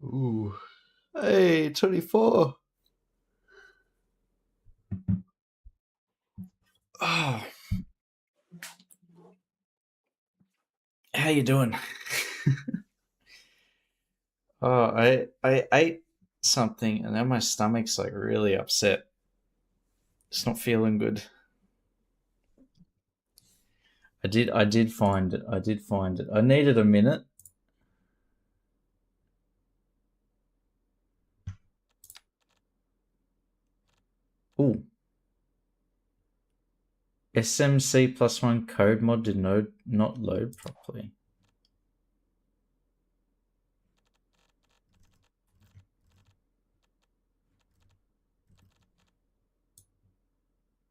Ooh. Hey, 24. Oh, how you doing? Oh, I ate something and now my stomach's like really upset. It's not feeling good. I did find it. I did find it. I needed a minute. Ooh. SMC plus one code mod did not load properly.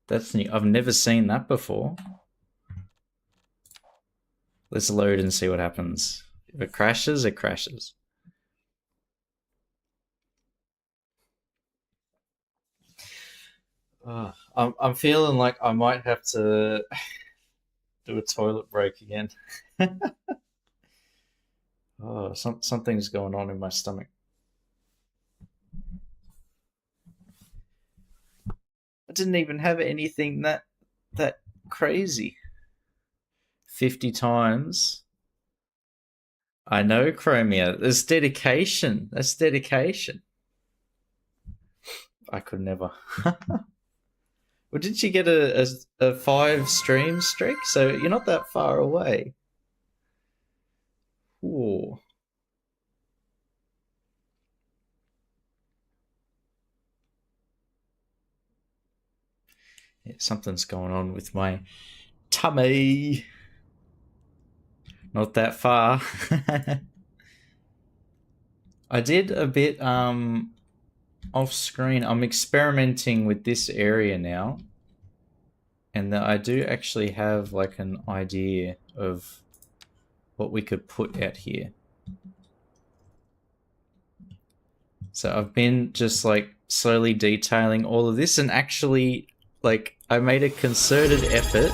That's new. I've never seen that before. Let's load and see what happens. If it crashes, it crashes. I'm feeling like I might have to do a toilet break again. Oh, something's going on in my stomach. I didn't even have anything that crazy. 50 times. I know, Chromia. There's dedication. That's dedication. I could never. Well, didn't you get a 5 stream streak? So you're not that far away. Ooh. Yeah, something's going on with my tummy. Not that far. I did a bit off screen. I'm experimenting with this area now. And I do actually have like an idea of what we could put out here. So I've been just like slowly detailing all of this, and actually like I made a concerted effort.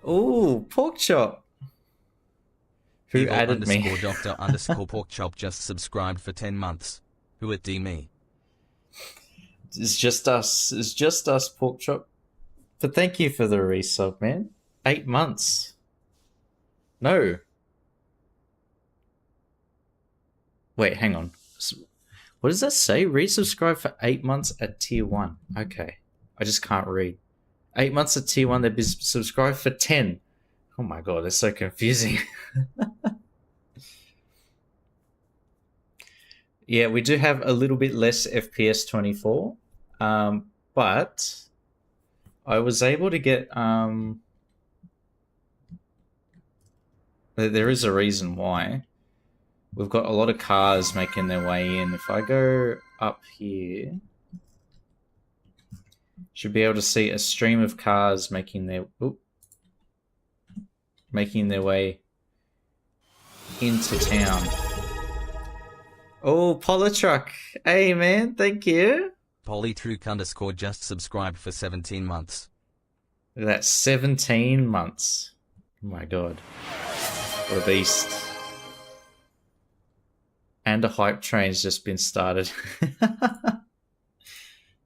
Ooh, pork chop. Who Evil added me? underscore doctor underscore pork chop just subscribed for 10 months. Who at D me? It's just us. It's just us, pork chop. But thank you for the resub, man. 8 months. No. Wait, hang on. What does that say? Resubscribe for 8 months at tier 1. Okay. I just can't read. 8 months at tier 1, they've been subscribed for 10. Oh my god, it's so confusing. Yeah, we do have a little bit less FPS 24. But I was able to get there is a reason why. We've got a lot of cars making their way in. If I go up here, should be able to see a stream of cars making their way into town. Oh, Polytruck. Hey man, thank you. Polytruck underscore just subscribed for 17 months. Look at that, 17 months. Oh my god. What a beast. And a hype train's just been started.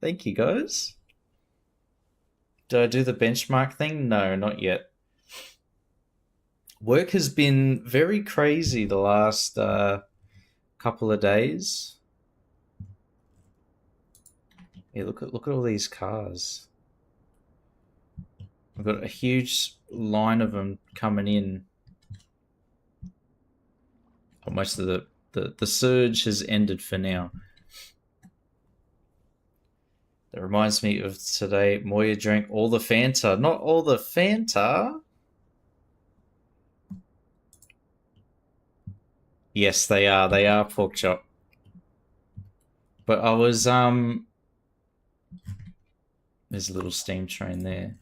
Thank you, guys. Did I do the benchmark thing? No, not yet. Work has been very crazy the last couple of days. Yeah, look at all these cars. We've got a huge line of them coming in. Oh, most of the surge has ended for now. That reminds me of today. Moya drank all the Fanta. Not all the Fanta. Yes, they are. They are pork chop. But I was there's a little steam train there.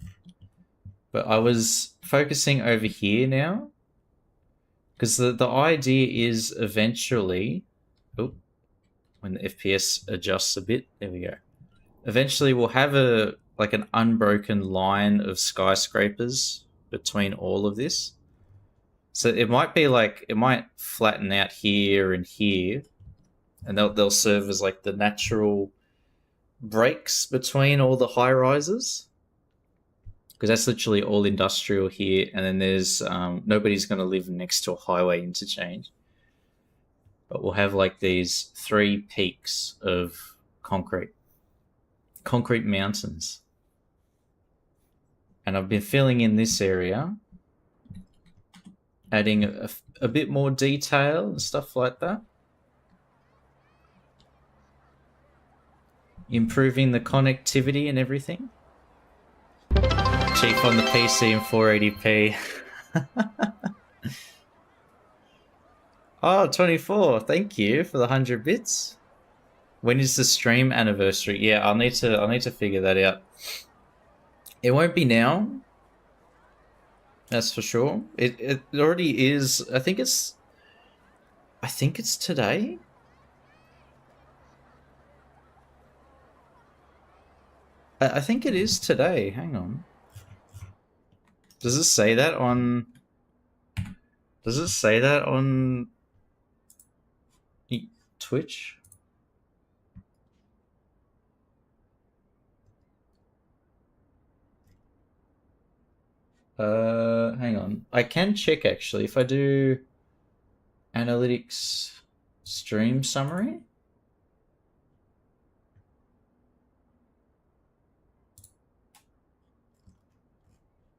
But I was focusing over here now. Because the idea is eventually, when the FPS adjusts a bit, there we go. Eventually we'll have an unbroken line of skyscrapers between all of this. So it might be like it might flatten out here and here, and they'll serve as like the natural breaks between all the high rises, because that's literally all industrial here, and then there's nobody's going to live next to a highway interchange. But we'll have like these 3 peaks of concrete mountains. And I've been filling in this area, adding a bit more detail and stuff like that. Improving the connectivity and everything. Cheap on the PC in 480p. Oh, 24. Thank you for the 100 bits. When is the stream anniversary? Yeah, I'll need to figure that out. It won't be now. That's for sure. It already is. I think it's today. I think it is today. Hang on. Does it say that on Twitch? Hang on. I can check actually if I do analytics stream summary.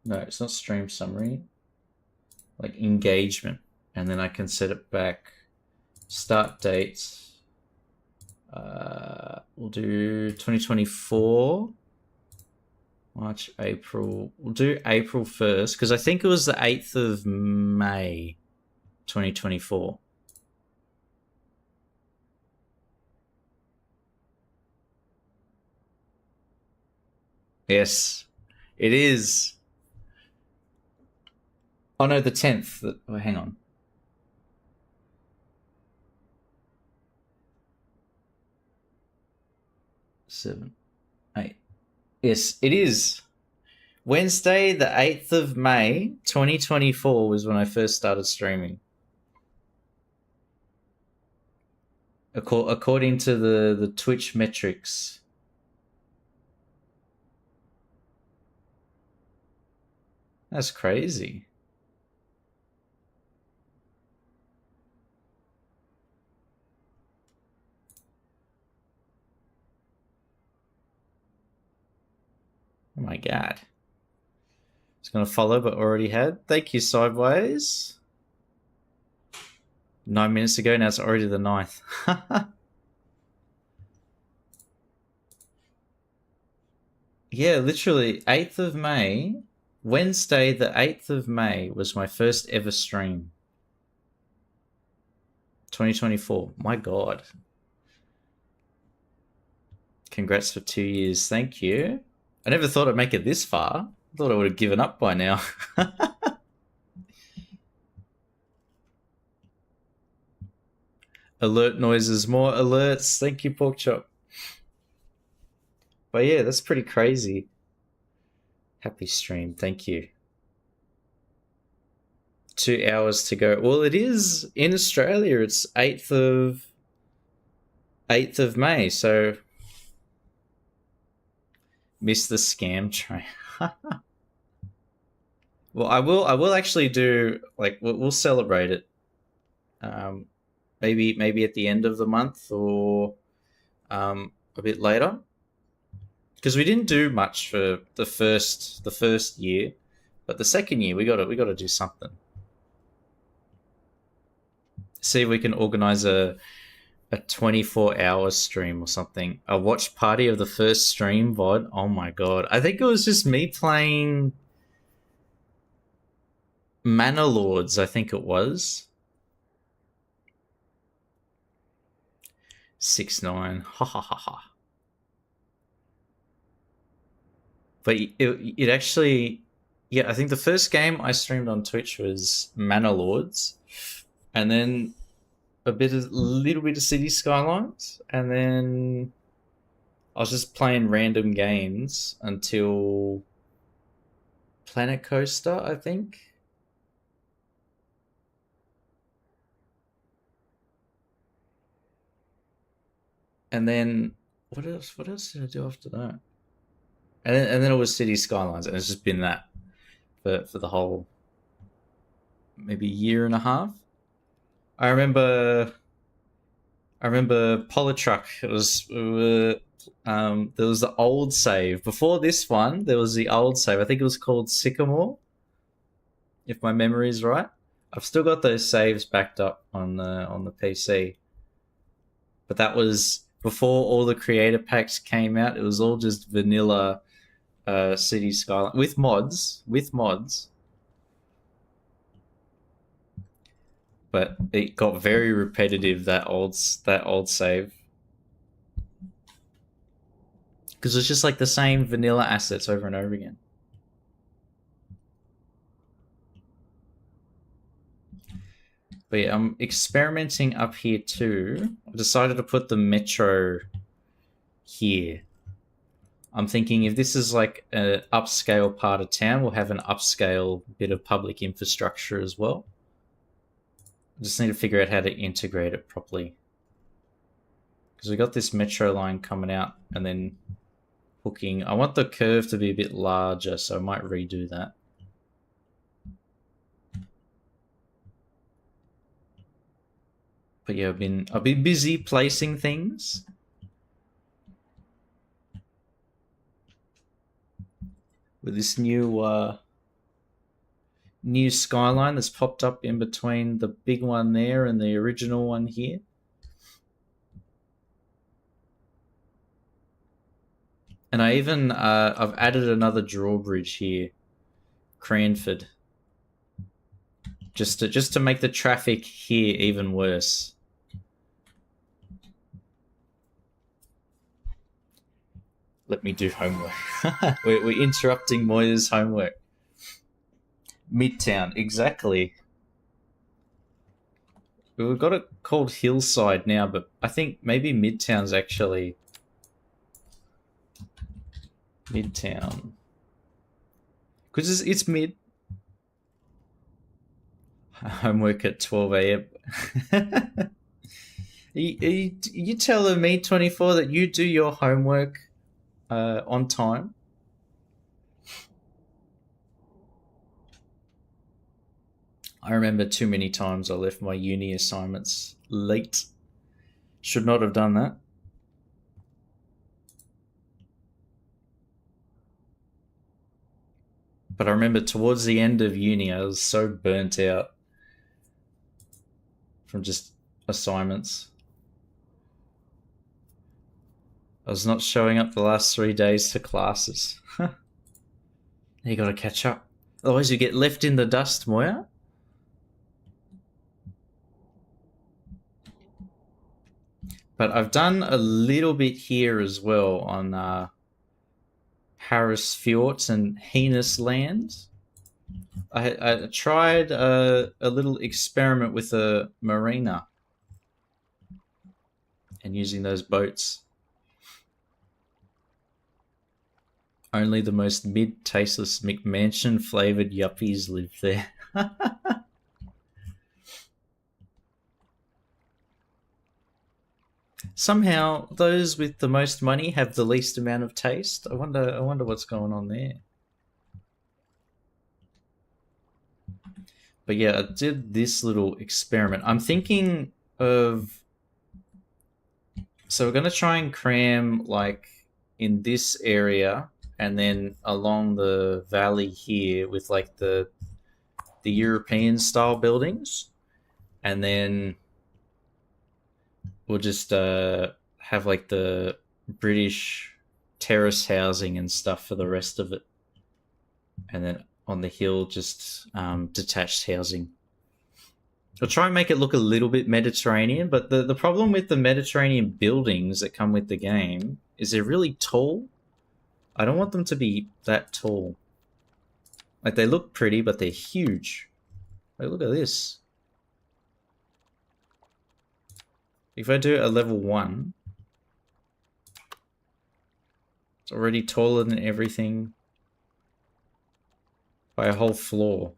No, it's not stream summary. Like engagement, and then I can set it back. Start date. We'll do 2024. March, April. We'll do April 1st, because I think it was the 8th of May, 2024. Yes, it is. Oh no, the 10th. Oh, hang on. Seven, 8. Yes, it is. Wednesday, the 8th of May, 2024 was when I first started streaming. According to the Twitch metrics. That's crazy. Oh my god. It's going to follow, but already had. Thank you, Sideways. 9 minutes ago, now it's already the 9th. Yeah, literally, 8th of May. Wednesday, the 8th of May was my first ever stream. 2024. My god. Congrats for 2 years. Thank you. I never thought I'd make it this far. I thought I would have given up by now. Alert noises, more alerts. Thank you, Porkchop. But yeah, that's pretty crazy. Happy stream. Thank you. 2 hours to go. Well, it is in Australia. It's 8th of May. So missed the scam train. Well, I will actually do, like, we'll celebrate it. Maybe at the end of the month, or a bit later, because we didn't do much for the first year, but the second year we got to do something. See if we can organize a 24-hour stream or something. A watch party of the first stream VOD. Oh my god. I think it was just me playing Manor Lords, I think it was. 6-9. Ha ha ha ha. But it actually, yeah, I think the first game I streamed on Twitch was Manor Lords, and then a little bit of City Skylines, and then I was just playing random games until Planet Coaster, I think. And then what else? What else did I do after that? And then it was City Skylines, and it's just been that for the whole maybe year and a half. I remember Polytruck. It was there was the old save before this one. There was the old save. I think it was called Sycamore, if my memory is right. I've still got those saves backed up on the PC, but that was before all the creator packs came out. It was all just vanilla City Skyline with mods, but it got very repetitive, that old save, because it's just like the same vanilla assets over and over again. But yeah, I'm experimenting up here too. I decided to put the metro here. I'm thinking if this is like an upscale part of town, we'll have an upscale bit of public infrastructure as well. I just need to figure out how to integrate it properly. Because we got this metro line coming out and then hooking. I want the curve to be a bit larger, so I might redo that. But yeah, I've been busy placing things. With this new skyline that's popped up in between the big one there and the original one here. And I even I've added another drawbridge here, Cranford, just to make the traffic here even worse. Let me do homework. we're interrupting Moya's homework. Midtown, exactly. We've got it called Hillside now, but I think maybe Midtown's actually Midtown. Because it's mid. Homework at 12 a.m. You telling me, 24, that you do your homework on time? I remember too many times I left my uni assignments late. Should not have done that. But I remember towards the end of uni, I was so burnt out from just assignments. I was not showing up the last 3 days to classes. You gotta catch up. Otherwise you get left in the dust, Moya. But I've done a little bit here as well on Harris Fjords and Heinous Lands. I tried a little experiment with a marina and using those boats. Only the most mid-tasteless McMansion-flavoured yuppies live there. Somehow, those with the most money have the least amount of taste. I wonder what's going on there. But yeah, I did this little experiment. I'm thinking of... So we're going to try and cram, like, in this area and then along the valley here with, like, the European-style buildings. And then we'll just have, like, the British terrace housing and stuff for the rest of it. And then on the hill, just detached housing. I'll try and make it look a little bit Mediterranean, but the problem with the Mediterranean buildings that come with the game is they're really tall. I don't want them to be that tall. Like, they look pretty, but they're huge. Like, look at this. If I do a level 1, it's already taller than everything by a whole floor.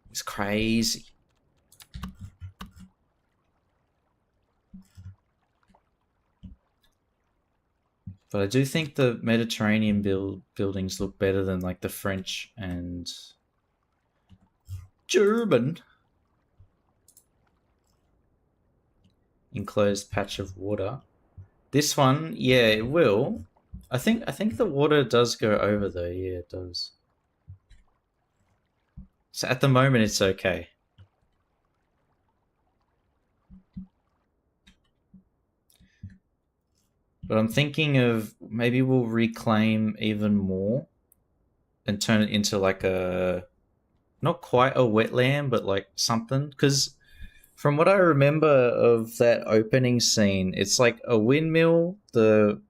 It's crazy. But I do think the Mediterranean buildings look better than like the French and German. Enclosed patch of water. This one, yeah, it will. I think the water does go over though. Yeah, it does. So at the moment, it's okay. But I'm thinking of maybe we'll reclaim even more and turn it into like a not quite a wetland, but like something. Because from what I remember of that opening scene, it's like a windmill, the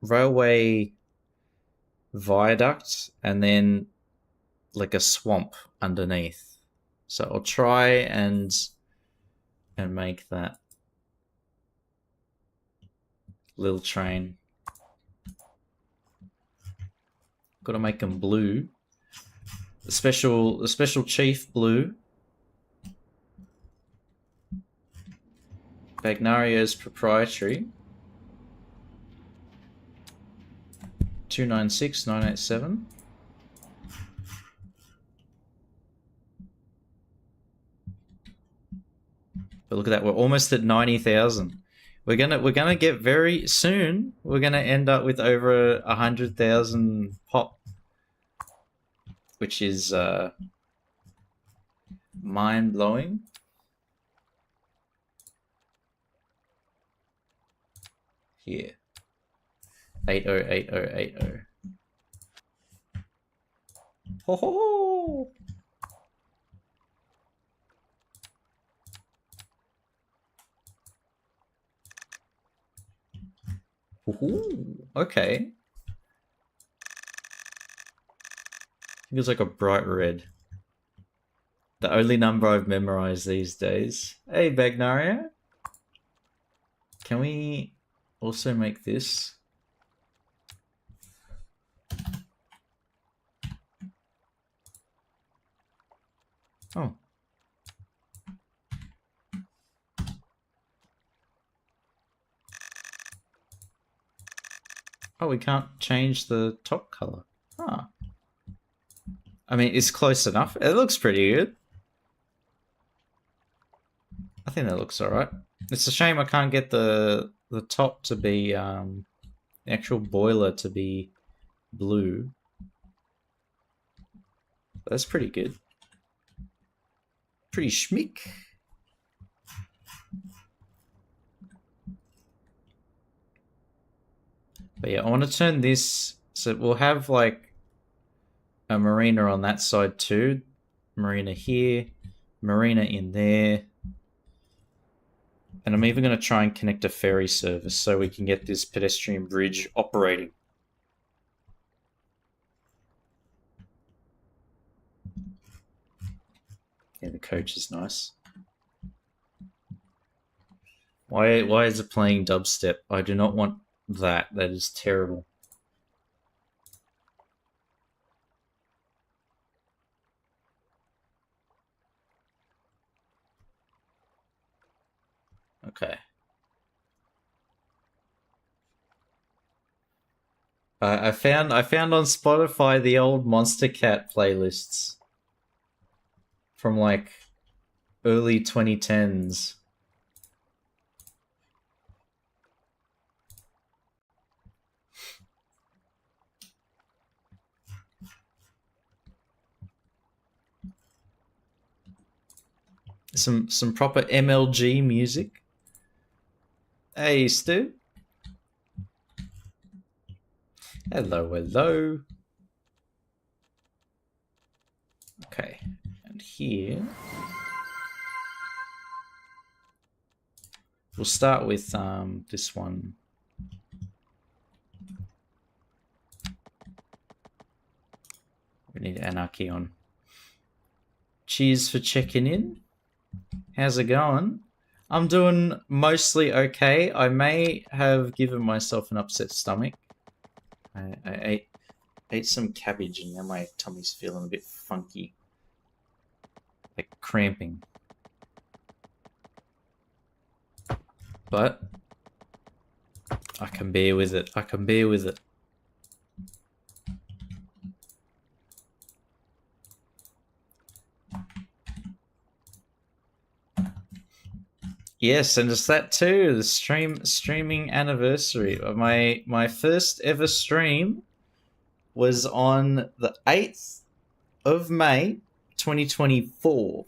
railway viaduct, and then like a swamp underneath. So I'll try and make that little train. Got to make them blue. The special chief blue. Bagnario's proprietary. 296987. But look at that, we're almost at 90,000. We're gonna get very soon. We're gonna end up with over 100,000 pop, which is mind blowing. Here, 808080. Ho ho ho! Ooh, okay. I think it's like a bright red. The only number I've memorized these days. Hey, Bagnaria. Can we also make this? Oh. Oh, we can't change the top color. Ah. I mean, it's close enough. It looks pretty good. I think that looks alright. It's a shame I can't get the top to be the actual boiler to be blue. But that's pretty good. Pretty schmick. But yeah, I want to turn this so we'll have like a marina on that side too. Marina here, marina in there. And I'm even going to try and connect a ferry service so we can get this pedestrian bridge operating. Yeah, the coach is nice. Why is it playing dubstep? I do not want that. That is terrible. Okay. I found on Spotify the old Monster Cat playlists from like early 2010s. Some proper MLG music. Hey, Stu. Hello, hello. Okay, and here we'll start with this one. We need Anarchy on. Cheers for checking in. How's it going? I'm doing mostly okay. I may have given myself an upset stomach. I ate some cabbage and now my tummy's feeling a bit funky. Like cramping. But I can bear with it. I can bear with it. Yes, and it's that too. The streaming anniversary. My first ever stream was on the 8th of May, 2024.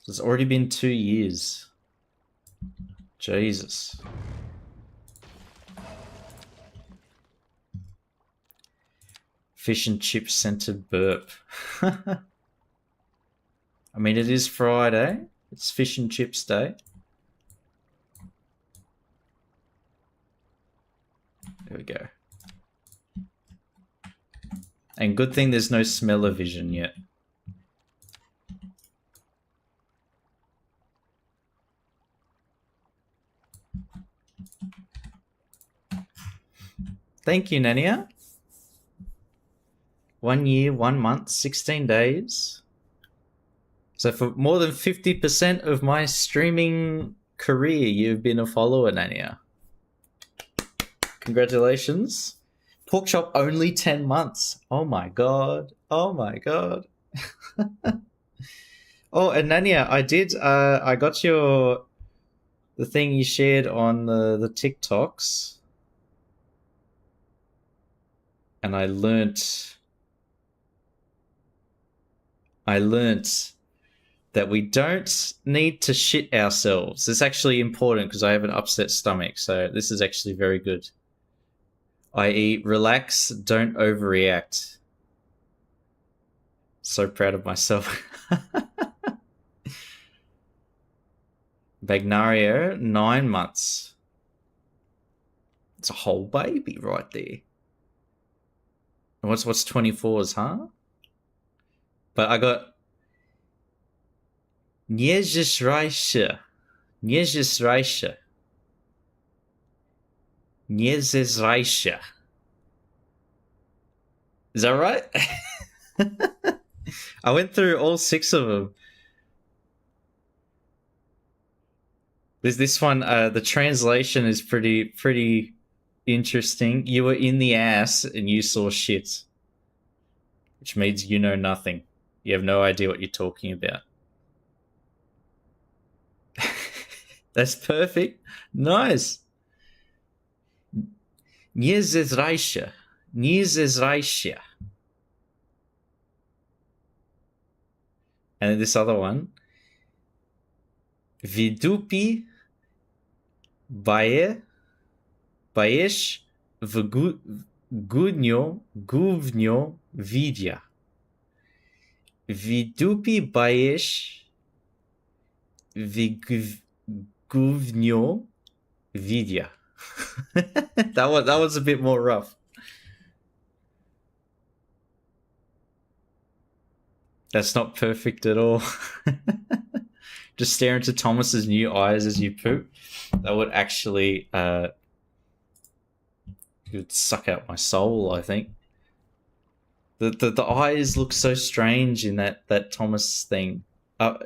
It's already been 2 years. Jesus. Fish and chip scented burp. I mean, it is Friday. It's fish and chips day. There we go. And good thing there's no smell-o-vision yet. Thank you, Nania. 1 year, 1 month, 16 days. So for more than 50% of my streaming career, you've been a follower, Nania. Congratulations. Porkchop only 10 months. Oh my god. Oh my god. Oh, and Nania, I got the thing you shared on the TikToks. And I learnt that we don't need to shit ourselves. It's actually important because I have an upset stomach, so this is actually very good. I.e., relax, don't overreact. So proud of myself. Bagnario, 9 months. It's a whole baby right there. And what's 24s, huh? But I got Niezesraisha. Niezesraisha. Niezesraisha. Is that right? I went through all 6 of them. This one, the translation is pretty interesting. You were in the ass and you saw shit, which means you know nothing. You have no idea what you're talking about. That's perfect. Nice. Niezesraisha. Niezesraisha. And then this other one. Vidupi baesh guvnyo vidya. Vidupi baesh guvnyo vidya. That was a bit more rough. That's not perfect at all. Just stare into Thomas's new eyes as you poop. That would actually it would suck out my soul, I think. The eyes look so strange in that Thomas thing.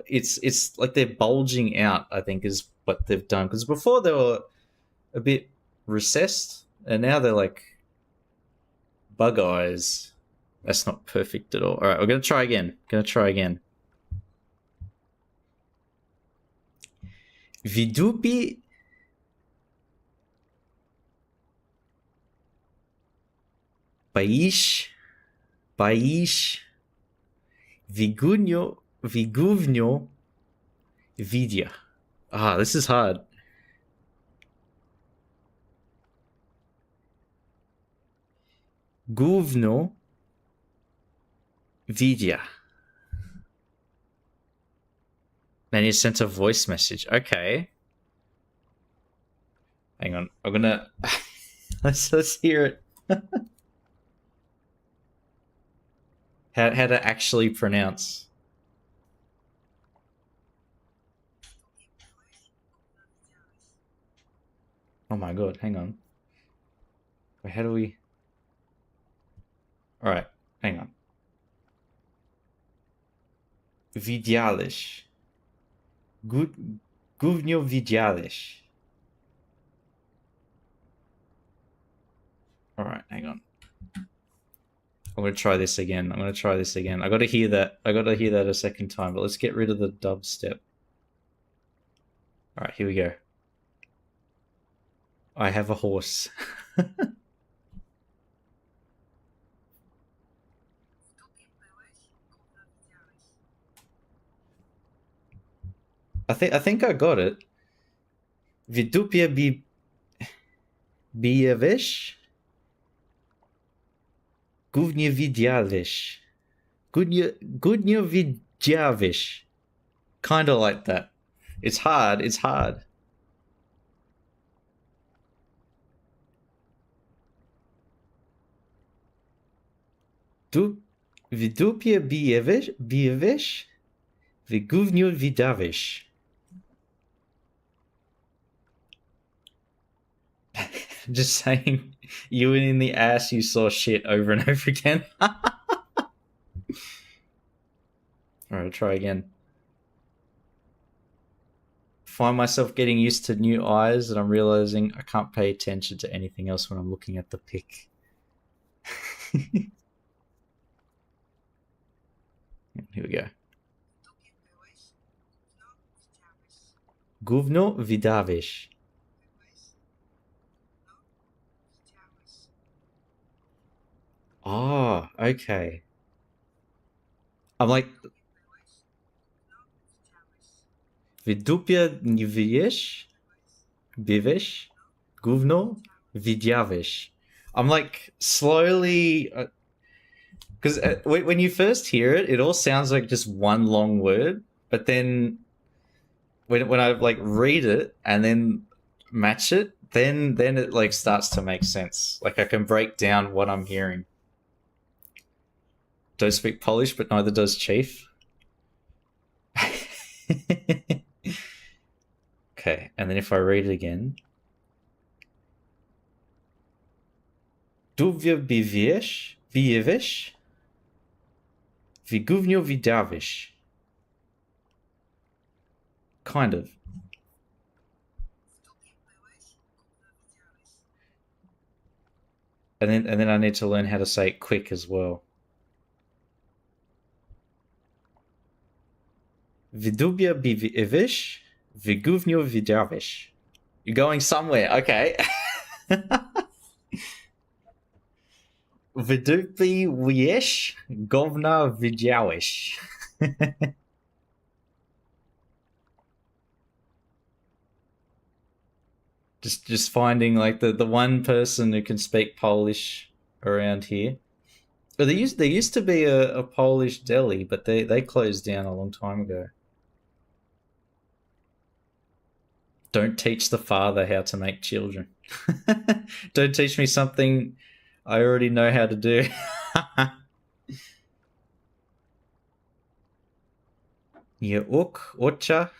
It's like they're bulging out, I think, is what they've done. Because before they were a bit recessed, and now they're like bug eyes. That's not perfect at all. All right, we're gonna try again. Vidupi Baish Viguvnyo Vidya. Ah, this is hard. Guvno Vidya. Then you sent a voice message. Okay. Hang on. I'm gonna let's hear it. How to actually pronounce. Oh my god, hang on. Wait, how do we... Alright, hang on. Vidialish. Guvnyo Vidialish. All right, hang on. I'm gonna try this again. I gotta hear that. A second time. But let's get rid of the dubstep. All right, here we go. I have a horse. I think I got it. Vidupia bijevish? Guvnje vidjavish. Gudnje vidjavish. Kind of like that. It's hard. Vidupia bijevish? Viguvnje vidavish. Just saying, you in the ass, you saw shit over and over again. Alright, I'll try again. Find myself getting used to new eyes, and I'm realizing I can't pay attention to anything else when I'm looking at the pic. Here we go. Guvno vidavish. Oh, okay. I'm like, Vidupia Nivish, Bivish, Guvno, Vidyavish. I'm like slowly, because when you first hear it, it all sounds like just one long word, but then when I like read it and then match it, then it like starts to make sense. Like I can break down what I'm hearing. Don't speak Polish, but neither does Chief. Okay, and then if I read it again. Duvia bivish, bijevish, viguvnio vidavish. Kind of. And then I need to learn how to say it quick as well. Vidubia bivish, viguvnio vidavish. You're going somewhere, okay. Vidupi wiesh, govna vidziałeś. Just finding like the one person who can speak Polish around here. But there used to be a Polish deli, but they closed down a long time ago. Don't teach the father how to make children. Don't teach me something I already know how to do. Yeuk ocha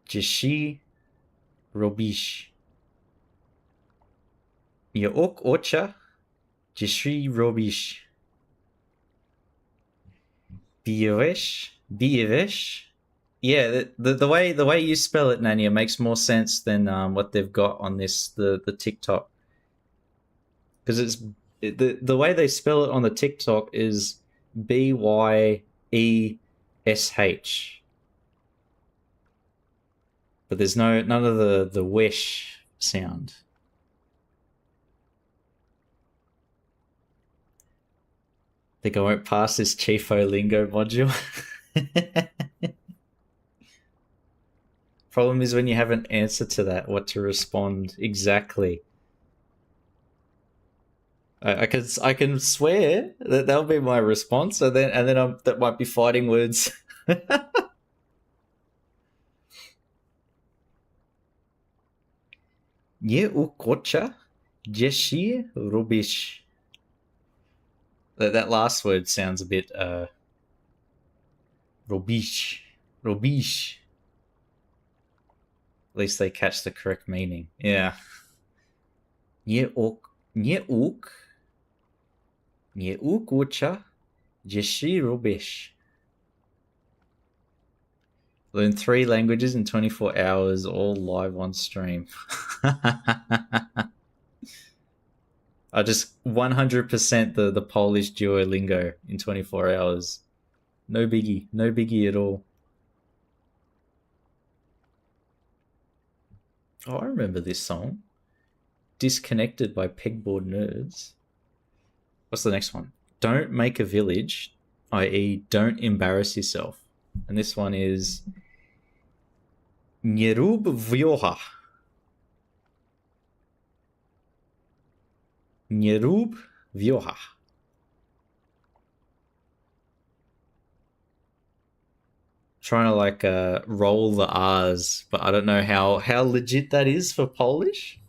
jishi robish. Yeuk ocha jishi robish. Bievesh. Yeah, the way you spell it, Nania, makes more sense than what they've got on this the TikTok. Because the way they spell it on the TikTok is BYESH, but there's none of the wish sound. I think I won't pass this Chifo lingo module. Problem is when you have an answer to that, what to respond exactly. I can swear that that'll be my response, and then that might be fighting words. Nie ukocha jeshi rubish. That last word sounds a bit rubish. At least they catch the correct meaning. Yeah. Nie ukocha jeshi rubish. Learn 3 languages in 24 hours, all live on stream. I just 100% the Polish Duolingo in 24 hours. No biggie. No biggie at all. Oh, I remember this song. Disconnected by Pegboard Nerds. What's the next one? Don't make a village, i.e. don't embarrass yourself. And this one is Nierub Vioha. Nierub Vioha. Trying to like roll the R's, but I don't know how legit that is for Polish.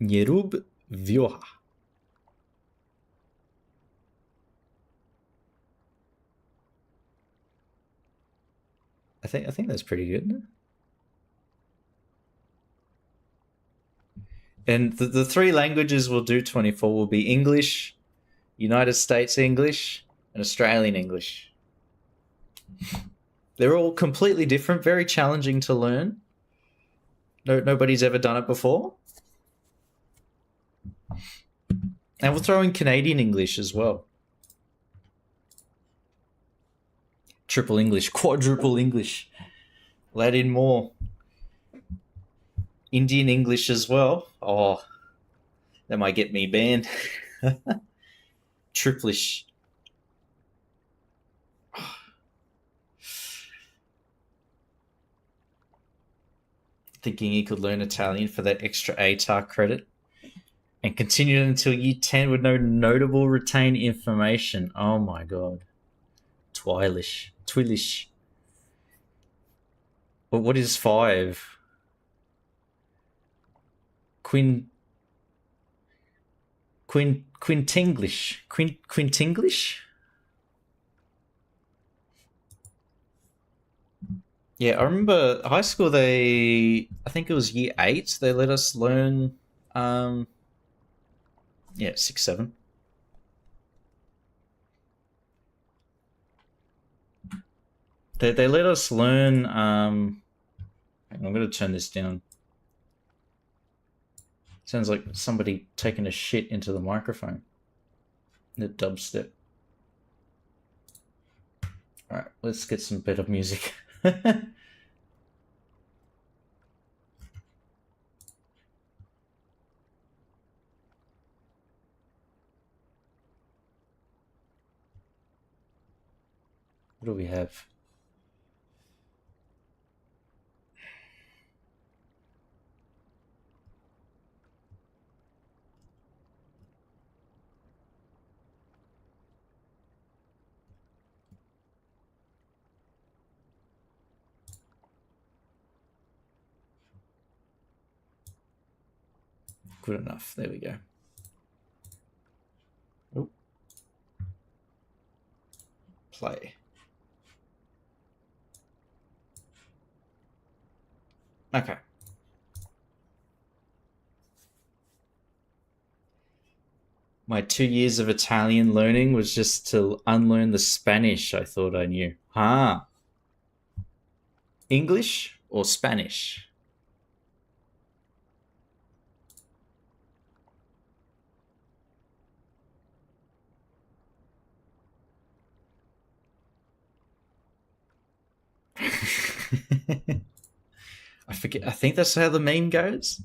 Nierub Vioha. I think that's pretty good. And the three languages we'll do 24 will be English, United States English, and Australian English. They're all completely different, very challenging to learn. Nobody's ever done it before. And we'll throw in Canadian English as well. Triple English, quadruple English. We'll add in more. Indian English as well. Oh, that might get me banned. Triplish. Thinking he could learn Italian for that extra ATAR credit and continue until year 10 with no notable retained information. Oh my god. Twilish. But what is 5? Quintinglish. Quintinglish? Yeah, I remember high school, I think it was year 8, they let us learn, 6, 7. They let us learn, I'm going to turn this down. Sounds like somebody taking a shit into the microphone. The dubstep. Alright, let's get some better music. What do we have? Good enough. There we go. Oh. Play. Okay. My 2 years of Italian learning was just to unlearn the Spanish I thought I knew. English or Spanish? I forget. I think that's how the meme goes.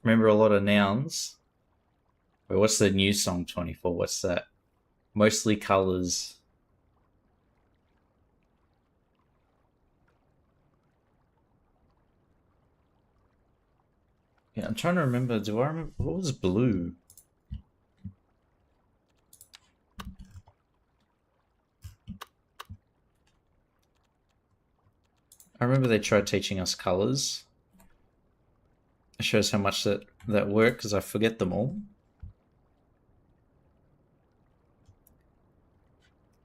Remember a lot of nouns. Wait, what's the new song 24? What's that? Mostly colors. Yeah, I'm trying to remember. Do I remember what was blue? I remember they tried teaching us colors. It shows how much that worked because I forget them all.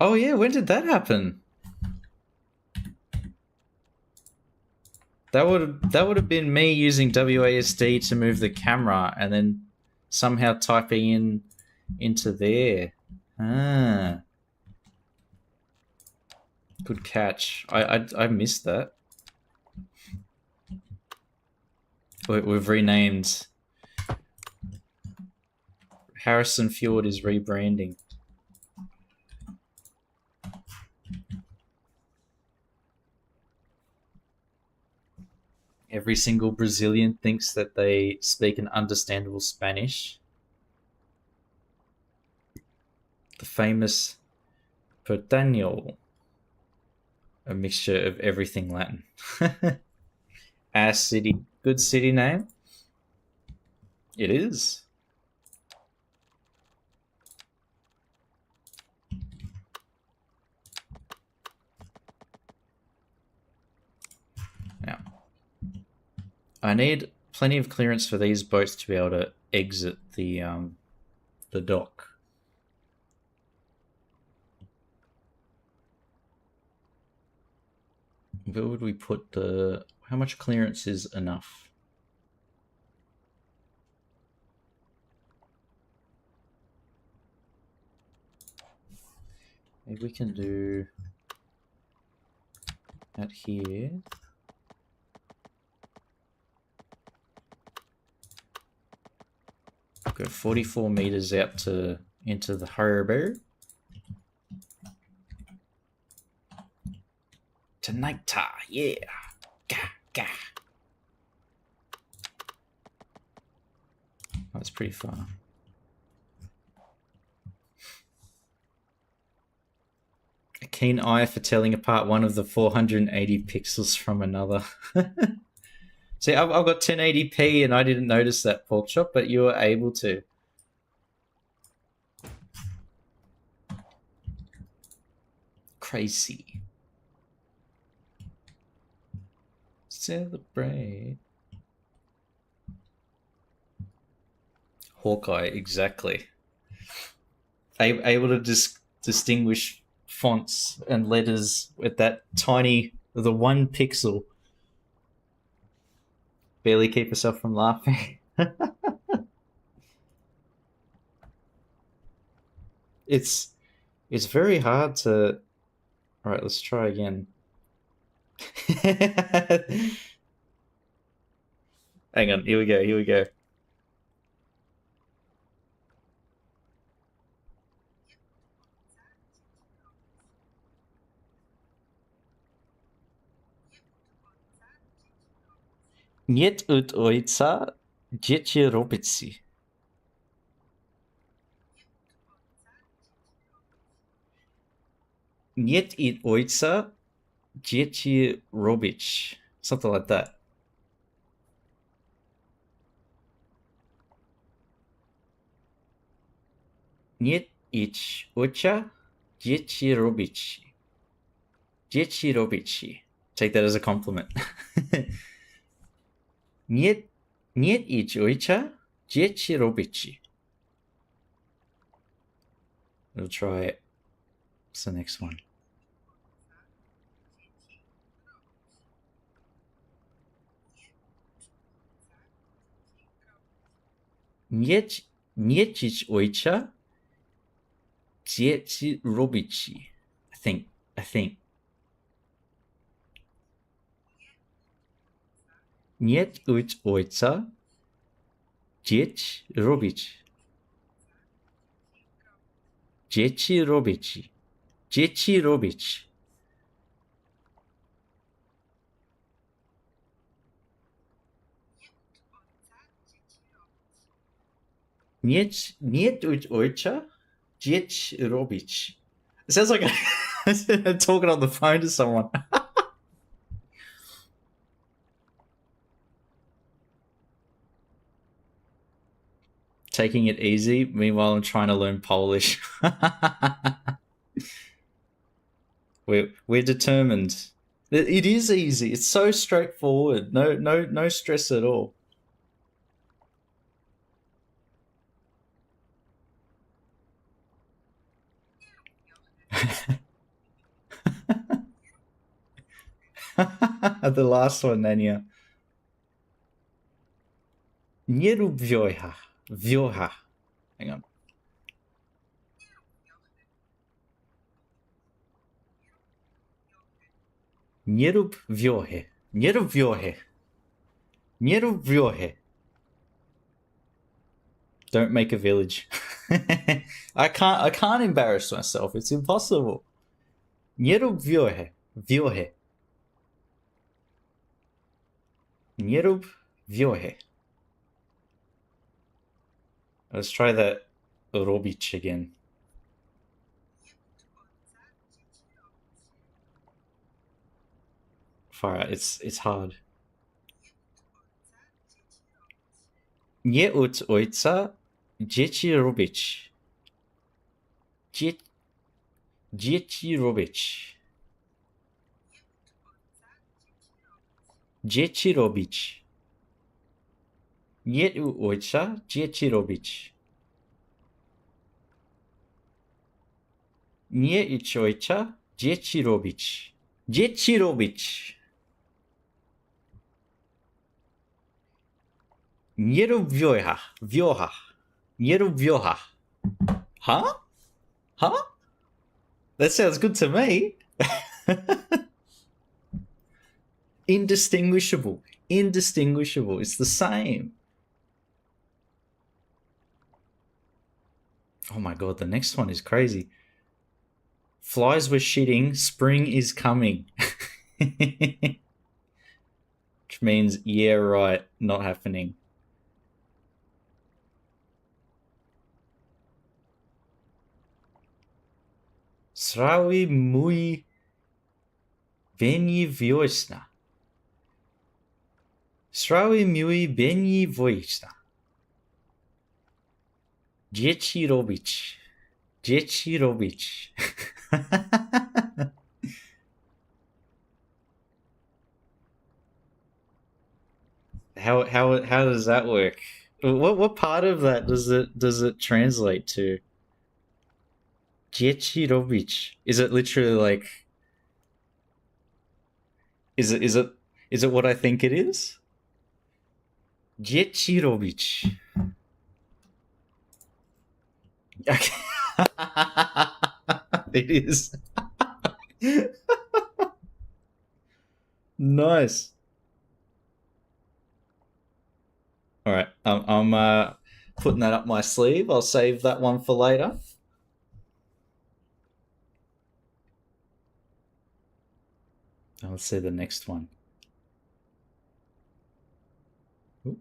Oh yeah, when did that happen? That would have been me using WASD to move the camera and then somehow typing into there. Good catch. I missed that. We've renamed. Harrison Fjord is rebranding. Every single Brazilian thinks that they speak an understandable Spanish. The famous Portanho, a mixture of everything Latin. Our city, good city name. It is. Now, I need plenty of clearance for these boats to be able to exit the dock. Where would we put the... How much clearance is enough? Maybe we can do that here. Go 44 meters out to into the harbor. Tonight, yeah. Gah, gah. That's pretty far. A keen eye for telling apart one of the 480 pixels from another. See, I've got 1080p and I didn't notice that, pork chop, but you were able to. Crazy. Celebrate. Hawkeye, exactly. Able to distinguish fonts and letters with that tiny, the 1 pixel. Barely keep herself from laughing. It's very hard to... Alright, let's try again. Hang on, here we go. Niet ut ojca, dzieci robici. Niet it ojca, dzieci robić. Something like that. Niet ich ojca, dzieci robić. Dzieci robici. Take that as a compliment. Niet ich ojca, dzieci robici. We'll try it. What's the next one? Niet ich ojca, dzieci robici. I think. Niet ich ojca, dzieci robici. Dzieci robici. Dzieci robici. Niet ich ojca, dzieci robici. It sounds like I'm talking on the phone to someone. Taking it easy. Meanwhile, I'm trying to learn Polish. We're determined. It is easy. It's so straightforward. No stress at all. The last one, Nanya. Nie rób wiocha. Wiocha. Hang on. Nie rób wiochy. Nie rób wiochy. Nierubyohe. Don't make a village. I can't embarrass myself. It's impossible. Nierubyohe. Vyohe. Nierubyohe. Let's try that Robich again. Far out. It's hard. Nie ut ojca dzieci robić. Dzieci robić. Dzieci robić. Nie u ojca dzieci robić. Nie u ojca dzieci robić. Dzieci robić. Nie rób wiocha. Wiocha. Nie rób wiocha. Huh? Huh? That sounds good to me. Indistinguishable. Indistinguishable. It's the same. Oh my god, the next one is crazy. Flies were shitting, spring is coming. Which means, yeah, right, not happening. Srawi muy benivioisna. Srawi muy benivioisna. Dzieci robić. Dzieci robić. How does that work? What part of that does it translate to? Dzieci robić. Is it literally like? Is it what I think it is? Dzieci robić. Okay. It is. Nice. All right, I'm putting that up my sleeve. I'll save that one for later. Now let's see the next one. Ooh.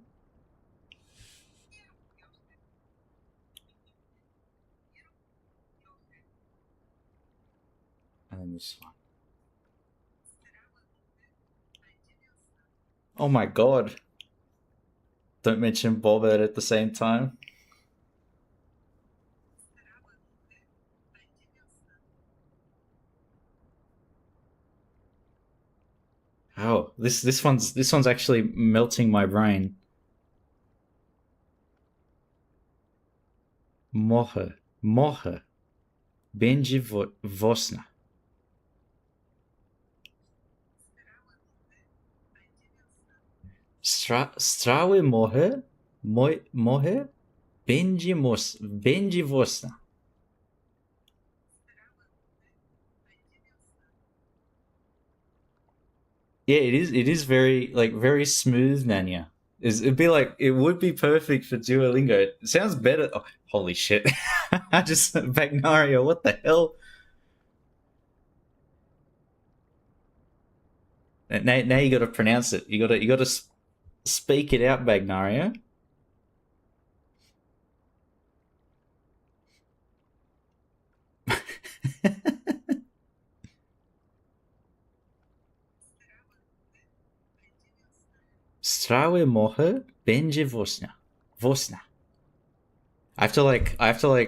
And then this one. Oh my god. Don't mention Bobbert at the same time. Oh, this one's actually melting my brain. Mohe. Benji Vosna. Strawe mohe Benji Vosna. Yeah, it is very very smooth, Nanya. It would be perfect for Duolingo. It sounds better. Oh, holy shit. I just Bagnaria, what the hell? Now you got to pronounce it. You got to speak it out, Bagnaria. Strawe mohe Benji Vosna. I have to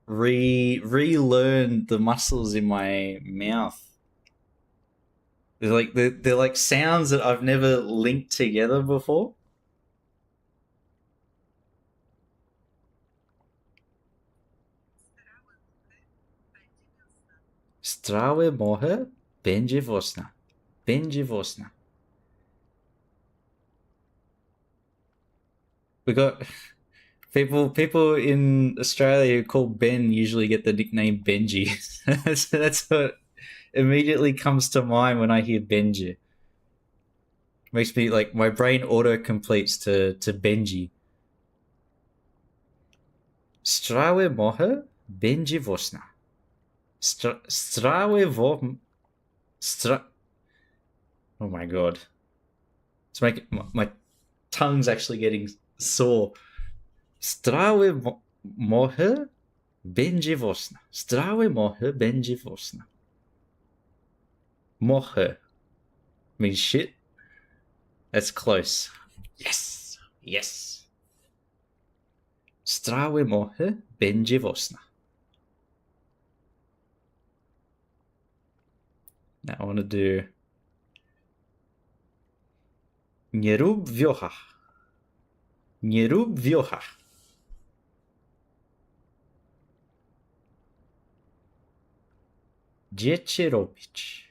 relearn the muscles in my mouth. They're like sounds that I've never linked together before. Strawe mohe Benji Vosna. Benji Vosna. We got people in Australia who call Ben usually get the nickname Benji. That's what immediately comes to mind when I hear Benji. Makes me like my brain auto completes to Benji. Strawe mohe Benji vosna. Strawe vo Oh my god. It's making my tongue's actually getting sore. Strawe mohe Benji vosna. Strawe mohe Benji vosna. Mohe means shit. That's close. Yes. Yes. Strawe mohe Benji vosna. Now I want to do Nierub vioha. Nierub vioha. Dzieci robić.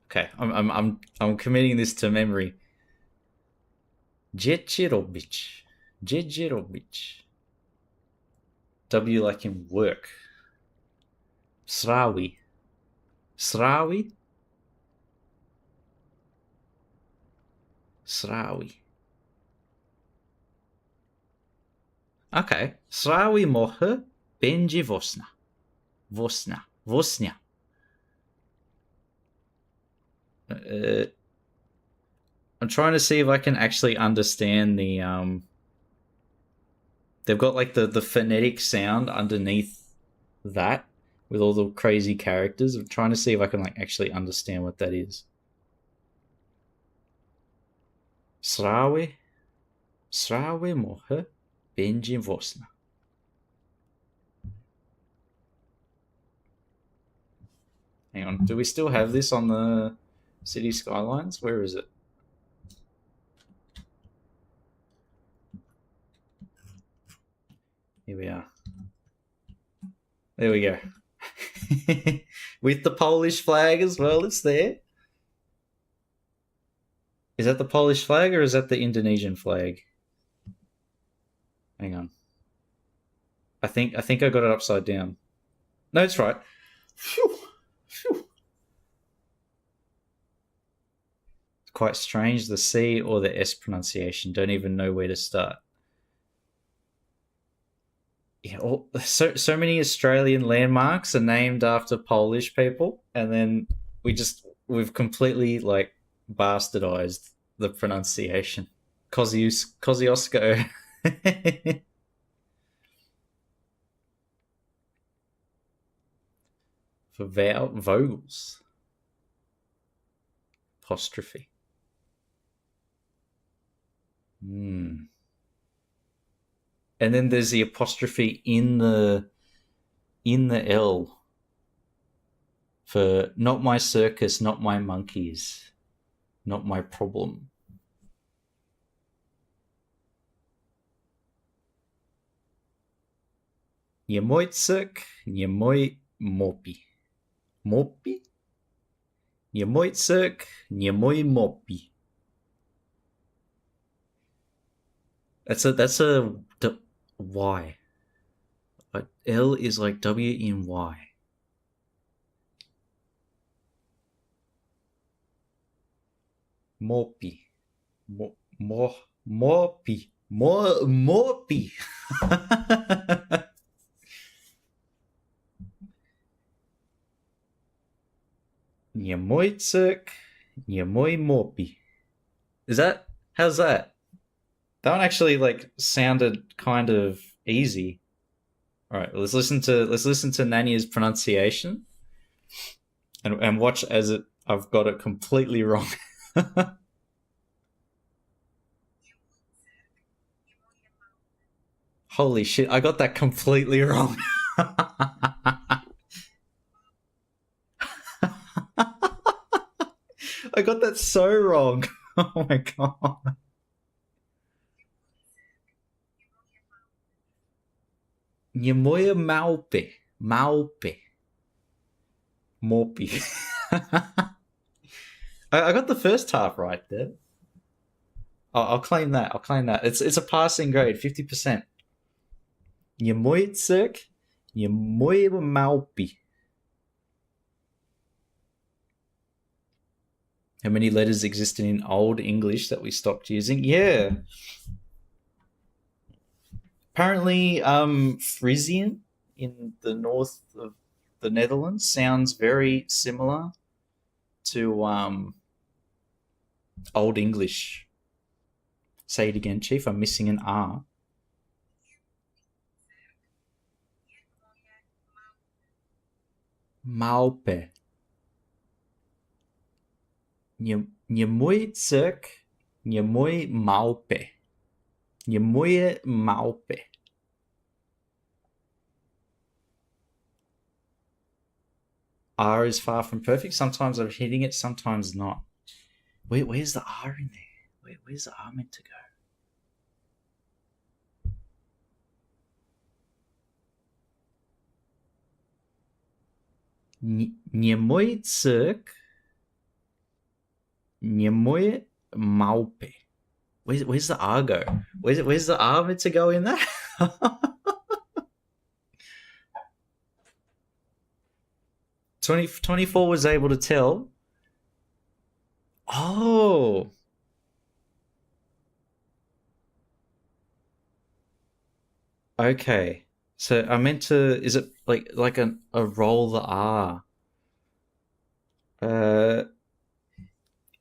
Okay, I'm committing this to memory. Dzieci robić. W like in work. Srawi. Okay. Srawi mohe Benji vosna. Vosnia. I'm trying to see if I can actually understand the they've got like the phonetic sound underneath that with all the crazy characters. I'm trying to see if I can like actually understand what that is. Srawe mohe Benji vosna. Hang on, do we still have this on the city skylines? Where is it? Here we are. There we go. With the Polish flag as well, it's there. Is that the Polish flag or is that the Indonesian flag? Hang on. I think I got it upside down. No, it's right. Phew. It's quite strange. The C or the S pronunciation. Don't even know where to start. Yeah, so many Australian landmarks are named after Polish people, and then we've completely like bastardized the pronunciation. Kosciuszko. For vowels. Apostrophe. And then there's the apostrophe in the L for not my circus, not my monkeys, not my problem. Nie mój cyrk, nie mój mopi. Mopi? Nie mój cyrk, nie mój mopi. That's a Y. But L is like W in Y. Mopi. Mopi. Mopi. Nie mój cyrk, nie mój mopi. How's that? That one actually like sounded kind of easy. All right, let's listen to Nanya's pronunciation, and watch as I've got it completely wrong. Holy shit, I got that completely wrong. I got that so wrong. Oh my god. Nie moje małpy. Mopi. I got the first half right there. I'll claim that. It's a passing grade, 50%. Nie moje cyrk, nie moje małpy. How many letters existed in Old English that we stopped using? Yeah. Apparently, Frisian in the north of the Netherlands sounds very similar to Old English. Say it again, Chief. I'm missing an R. Maupe. Nie mój cyrk, nie mój małpy. Nie moje małpy. R is far from perfect. Sometimes I'm hitting it, sometimes not. Where's the R in there? Where's the R meant to go? Nie mój cyrk, nie moje małpy. Where's the R go? Where's the R meant to go in there? 24 was able to tell. Oh. Okay. So I meant to, is it like a roll the R?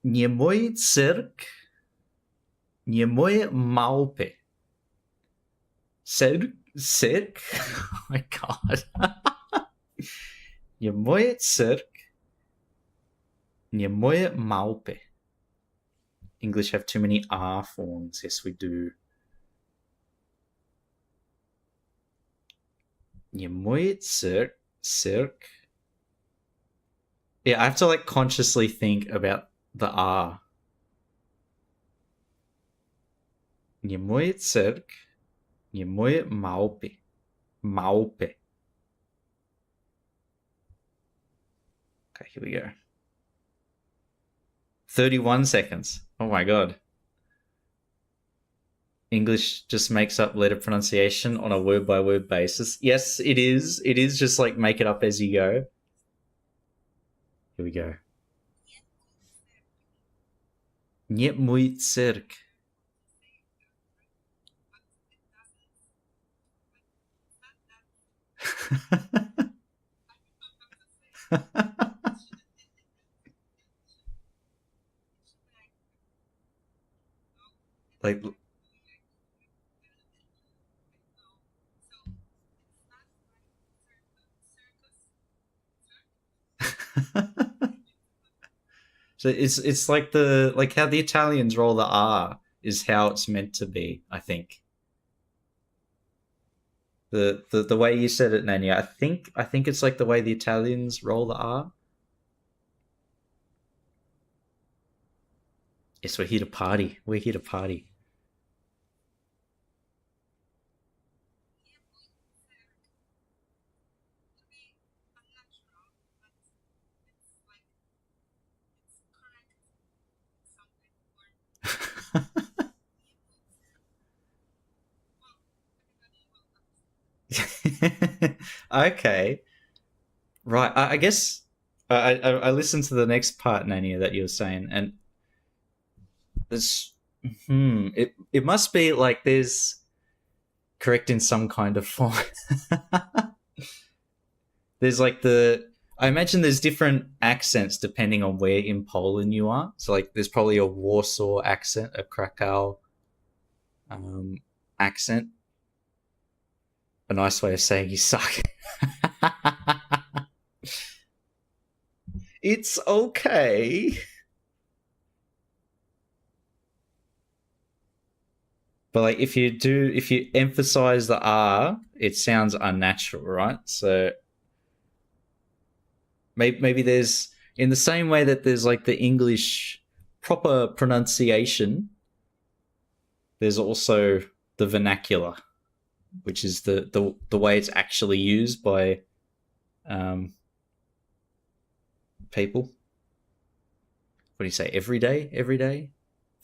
Nie mój cyrk, nie moje małpy. Cirk? Oh my god. Nie moje cyrk, nie moje małpy. English have too many R forms. Yes, we do. Nie moje cyrk. Yeah, I have to like consciously think about the R. Nie moje cyrk, nie moje małpy. Małpy. Okay, here we go. 31 seconds. Oh my god. English just makes up letter pronunciation on a word by word basis. Yes, it is. It is just like make it up as you go. Here we go. Nie mój cyrk. Like so it's like how the Italians roll the R is how it's meant to be, I think. The way you said it, Nanya, I think it's like the way the Italians roll the R. Yes, we're here to party. We're here to party. Okay, right. I guess I listened to the next part, Nania, that you were saying, and this it must be like there's correct in some kind of form. There's like I imagine there's different accents depending on where in Poland you are. So like there's probably a Warsaw accent, a Krakow accent. A nice way of saying you suck. It's okay. But like if you emphasize the R, it sounds unnatural, right? So maybe there's, in the same way that there's like the English proper pronunciation, there's also the vernacular, which is the way it's actually used by people. What do you say? Everyday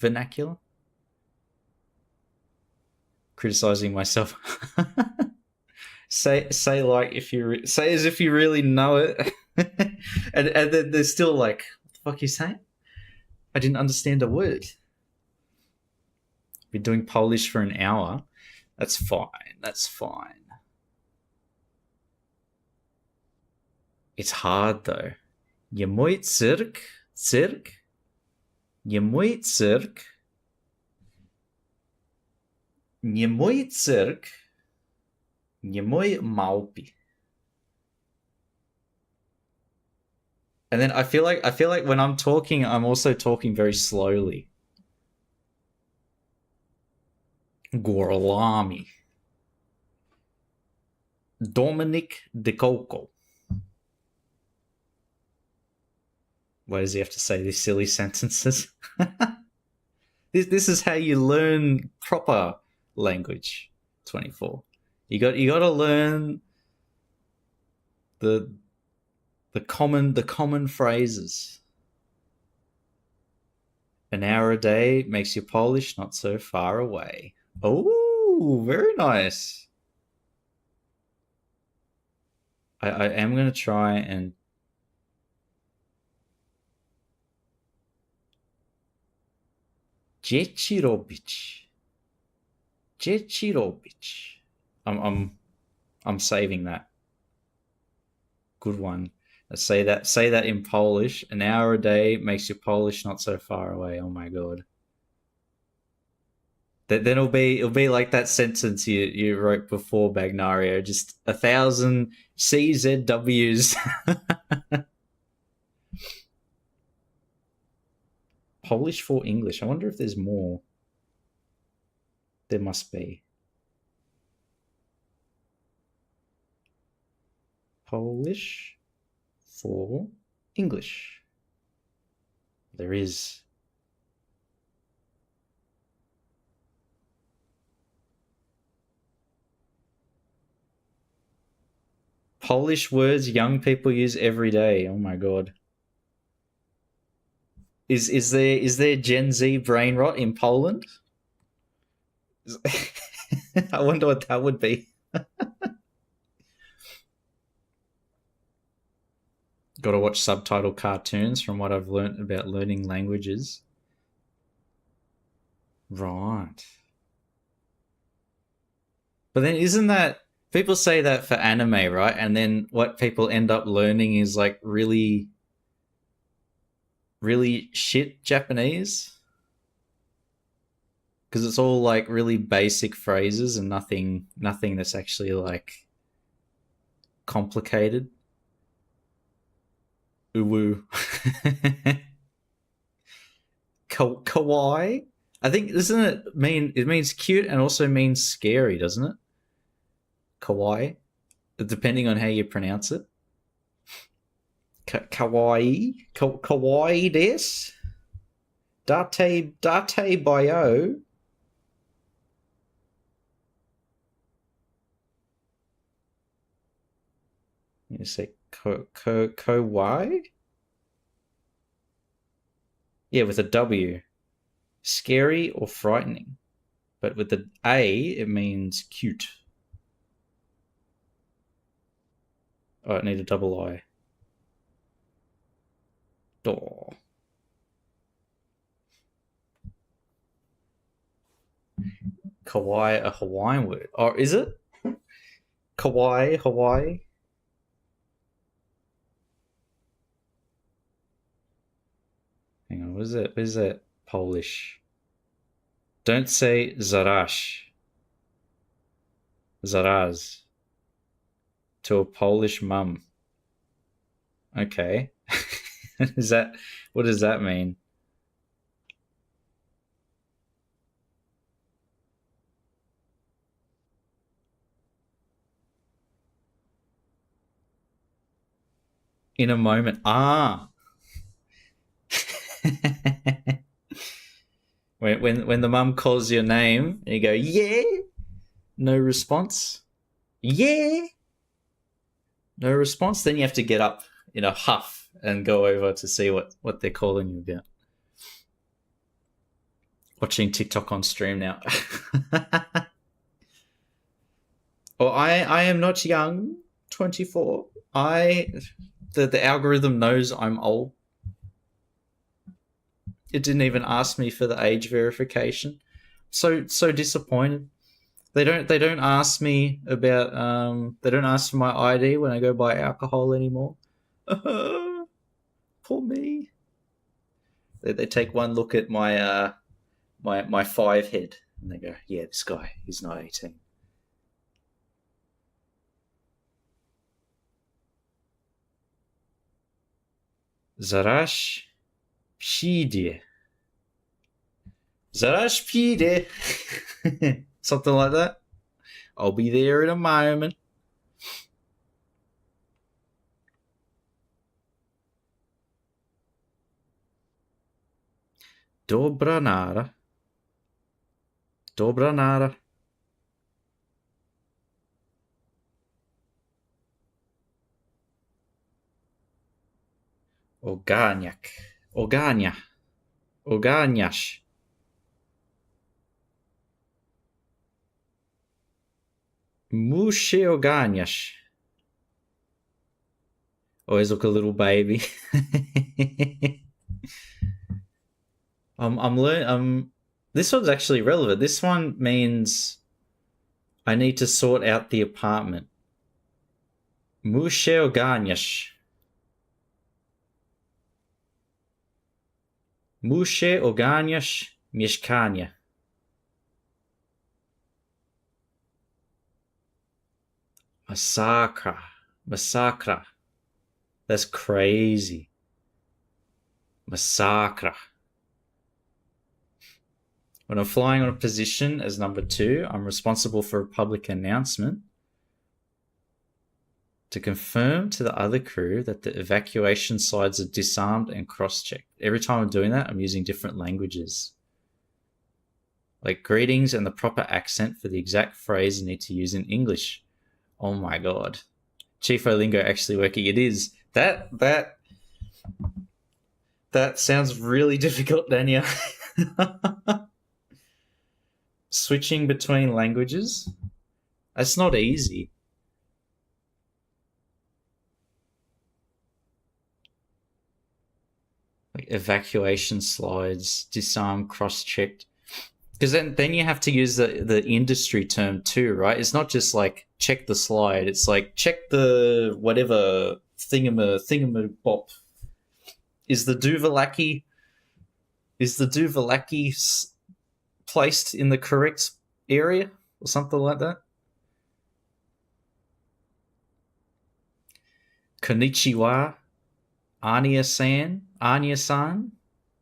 vernacular. Criticizing myself. say like if you say as if you really know it, and then there's still like, what the fuck are you saying? I didn't understand a word. Been doing Polish for an hour. That's fine. That's fine. It's hard though. Je moet cirk. Je moet cirk. Je moet cirk. Je moet maupi. And then I feel like when I'm talking, I'm also talking very slowly. Gorlami. Dominic de Coco. Why does he have to say these silly sentences? This is how you learn proper language. 24. You got to learn the common phrases. An hour a day makes you Polish not so far away. Oh, very nice. I am going to try and Dzieci robić. Dzieci robić. I'm saving that. Good one. Say that in Polish. An hour a day makes you Polish not so far away. Oh my god. Then it'll be like that sentence you wrote before, Bagnario. Just 1,000 CZWs. Polish for English. I wonder if there's more. There must be. Polish for English. There is. Polish words young people use every day. Oh my god. Is there Gen Z brain rot in Poland? I wonder what that would be. Got to watch subtitle cartoons from what I've learned about learning languages. Right. But then isn't that... People say that for anime, right? And then what people end up learning is like really shit Japanese. Because it's all like really basic phrases and nothing that's actually like complicated. Uwu. Kawaii? I think, doesn't it mean... It means cute and also means scary, doesn't it? Kawaii? Depending on how you pronounce it. Kawaii? Kawaii desu? Date bio? You say kawaii? Yeah, with a W. Scary or frightening. But with the A, it means cute. Oh, I need a double I. Door. Kawaii, a Hawaiian word. Or is it? Kawaii, Hawaii? Hang on, what is it? What is that? Polish. Don't say zarash. Zaraz. To a Polish mum. Okay. Is that... What does that mean? In a moment. Ah. when the mum calls your name and you go, yeah, no response. Yeah, no response. Then you have to get up in a huff and go over to see what they're calling you about. Watching TikTok on stream now. Well, I am not young. 24. The algorithm knows I'm old. It didn't even ask me for the age verification. So disappointed. They don't ask me about they don't ask for my ID when I go buy alcohol anymore. Poor me. They take one look at my 5 head and they go, yeah, this guy, he's not 18. Zarash Pide. Zarash Pide. Something like that. I'll be there in a moment. Dobranara. Dobranara. Oganiak. Ogania. Oganiash. Mushe Oganiash. Always look a little baby. I'm learning. This one's actually relevant. This one means I need to sort out the apartment. Mushe Oganiash. Muszę ogarniać mieszkanie. Masakra. That's crazy. Masakra. When I'm flying on a position as number 2, I'm responsible for a public announcement to confirm to the other crew that the evacuation slides are disarmed and cross-checked. Every time I'm doing that, I'm using different languages. Like greetings and the proper accent for the exact phrase I need to use in English. Oh my god. Chifolingo actually working. It is. That sounds really difficult, Dania. Switching between languages? That's not easy. Like evacuation slides, disarm, cross-checked. Because then you have to use the industry term too, right? It's not just like check the slide. It's like check the whatever thingamabop. Is the Duvalaki placed in the correct area or something like that? Konnichiwa, Anya-san.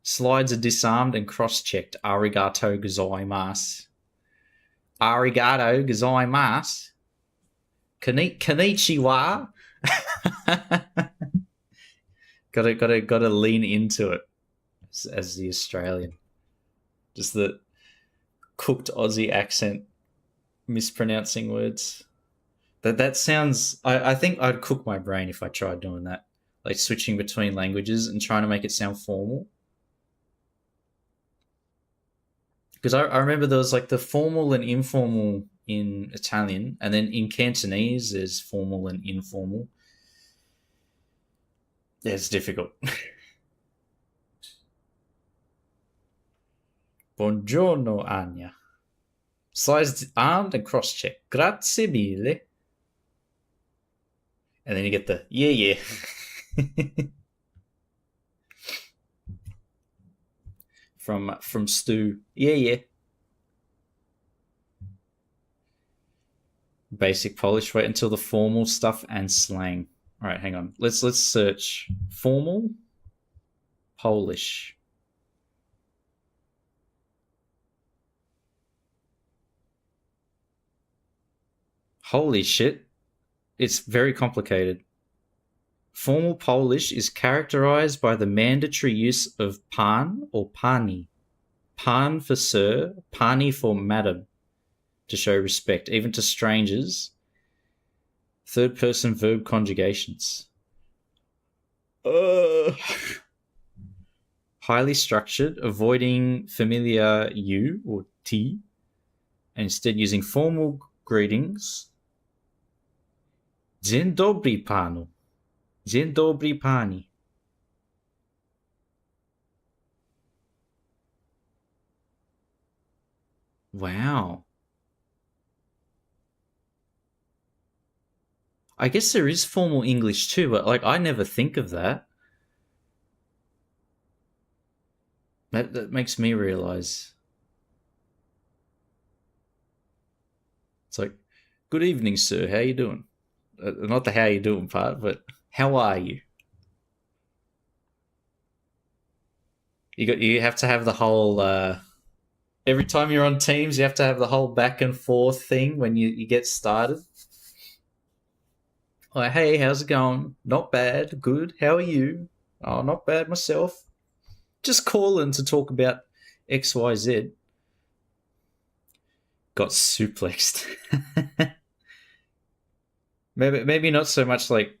Slides are disarmed and cross-checked. Arigato gozaimasu. Arigato gozaimasu. Konnichiwa. Gotta lean into it as the Australian. Just the cooked Aussie accent, mispronouncing words. That sounds. I think I'd cook my brain if I tried doing that, like switching between languages and trying to make it sound formal. Because I remember there was like the formal and informal in Italian, and then in Cantonese there's formal and informal. Yeah, it's difficult. Buongiorno, Anya. Slides armed and cross-checked. Grazie mille. And then you get the yeah. from Stu. Yeah. Basic Polish. Wait until the formal stuff and slang. All right, hang on. Let's search formal Polish. Holy shit. It's very complicated. Formal Polish is characterized by the mandatory use of pan or pani. Pan for sir, pani for madam, to show respect, even to strangers. Third person verb conjugations. Highly structured, avoiding familiar you or t, and instead using formal greetings. Dzień dobry panu. Dzień dobry pani. Wow. I guess there is formal English too, but like I never think of that. That makes me realize. It's like, good evening, sir. How you doing? Not the how you doing part, but how are you? You have to have the whole. Every time you're on Teams, you have to have the whole back and forth thing when you get started. Like, hey, how's it going? Not bad. Good. How are you? Oh, not bad myself. Just calling to talk about XYZ. Got suplexed. maybe not so much like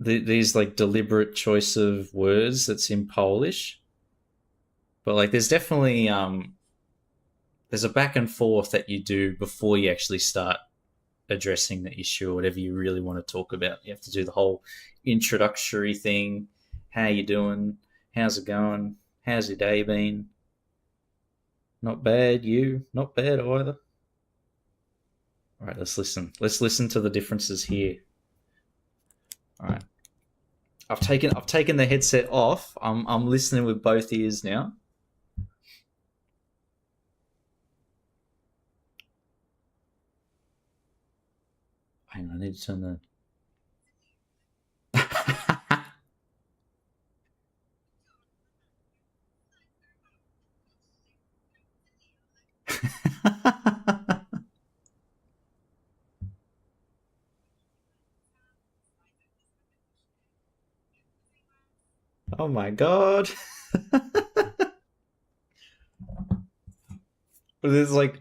these like deliberate choice of words that's in Polish, but like there's definitely there's a back and forth that you do before you actually start addressing the issue or whatever you really want to talk about. You have to do the whole introductory thing. How you doing? How's it going? How's your day been? Not bad. You? Not bad either. All right, let's listen. Let's listen to the differences here. All right. I've taken the headset off. I'm listening with both ears now. Hang on, I need to turn the. Oh my god. There's like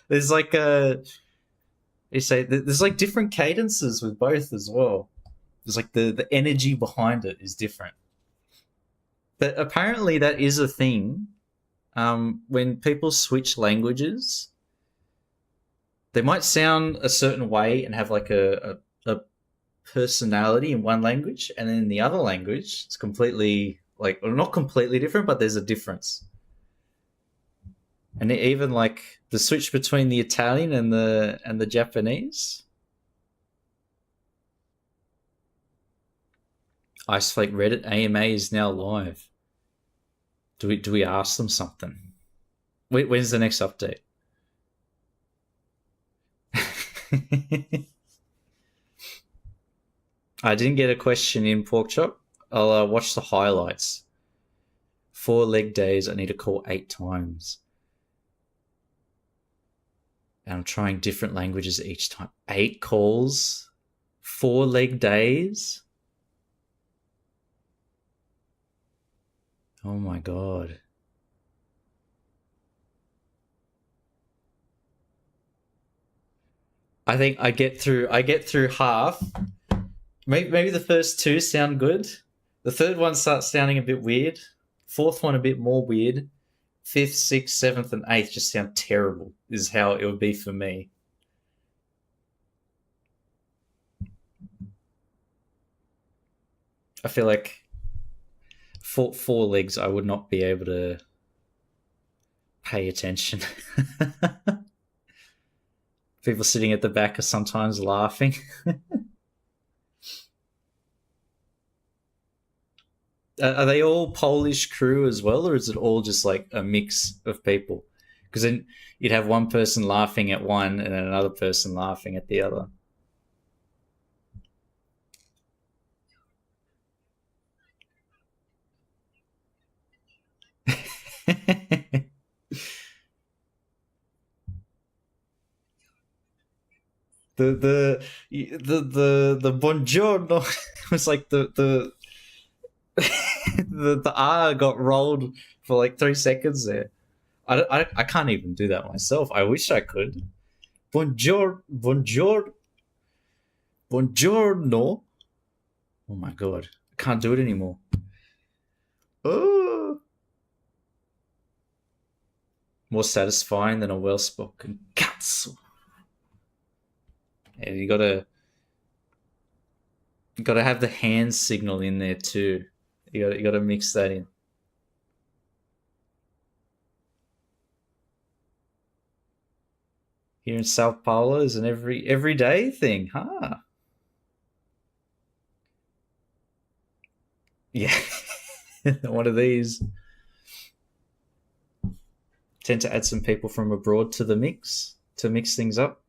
there's like a you say there's like different cadences with both as well. There's like the energy behind it is different. But apparently that is a thing. When people switch languages, they might sound a certain way and have like a personality in one language, and then in the other language, it's completely like, well, not completely different, but there's a difference. And even like the switch between the Italian and the Japanese. Ice Flake Reddit AMA is now live. Do we ask them something? When's the next update? I didn't get a question in Pork Chop. I'll watch the highlights. 4 leg days. I need to call 8 times. And I'm trying different languages each time. 8 calls, 4 leg days. Oh my god. I think I get through half. Maybe the first 2 sound good. The third one starts sounding a bit weird. Fourth one a bit more weird. Fifth, sixth, seventh, and eighth just sound terrible. Is how it would be for me. I feel like four legs, I would not be able to pay attention. People sitting at the back are sometimes laughing. Are they all Polish crew as well, or is it all just like a mix of people? Because then you'd have one person laughing at one and then another person laughing at the other. The buongiorno was like the R got rolled for like 3 seconds there. I can't even do that myself. I wish I could. Buongiorno. Oh my god, I can't do it anymore. Oh, more satisfying than a well-spoken cazzo. And you gotta have the hand signal in there too. You gotta mix that in. Here in Sao Paulo is an everyday thing, huh? Yeah. One of these. Tend to add some people from abroad to the mix to mix things up.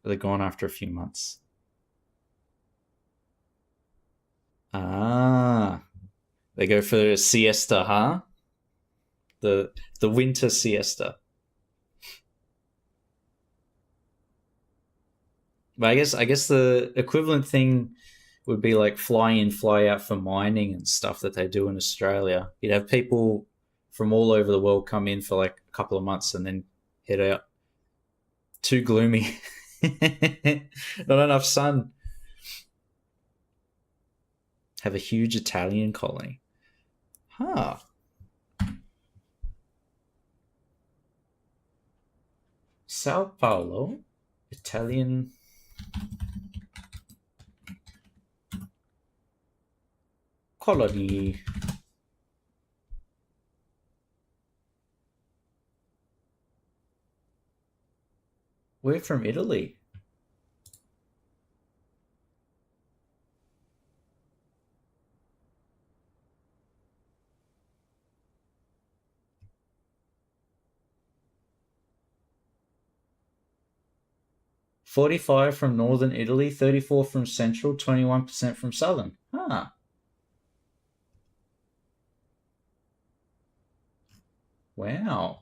They're gone after a few months. Ah, they go for a siesta, huh? The the winter siesta. But I guess the equivalent thing would be like fly in, fly out for mining and stuff that they do in Australia. You'd have people from all over the world come in for like a couple of months and then head out. Too gloomy. Not enough sun. Have a huge Italian colony. Huh. Sao Paulo, Italian colony. We're from Italy. "45 from northern Italy, 34 from central, 21% from southern." Huh. Wow.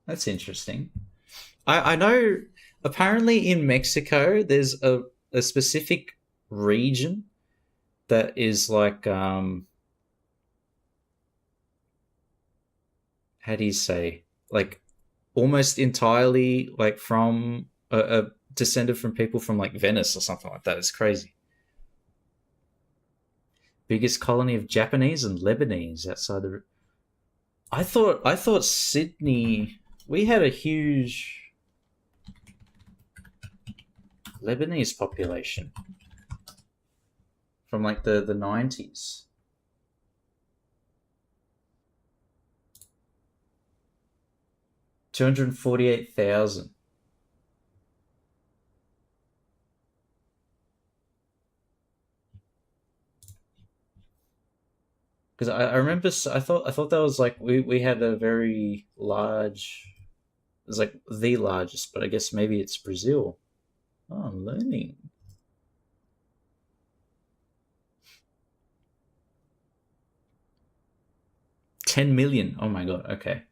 That's interesting. I know apparently in Mexico there's a specific region that is like how do you say, like almost entirely like from a descended from people from like Venice or something like that. It's crazy. Biggest colony of Japanese and Lebanese outside the. I thought Sydney. We had a huge Lebanese population from like the 90s. $248,000. Because I remember I thought that was like we had a very large. It was like the largest, but I guess maybe it's Brazil. Oh, I'm learning. 10 million. Oh my god. Okay.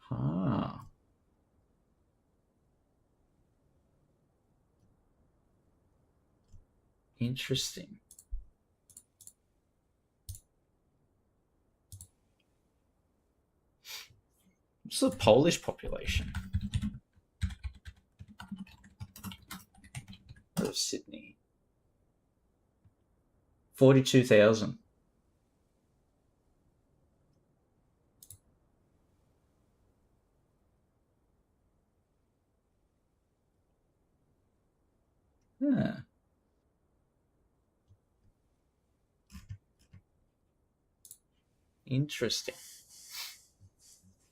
Ah, interesting. What's the Polish population of Sydney? 42,000. Yeah. Interesting.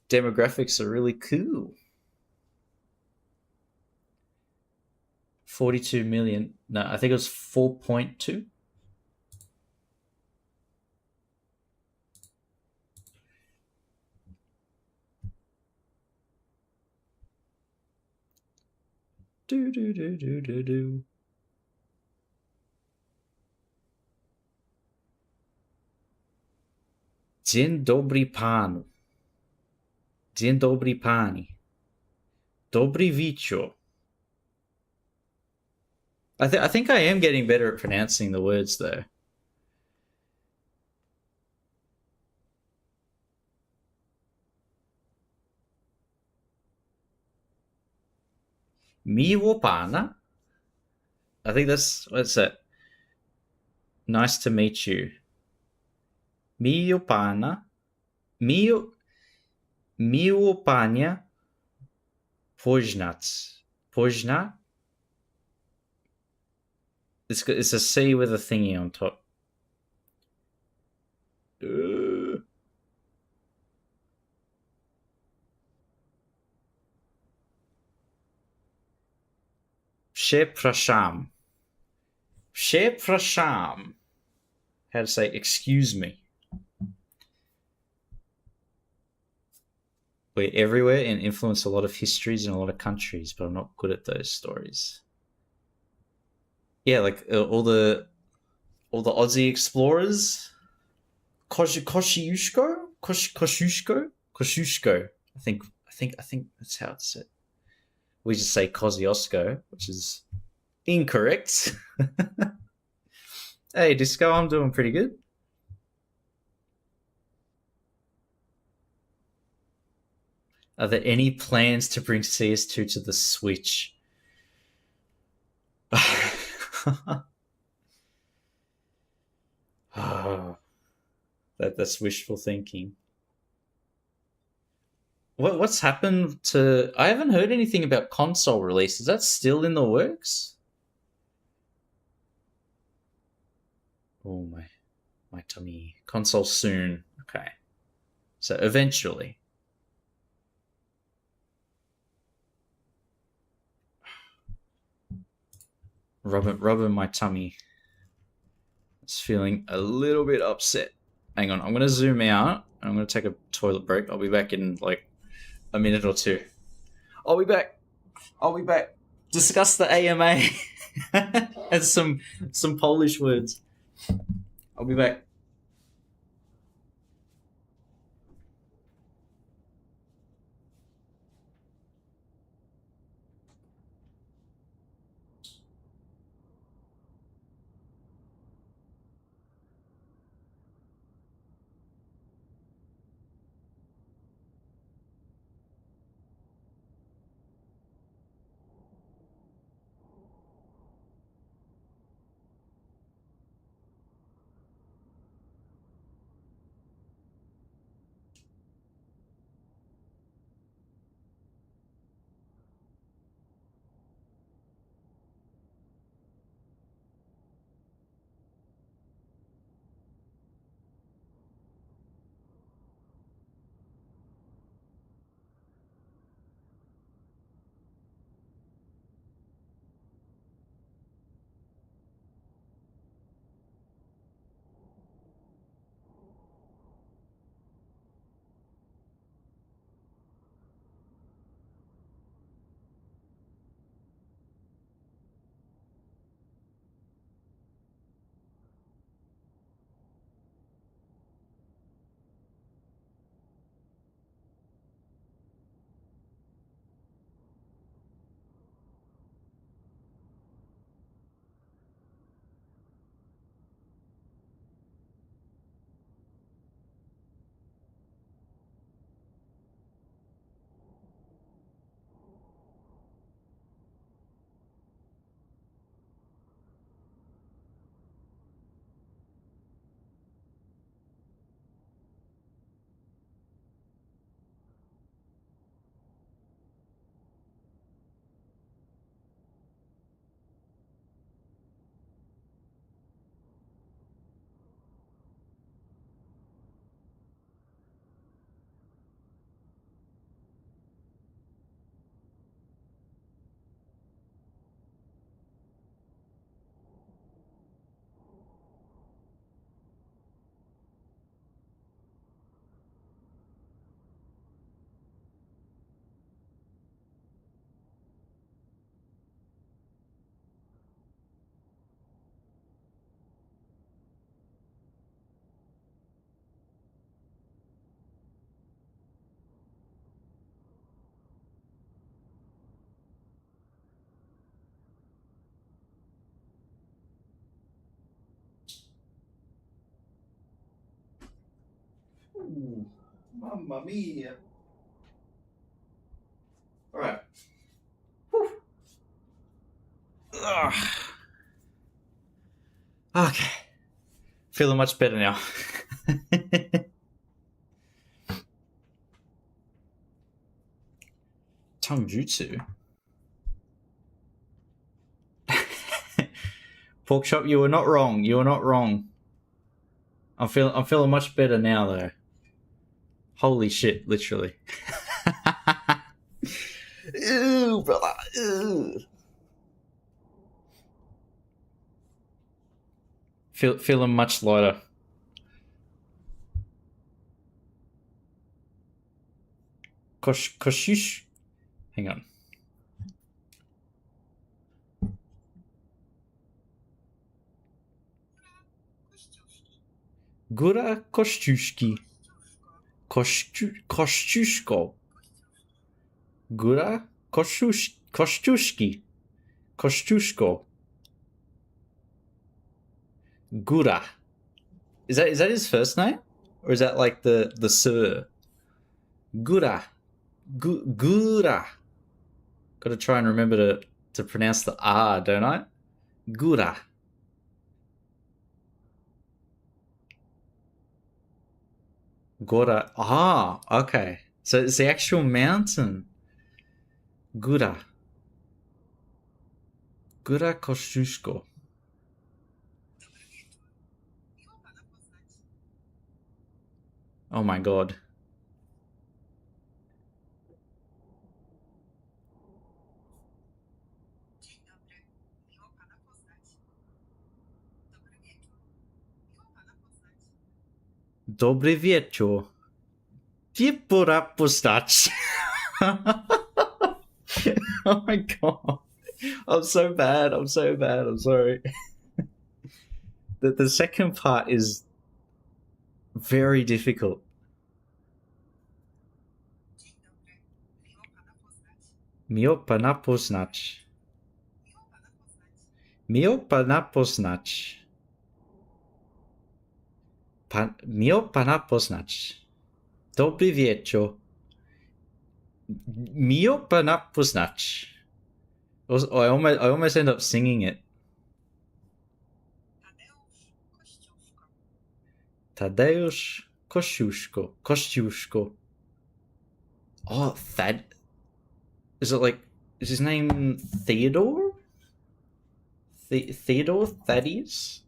Demographics are really cool. 42 million. No, I think it was 4.2. Do do do do do do. Dzień dobry panu. Dzień dobry pani. Dobry wieczór. I think I am getting better at pronouncing the words though. Miło pana. I think that's what's that. Nice to meet you. Miło pana. Miło miło pania. Poznat. Poznat? It's a C with a thingy on top. Przepraszam. Przepraszam. How to say excuse me. We're everywhere and influence a lot of histories in a lot of countries, but I'm not good at those stories. Yeah, like all the Aussie explorers. Kosciuszko? Kosciuszko. I think that's how it's said. We just say Kosciuszko, which is incorrect. Hey, Disco, I'm doing pretty good. Are there any plans to bring CS2 to the Switch? That's wishful thinking. What's happened to? I haven't heard anything about console release. Is that still in the works? Oh my tummy. Console soon. Okay. So eventually. Rubbing my tummy. It's feeling a little bit upset. Hang on, I'm gonna zoom out. I'm gonna take a toilet break. I'll be back in like a minute or two. I'll be back. Discuss the AMA and some Polish words. I'll be back. Ooh, mamma mia. All right. Okay. Feeling much better now. Chongjutsu. Pork chop, you were not wrong. You were not wrong. I'm feeling much better now though. Holy shit, literally. Ew, brother. Ew. Feeling much lighter. Koshish. Hang on. Gura kościuszki. Kościuszko. Gura kościuszki. Kościuszko. Gura. Is that his first name? Or is that like the sir? Gura. Gura. Gotta try and remember to pronounce the R, don't I? Gura. Gora. Ah, okay. So it's the actual mountain. Gura. Gura Kościuszko. Oh my god. Dobry wieczór. Gdzie pora postać? Oh my god. I'm so bad. I'm so bad. I'm sorry. The second part is very difficult. Miło pana poznać. Miło pana poznać. Miło pana poznać. Dobry wieczór. Miło pana poznać. I almost end up singing it. Tadeusz Kościuszko. Oh, is it like, is his name Theodore? Theodore Thaddeus?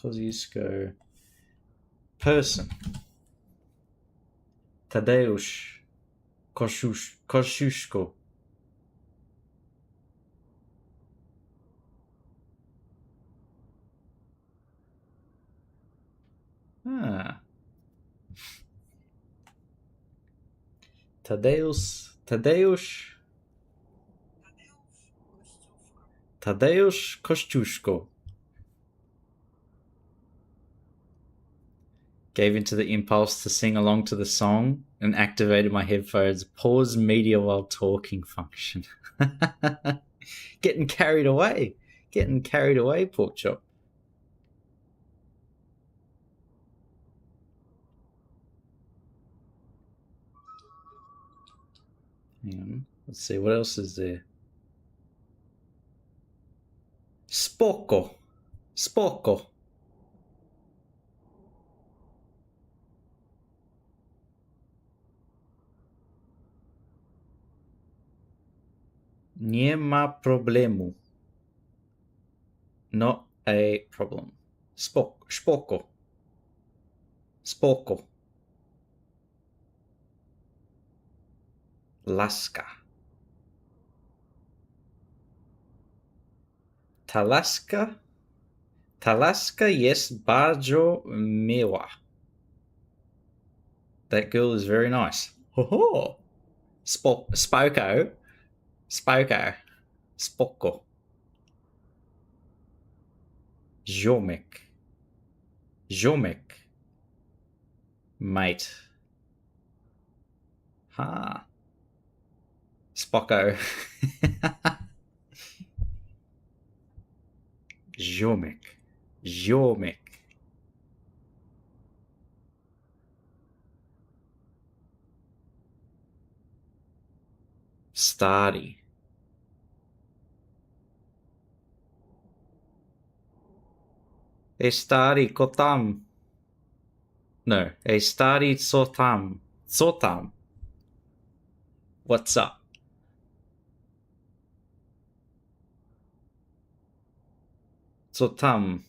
Kozisko. Person. Tadeusz Kościuszko. Ah. Tadeusz Kościuszko. Gave into the impulse to sing along to the song and activated my headphones pause media while talking function. Getting carried away, pork chop. Hang on, let's see, what else is there? Spoko. Nie ma problemu. Not a problem. Spoko. Laska. Talaska jest bardzo miła. That girl is very nice. Ho. Spoko. Spoko. Ziomek. Mate. Ha. Spocko. Ziomek. Stari. Estari kotam. No, estari sotam. Sotam. What's up? Sotam.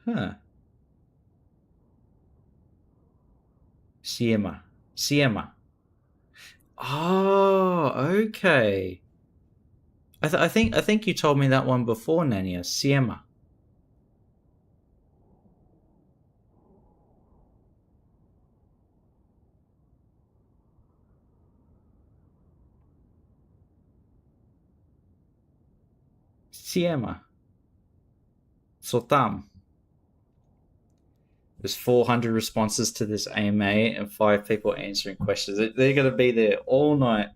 Huh. Siema. Siema. Oh, okay. I think you told me that one before, Nania. Siema. Siema. Sotam. There's 400 responses to this AMA and 5 people answering questions. They're going to be there all night.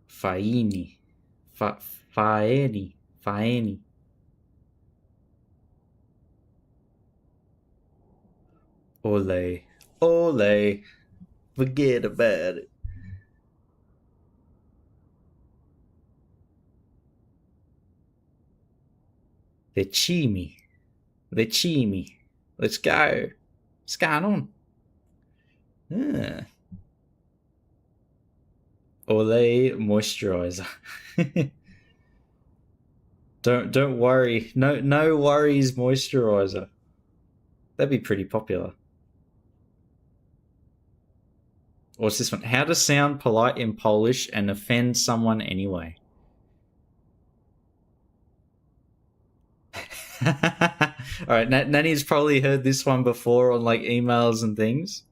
Faini. Faeni. Faeni. Ole. Ole. Forget about it. Lecimi. Lecimi. Let's go. What's going on? Olay moisturizer. don't worry. No worries moisturizer. That'd be pretty popular. What's this one? How to sound polite in Polish and offend someone anyway. Alright, Nanny's probably heard this one before on like emails and things.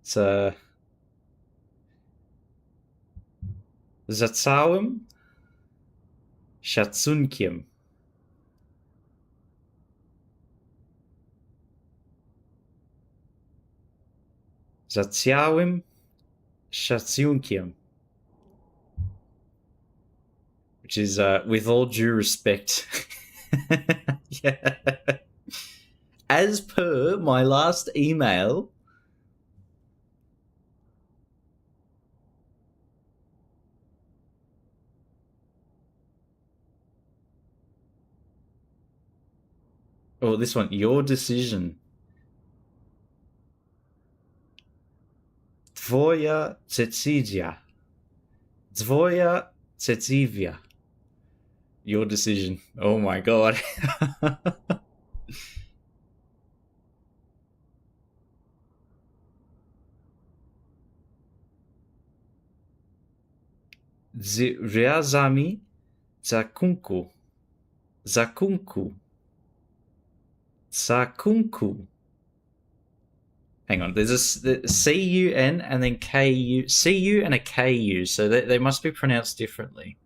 It's za całym szacunkiem. Za całym szacunkiem. Which is with all due respect. Yeah. As per my last email. Oh, this one. Your decision. Twoja decyzja. Twoja decyzja. Your decision. Oh my god. Z reazami zakunku. Zakunku. Sakunku. Hang on, there's a C-U-N and then K-U. C-U and a K-U, so they must be pronounced differently.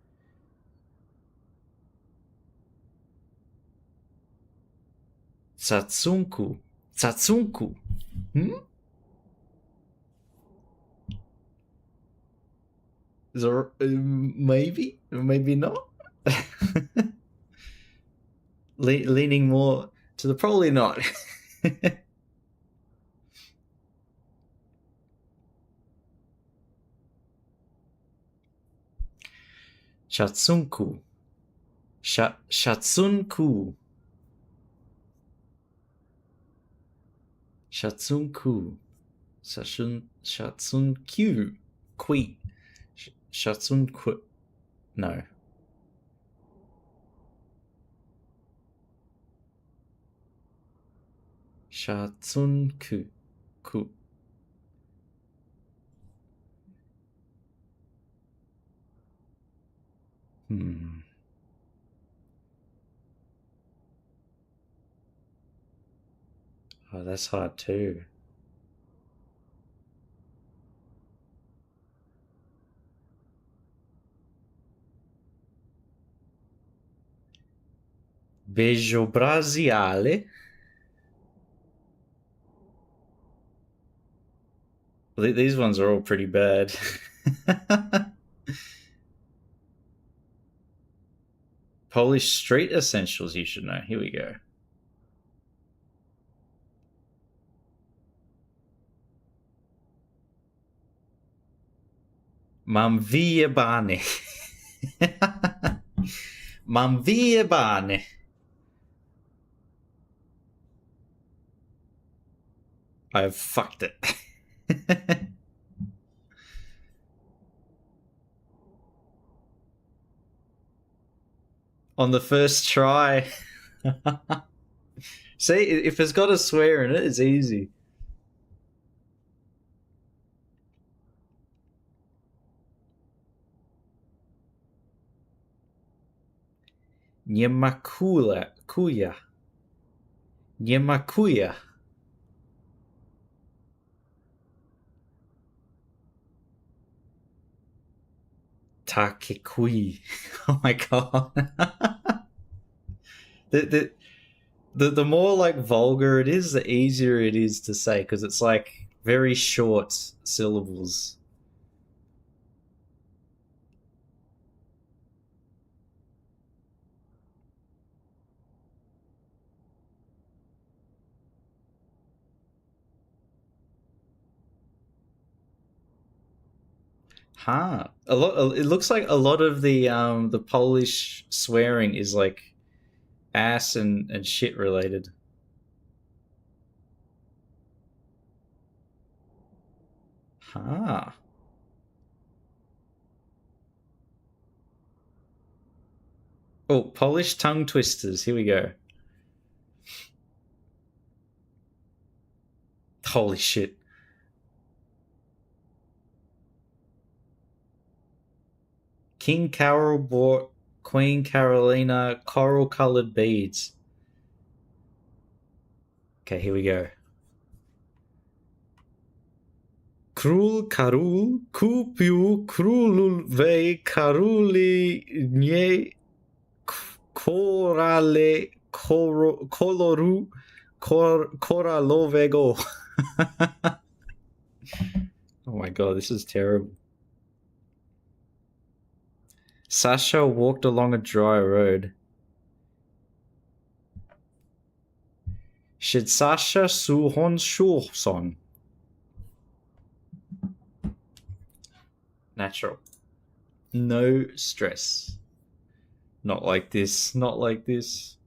Satsunku. Satsunku. Is there, maybe? Maybe not? Leaning more to the probably not. Shatsunku. Shatsunku. Shatsunku. Shatsunkyu. Kui. Shatsunku. No. Shatsunku. Ku. Oh, that's hard too. Bejobraziale. These ones are all pretty bad. Polish street essentials you should know. Here we go. Mam wyjebane. Mam wyjebane. I've fucked it. On the first try. See, if it's got a swear in it, it's easy. Kuya. Niemakuya. Takekui. Oh my god. The more like vulgar it is, the easier it is to say because it's like very short syllables. Huh. A lot. It looks like a lot of the Polish swearing is like ass and shit related. Huh. Oh, Polish tongue twisters. Here we go. Holy shit. King Carol bought Queen Carolina coral colored beads. Okay, here we go. Król Karul kupił królowej Karoli nie korale koloru koralowego. Oh my god, this is terrible. Sasha walked along a dry road. Should Sasha suhon shulson? Natural. No stress. Not like this. Not like this.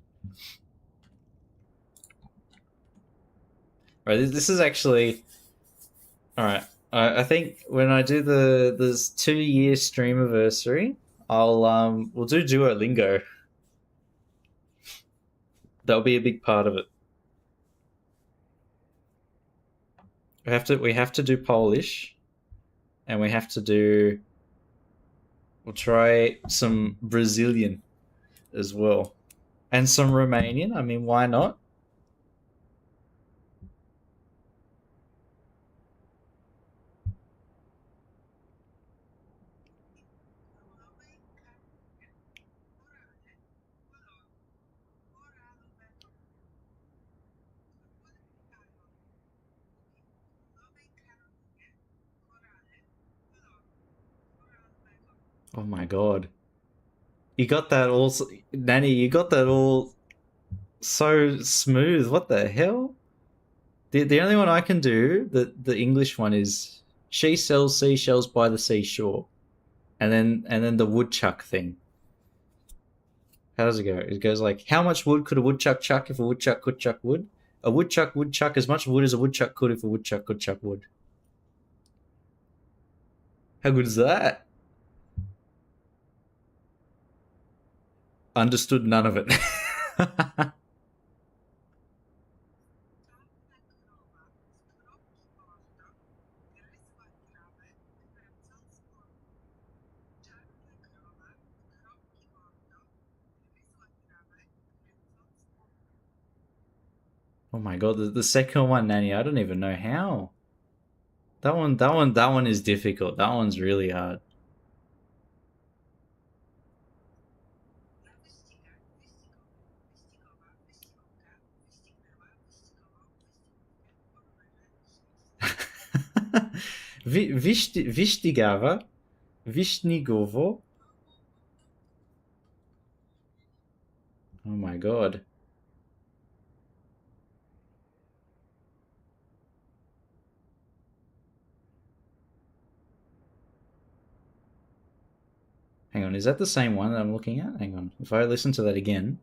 Right, this is actually... Alright, I think when I do the 2-year streamiversary, we'll do Duolingo. That'll be a big part of it. We have to do Polish, and we have to do... We'll try some Brazilian as well. And some Romanian. I mean, why not? Oh my god. You got that all... Nanny, you got that all so smooth. What the hell? The only one I can do, the English one is... She sells seashells by the seashore. And then the woodchuck thing. How does it go? It goes like, how much wood could a woodchuck chuck if a woodchuck could chuck wood? A woodchuck would chuck as much wood as a woodchuck could if a woodchuck could chuck wood. How good is that? Understood none of it. Oh my god, the second one, Nanny, I don't even know how. That one is difficult. That one's really hard. Wichtigawa Vishnigovo? Oh my god. Hang on, is that the same one that I'm looking at? Hang on. If I listen to that again.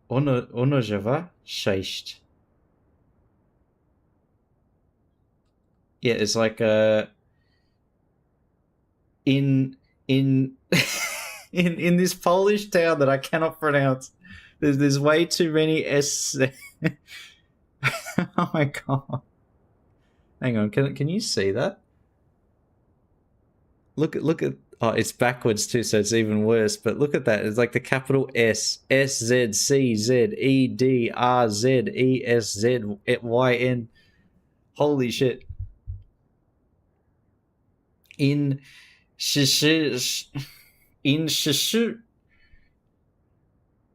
Ono Java Sheisht. Yeah, it's like in in in this Polish town that I cannot pronounce. There's way too many S. Oh my god! Hang on, can you see that? Look at. Oh, it's backwards too, so it's even worse. But look at that. It's like the capital S, S Z C Z E D R Z E S Z Y N. Holy shit! In shish in shishu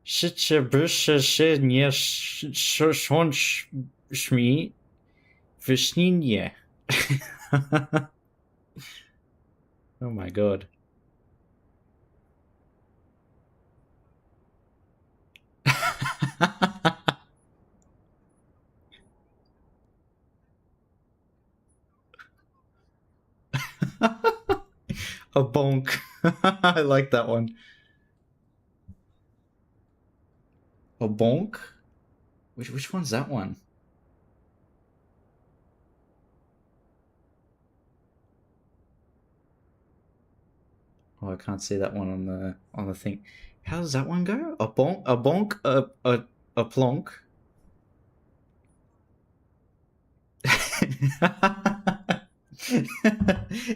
shichabusha shon shmi vishninya. Oh my god. A bonk. I like that one. A bonk? Which one's that one? Oh, I can't see that one on the thing. How does that one go? A bonk, a plonk.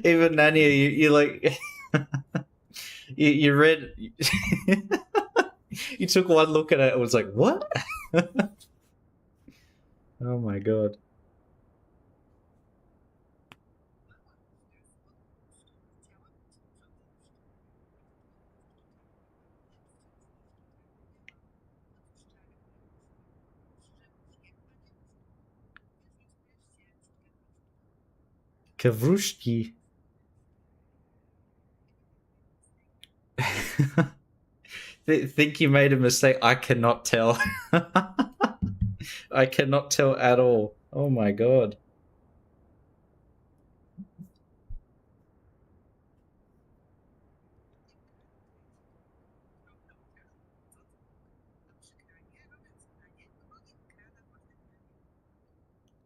Even Nania, you like you read you took one look at it and was like, what? Oh my god. Kavrushki. Think you made a mistake. I cannot tell. I cannot tell at all. Oh my god.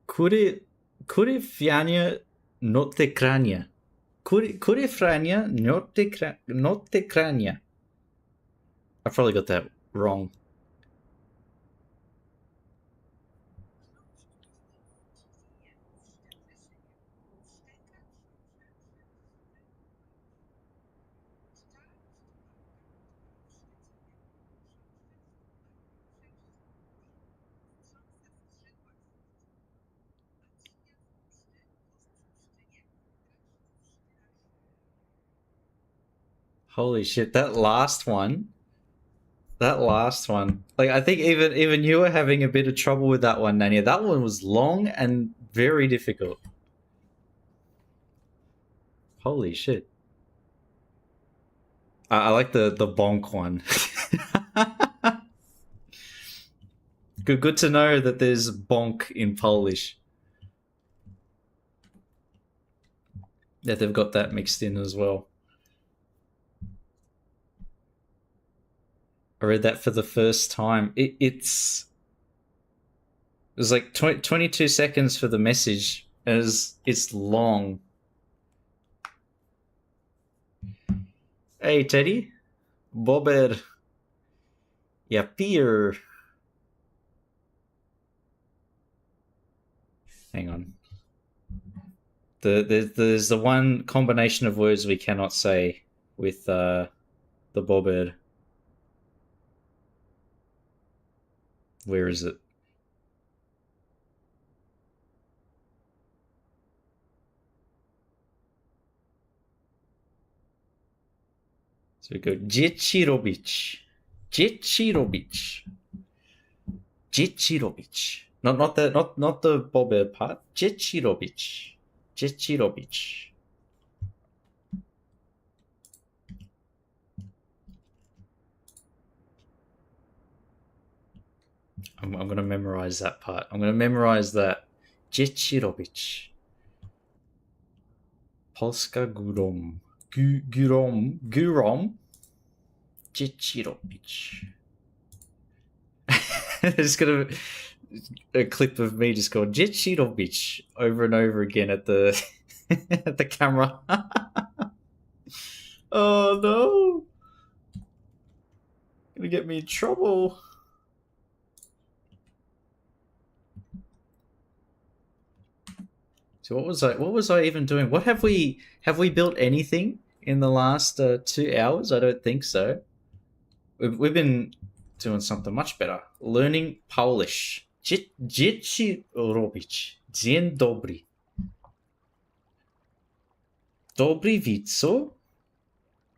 Kure Kure Fiania Notte Crania. Kure Frania Notte Crania. I probably got that wrong. Holy shit, that last one. That last one. Like I think even you were having a bit of trouble with that one, Nania. That one was long and very difficult. Holy shit. I like the bonk one. Good to know that there's bonk in Polish. That they've got that mixed in as well. I read that for the first time. It was like 22 seconds for the message. It's long. Hey, Teddy. Bober. Yapir. Hang on. There's the one combination of words we cannot say with the Bober. Where is it? So we go Dziecirobić. Dziecirobić. Dziecirovich. Not the Bob part. Dziecirovich. Dziecirovich. I'm going to memorize that part. I'm going to memorize that. Dziecirovich. Polska Gurom. Gurom. Dziecirovich. There's gonna a clip of me just going Dziecirovich over and over again at the at the camera. Oh no! Gonna get me in trouble. So what was I even doing? What have we built anything in the last 2 hours? I don't think so. We've been doing something much better. Learning Polish. Dzieci robić. Dzień dobry. Dobry wico.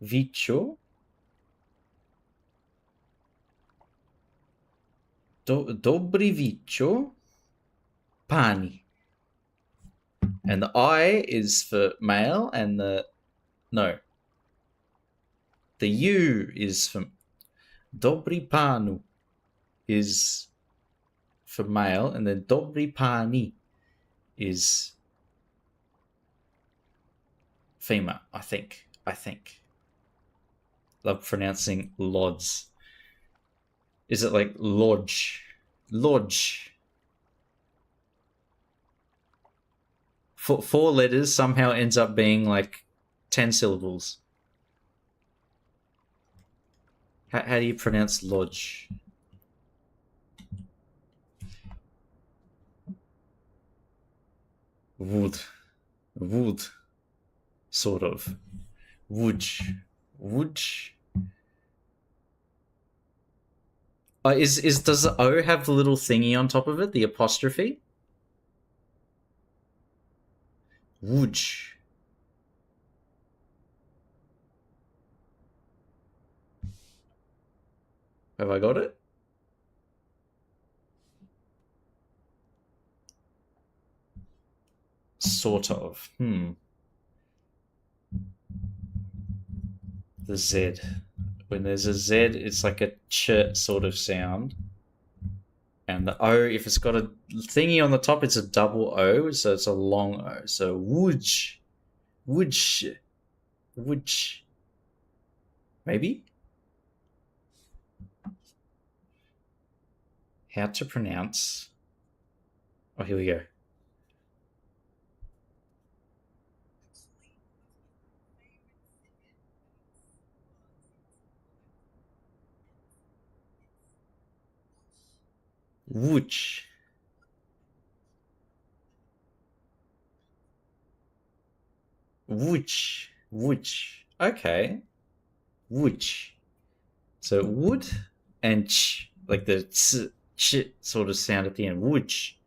Wicio. Dobry wicio. Pani. And the I is for male, and the U is for Dobry panu is for male, and then Dobry pani is female. I think. Love pronouncing lods. Is it like lodge? Lodge. 4 letters somehow ends up being like 10 syllables. How do you pronounce lodge? Wood. Sort of. Woods. Does the O have the little thingy on top of it? The apostrophe? Woods. Have I got it? Sort of. The Z. When there's a Z, it's like a ch sort of sound. And the O, if it's got a thingy on the top, it's a double O, so it's a long O. So woods. Maybe? How to pronounce... Oh, here we go. Wooch. Okay. Wooch. So wood and ch, like the ch sort of sound at the end. Wooch.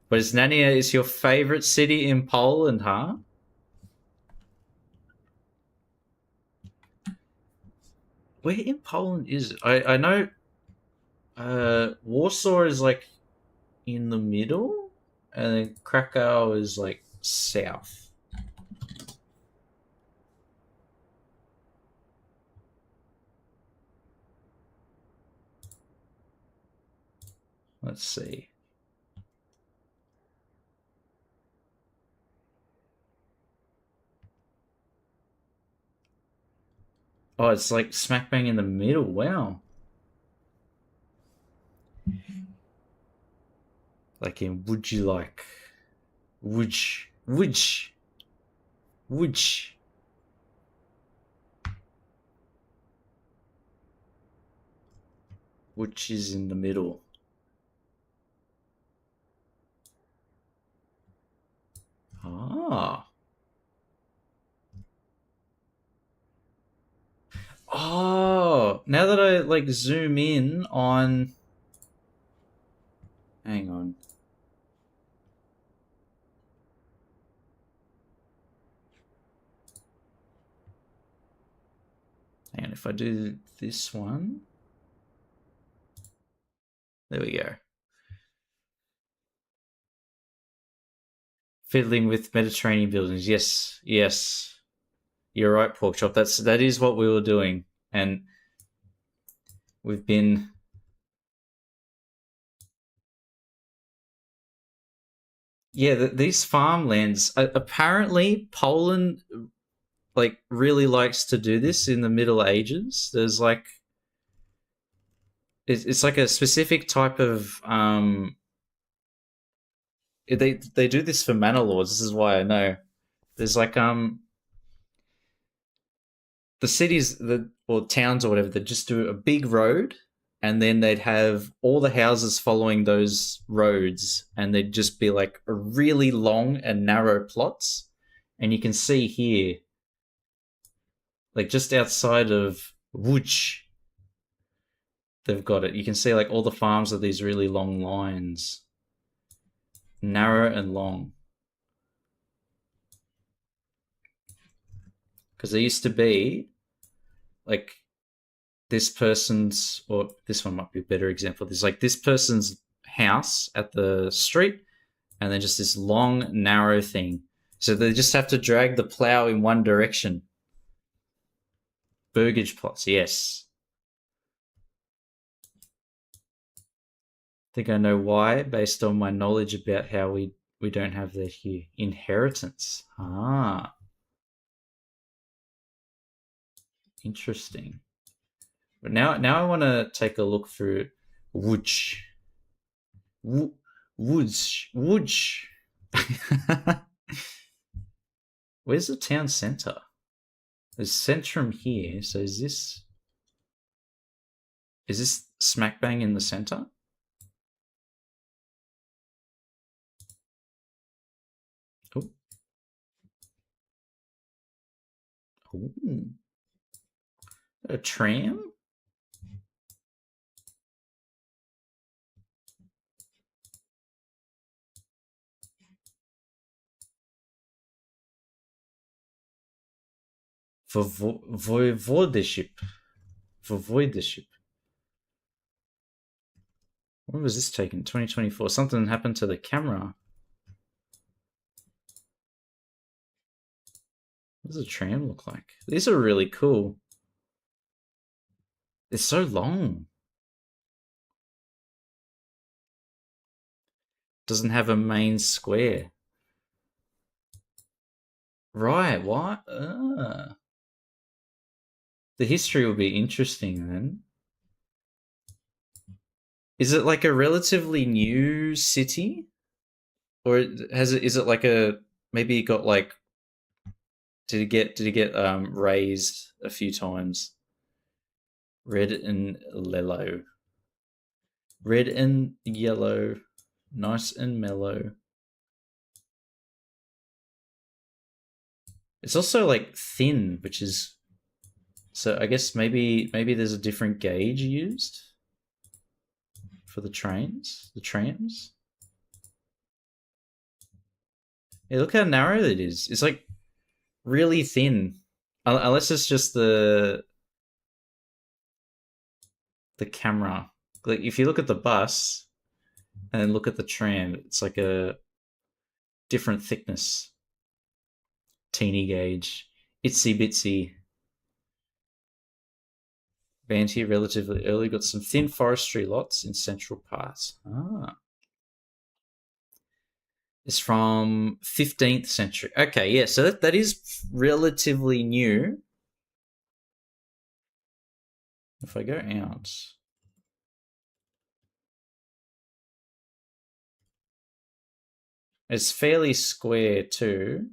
But Znania is your favorite city in Poland, huh? Where in Poland is it? I know Warsaw is like in the middle, and then Krakow is like south. Let's see. Oh, it's like smack bang in the middle. Wow. Like in would you like? Which which is in the middle. Ah. Oh, now that I like zoom in on... Hang on. And if I do this one... There we go. Fiddling with Mediterranean buildings. Yes, yes. You're right, pork chop. That is what we were doing, and we've been. Yeah, these farmlands. Apparently, Poland like really likes to do this in the Middle Ages. There's like it's like a specific type of they do this for manor lords. This is why I know. There's like the cities or towns or whatever that just do a big road, and then they'd have all the houses following those roads, and they'd just be like a really long and narrow plots. And you can see here, like just outside of Łódź, they've got it. You can see like all the farms are these really long lines, narrow and long. Because there used to be like this person's, or this one might be a better example. There's like this person's house at the street, and then just this long, narrow thing. So they just have to drag the plow in one direction. Burgage plots, yes. I think I know why, based on my knowledge about how we don't have that here. Inheritance. Ah, interesting. But now I want to take a look through Łódź. Łódź. Where's the town centre? There's Centrum here. So is this smack bang in the centre? Oh. Ooh. A tram? For voivodeship. Voivodeship. When was this taken? 2024. Something happened to the camera. What does a tram look like? These are really cool. They're so long. Doesn't have a main square. Right, what? The history will be interesting then. Is it like a relatively new city? Or is it like a maybe it got like did it get raised a few times? Red and yellow. Red and yellow. Nice and mellow. It's also like thin, which is so I guess maybe there's a different gauge used for the trains, the trams. Yeah, look how narrow it is. It's like really thin. Unless it's just the camera. Like if you look at the bus and look at the tram, it's like a different thickness. Teeny gauge. Itsy bitsy. Banned here relatively early. Got some thin forestry lots in central parts. Ah. It's from 15th century. Okay, yeah, so that is relatively new. If I go out, it's fairly square too.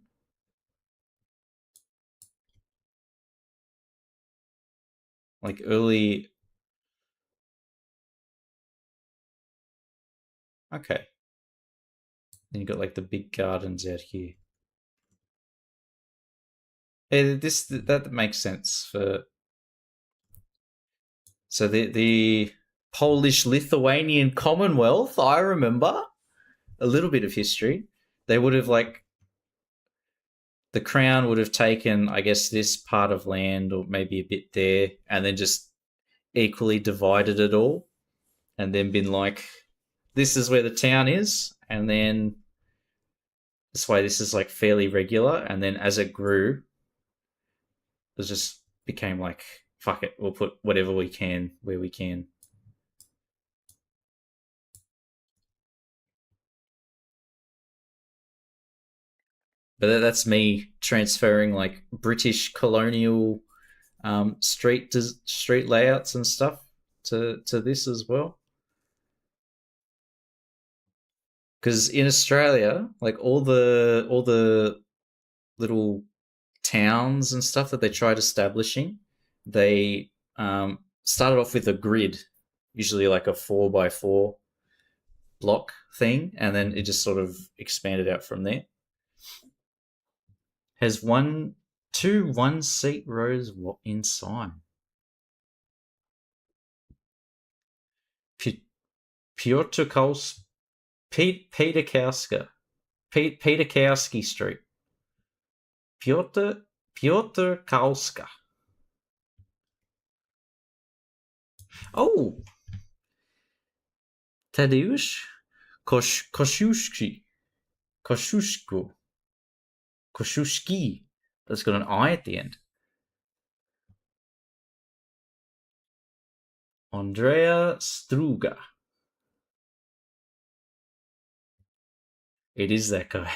Like early. Okay. Then you got like the big gardens out here. Yeah, that makes sense for. So the Polish Lithuanian Commonwealth, I remember a little bit of history. They would have like the crown would have taken, I guess, this part of land or maybe a bit there, and then just equally divided it all. and then been like, this is where the town is, and then this way this is like fairly regular, and then as it grew, it just became like, fuck it, we'll put whatever we can where we can. But that's me transferring like British colonial street layouts and stuff to this as well. Because in Australia, like all the little towns and stuff that they tried establishing, they started off with a grid, usually like a 4x4 block thing, and then it just sort of expanded out from there. Has two one-seat rows inside. Piotrkowski, Peterkowska, Peterkowski Street. Piotrkowska. Oh, Tadeusz Kosciuszki. Kosciuszko. Kosciuszki. That's got an I at the end. Andrea Struga. It is that guy.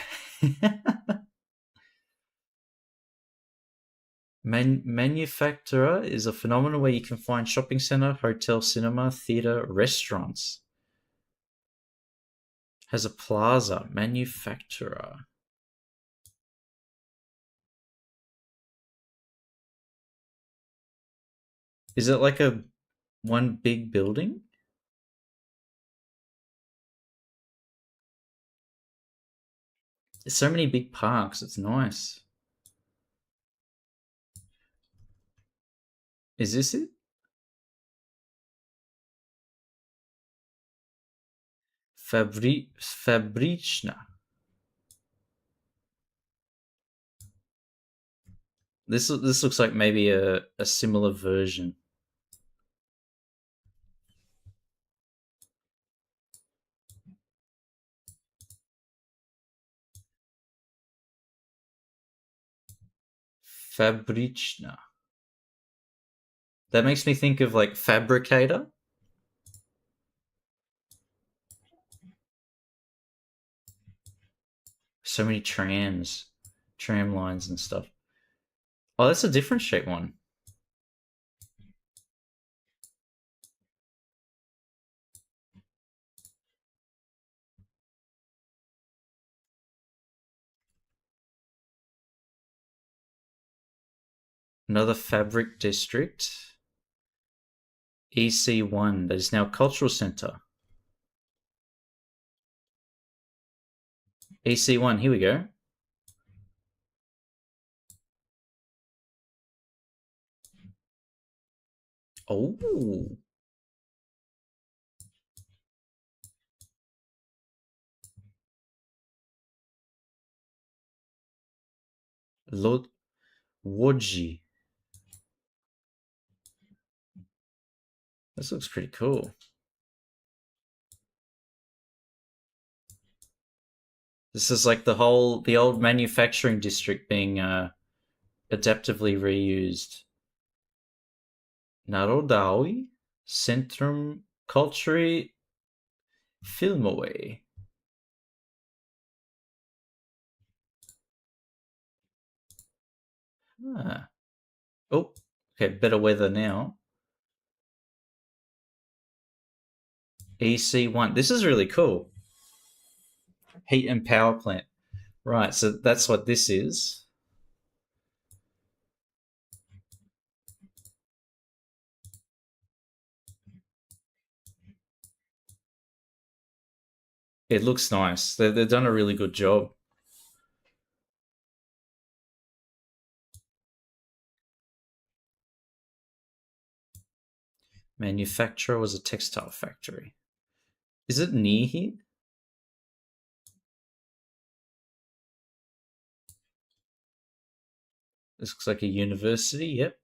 Manufacturer is a phenomenon where you can find shopping center, hotel, cinema, theater, restaurants. Has a plaza. Manufacturer. Is it like a one big building? There's so many big parks. It's nice. Is this it? Fabriczna. This looks like maybe a similar version. Fabriczna. That makes me think of like fabricator. So many tram lines and stuff. Oh, that's a different shape one. Another fabric district. EC1, that is now cultural center. EC1, here we go. Oh. Łodzi. This looks pretty cool. This is like the old manufacturing district being adaptively reused. Narodowy Centrum Kultury Filmowej. Ah. Oh, okay, better weather now. EC1. This is really cool. Heat and power plant. Right, so that's what this is. It looks nice. They've done a really good job. Manufacturer was a textile factory. Is it near here? This looks like a university. Yep.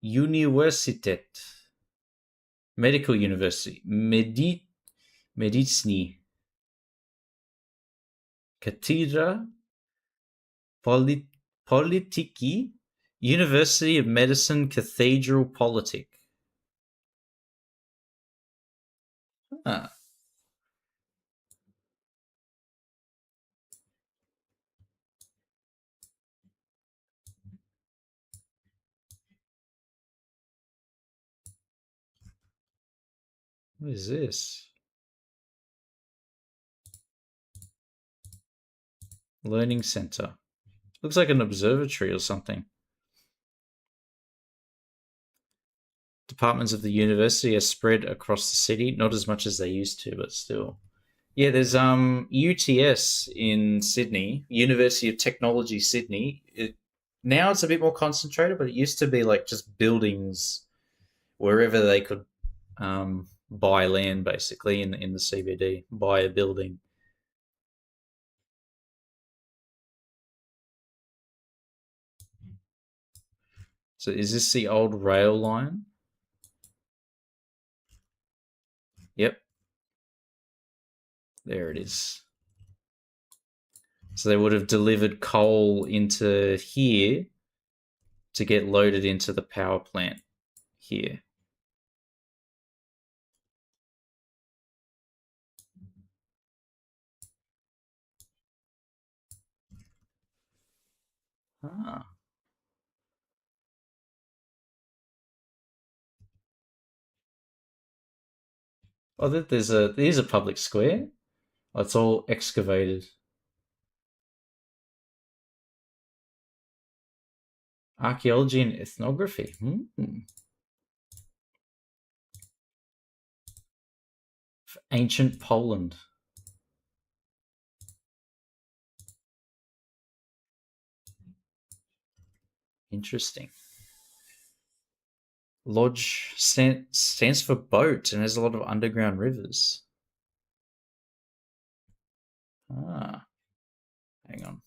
Universitet. Medical University. Medicini. Catedra Politici. University of Medicine Cathedral Politic. Ah, what is this? Learning Center. Looks like an observatory or something. Departments of the university are spread across the city, not as much as they used to, but still. Yeah, there's UTS in Sydney, University of Technology Sydney. Now it's a bit more concentrated, but it used to be like just buildings wherever they could buy land, basically in the CBD, buy a building. So is this the old rail line? Yep, there it is. So they would have delivered coal into here to get loaded into the power plant here. Ah. Oh, there's a public square. Oh, it's all excavated. Archaeology and ethnography. Ancient Poland. Interesting. Lodge stands for boat and has a lot of underground rivers. Ah, hang on.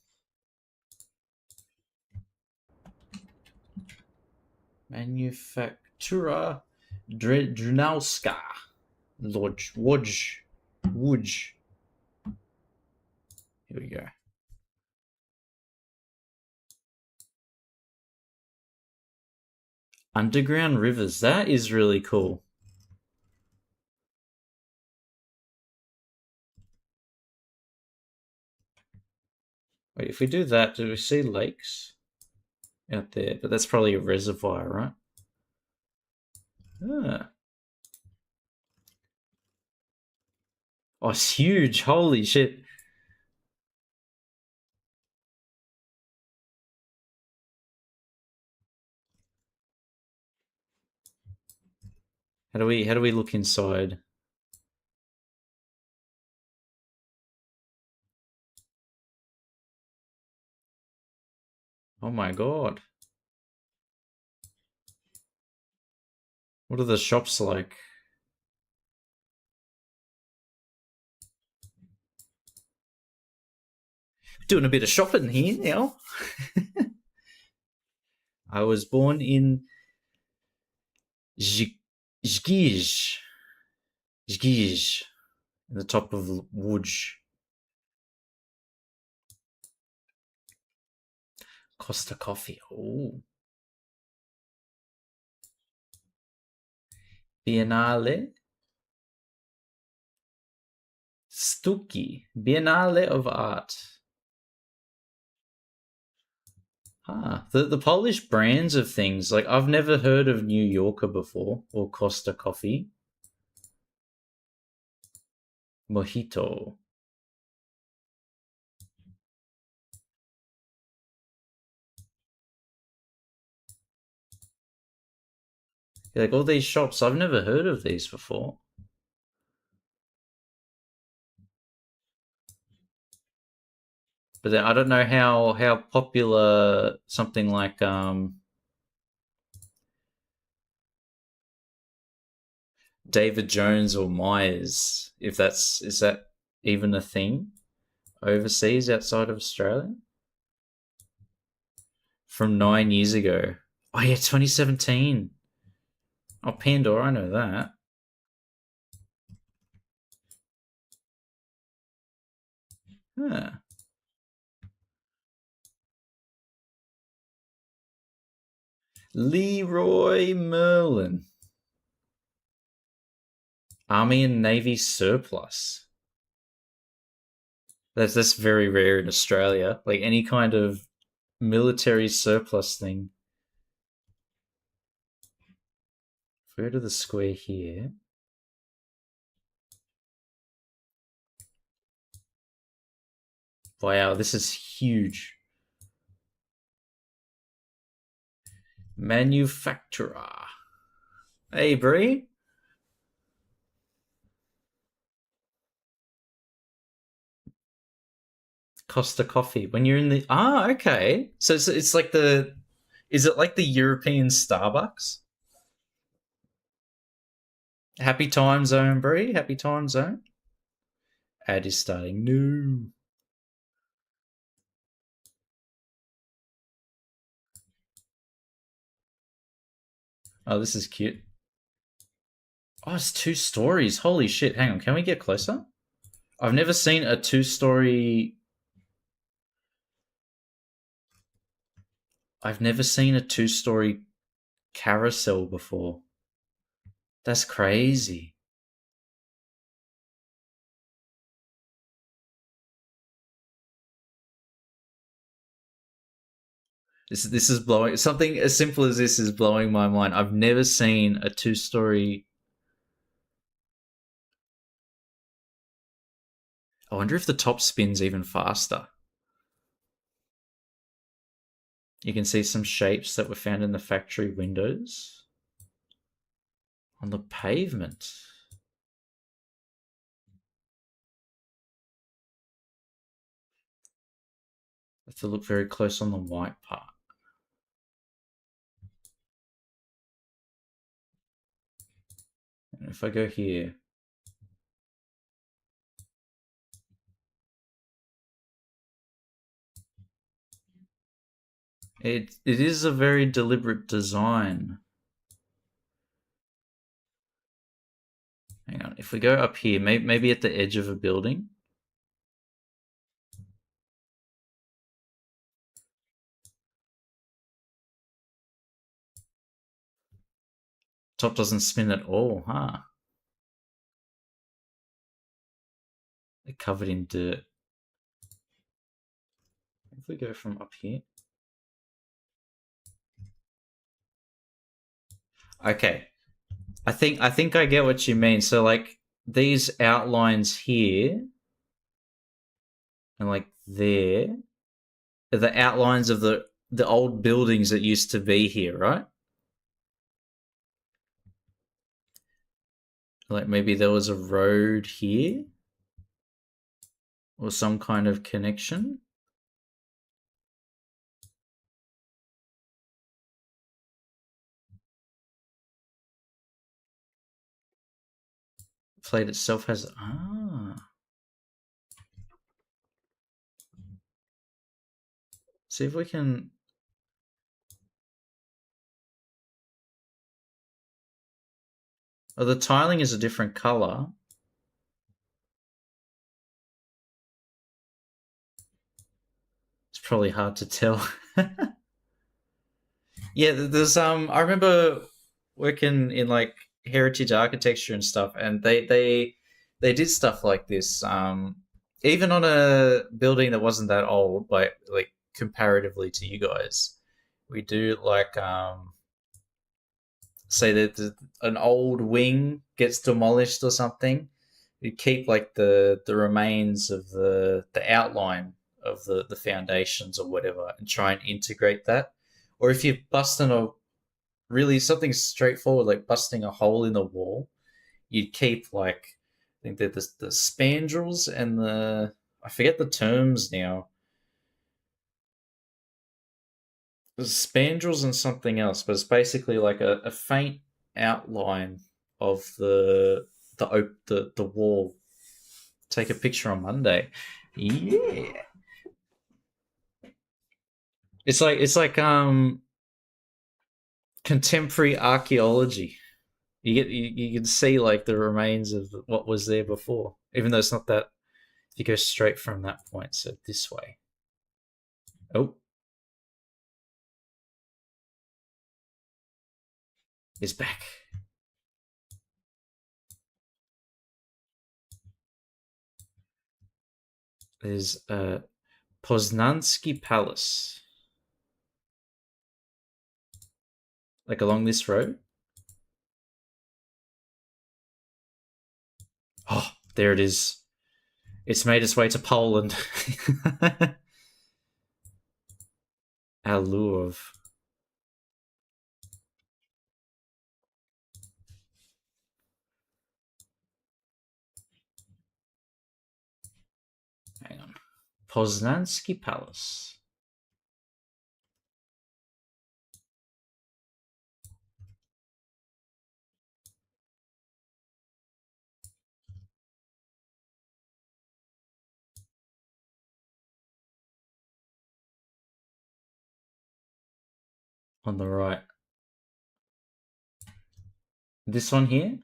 Manufactura Drunalska. Lodge. Wodge. Here we go. Underground rivers. That is really cool. Wait, if we do that, do we see lakes out there? But that's probably a reservoir, right? Ah. Oh, it's huge. Holy shit. How do we look inside? Oh my god. What are the shops like? Doing a bit of shopping here now. I was born in Zgij. Zgij. In the top of Łódź. Costa Coffee. Oh. Biennale. Stuki. Biennale of Art. The Polish brands of things, like I've never heard of New Yorker before or Costa Coffee. Mojito. Like all these shops, I've never heard of these before. But then I don't know how popular something like David Jones or Myers, if that's is that even a thing overseas outside of Australia? From 9 years ago. Oh yeah, 2017. Oh, Pandora, I know that. Huh. Leroy Merlin. Army and Navy surplus. That's very rare in Australia. Like any kind of military surplus thing. Go to the square here. Wow, this is huge. Manufacturer. Hey, Bree. Costa Coffee. When you're in the okay. So it's like the is it like the European Starbucks? Happy time zone, Bree. Happy time zone. Ad is starting. No. Oh, this is cute. Oh, it's 2 stories. Holy shit. Hang on. Can we get closer? I've never seen a 2 story. I've never seen a 2 story carousel before. That's crazy. This is blowing. Something as simple as this is blowing my mind. I've never seen a 2 story. I wonder if the top spins even faster. You can see some shapes that were found in the factory windows on the pavement. I have to look very close on the white part. And if I go here, it is a very deliberate design. Hang on, if we go up here, maybe at the edge of a building. Top doesn't spin at all, huh? They're covered in dirt. If we go from up here. Okay. I think I get what you mean. So like these outlines here and like there are the outlines of the old buildings that used to be here, right? Like maybe there was a road here or some kind of connection. Plate itself has See if we can. Oh, the tiling is a different color. It's probably hard to tell. Yeah, there's I remember working in like heritage architecture and stuff, and they did stuff like this. Even on a building that wasn't that old, like comparatively to you guys, we do like say that an old wing gets demolished or something. You keep like the remains of the outline of the foundations or whatever, and try and integrate that. Or if you're busting a really something straightforward like busting a hole in the wall, you'd keep like I think that the spandrels and the I forget the terms now. There's spandrels and something else, but it's basically like a faint outline of the wall. Take a picture on Monday. Yeah, it's like contemporary archaeology. You can see like the remains of what was there before, even though it's not that. you go straight from that point, so this way. Oh. Is back. There's Poznansky Palace. Like along this road. Oh, there it is. It's made its way to Poland. Alurov. Hang on. Poznansky Palace. On the right. This one here?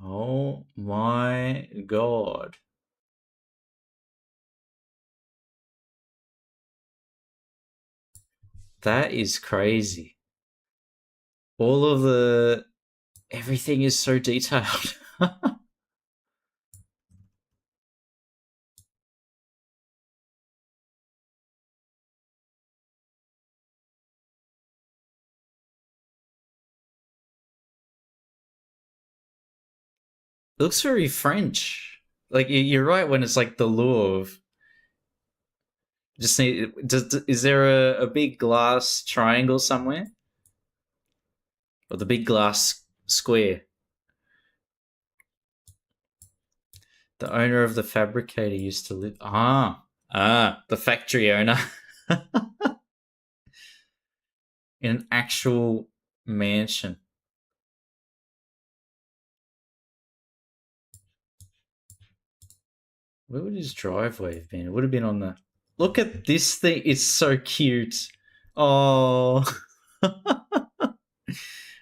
Oh my god. That is crazy. All of the everything is so detailed. Looks very French. Like you're right when it's like the Louvre. Just need. Is there a big glass triangle somewhere, or the big glass square? The owner of the fabricator used to live. The factory owner in an actual mansion. Where would his driveway have been? It would have been on the. Look at this thing. It's so cute. Oh.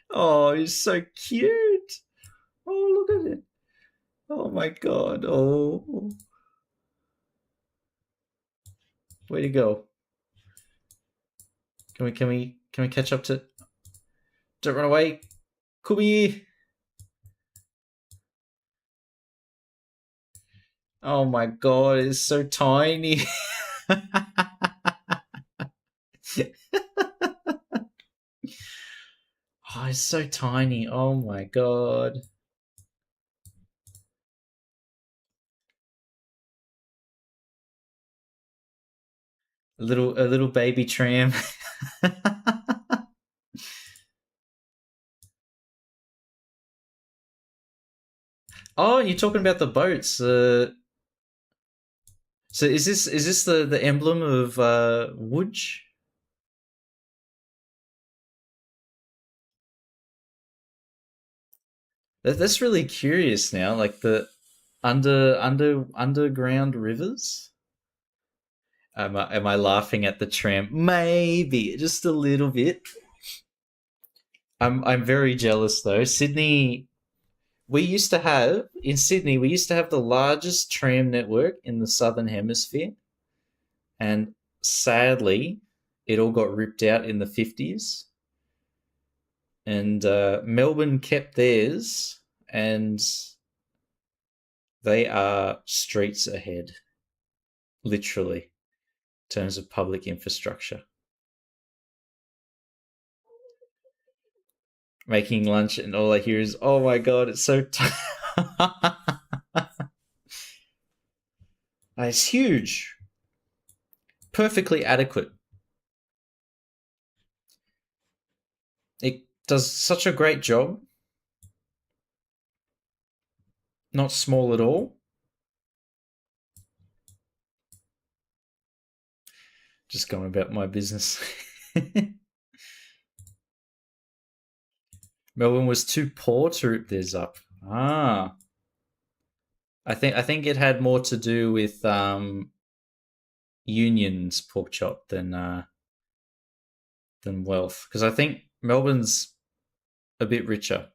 Oh, he's so cute. Oh, look at it. Oh my god. Oh. Way to go. Can we catch up to. Don't run away. Come here. Oh my god, it's so tiny. Oh, it's so tiny. Oh my god. A little baby tram. Oh, you're talking about the boats. So is this the emblem of Łódź? That's really curious now. Like the underground rivers. Am I laughing at the tram? Maybe just a little bit. I'm very jealous though. Sydney, we used to have the largest tram network in the southern hemisphere, and sadly, it all got ripped out in the 50s. And Melbourne kept theirs, and they are streets ahead, literally, in terms of public infrastructure. Making lunch, and all I hear is, "Oh my god, it's so." It's huge, perfectly adequate. It does such a great job. Not small at all. Just going about my business. Melbourne was too poor to rip theirs up. Ah, I think it had more to do with Union's pork chop than Wealth, because I think Melbourne's a bit richer.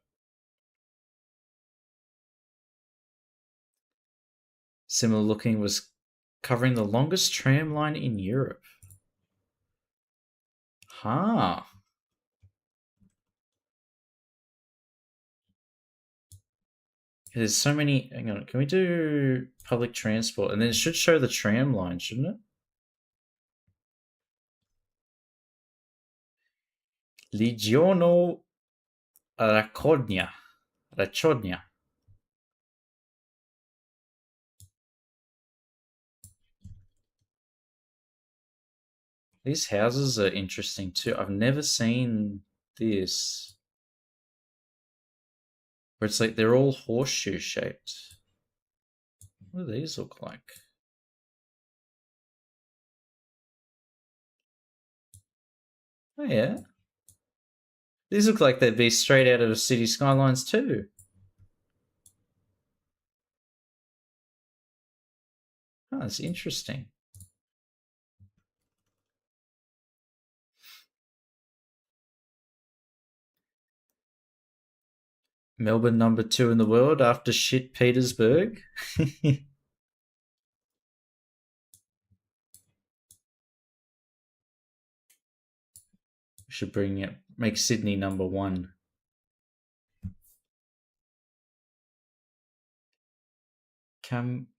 Similar looking, was covering the longest tram line in Europe. Huh. There's so many. Hang on, can we do public transport? And then it should show the tram line, shouldn't it? Legiono Racogna. Racogna. These houses are interesting too. I've never seen this. Where it's like they're all horseshoe shaped. What do these look like? Oh yeah. These look like they'd be straight out of City Skylines too. Oh, that's interesting. Melbourne number 2 in the world after shit Petersburg. We should make Sydney number 1. Kamienis.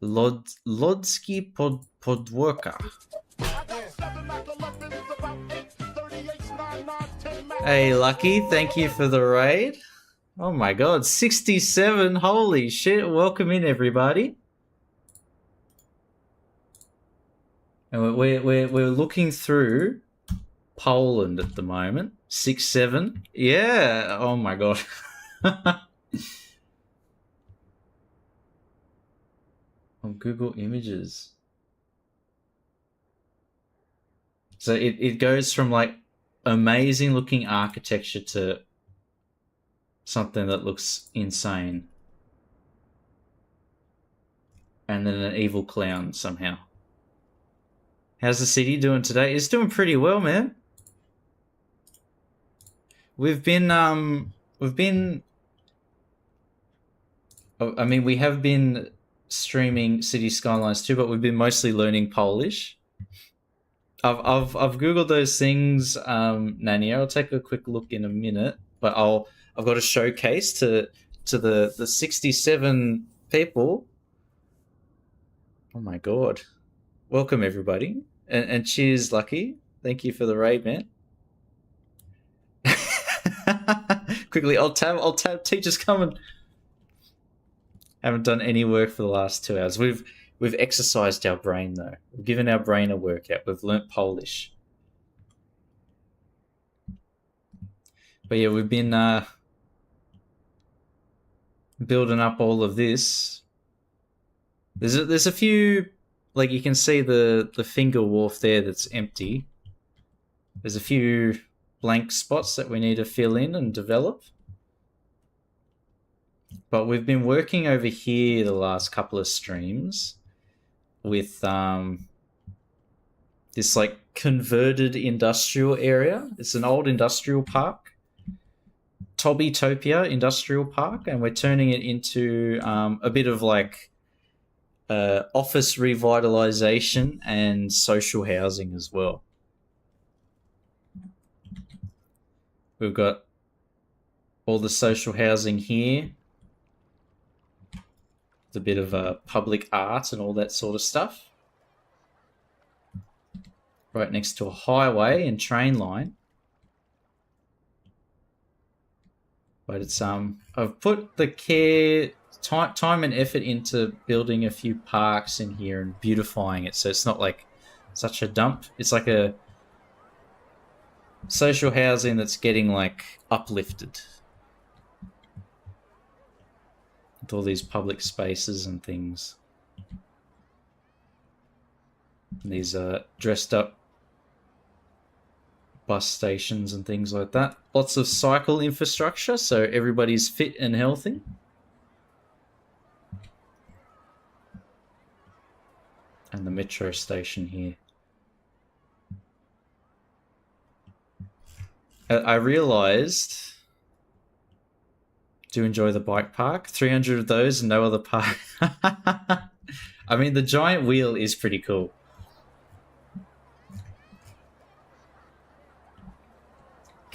Lodsky Podworka. Hey, Lucky, thank you for the raid. Oh my god, 67. Holy shit. Welcome in, everybody. And we're looking through Poland at the moment. 6-7. Yeah. Oh my god. On Google Images. So it goes from like amazing looking architecture to something that looks insane. And then an evil clown somehow. How's the city doing today? It's doing pretty well, man. We have been streaming City Skylines too, but we've been mostly learning Polish. I've googled those things, Nanny. I'll take a quick look in a minute, but I've got a showcase to the 67 people. Oh my god! Welcome everybody, and cheers, Lucky. Thank you for the raid, man. Quickly, I'll tab. Teacher's coming. Haven't done any work for the last 2 hours. We've exercised our brain though. We've given our brain a workout. We've learnt Polish. But yeah, we've been building up all of this. There's a few, like you can see the finger wharf there that's empty. There's a few blank spots that we need to fill in and develop. But we've been working over here the last couple of streams with this like converted industrial area. It's an old industrial park, Tobitopia Industrial Park, and we're turning it into a bit of like office revitalization and social housing as well. We've got all the social housing here. It's a bit of public art and all that sort of stuff. Right next to a highway and train line. But it's I've put the time and effort into building a few parks in here and beautifying it, so it's not like such a dump. It's like a social housing that's getting like uplifted with all these public spaces and things. And these dressed up bus stations and things like that. Lots of cycle infrastructure, so everybody's fit and healthy. And the metro station here. I realized, do enjoy the bike park. 300 of those and no other park. I mean, the giant wheel is pretty cool.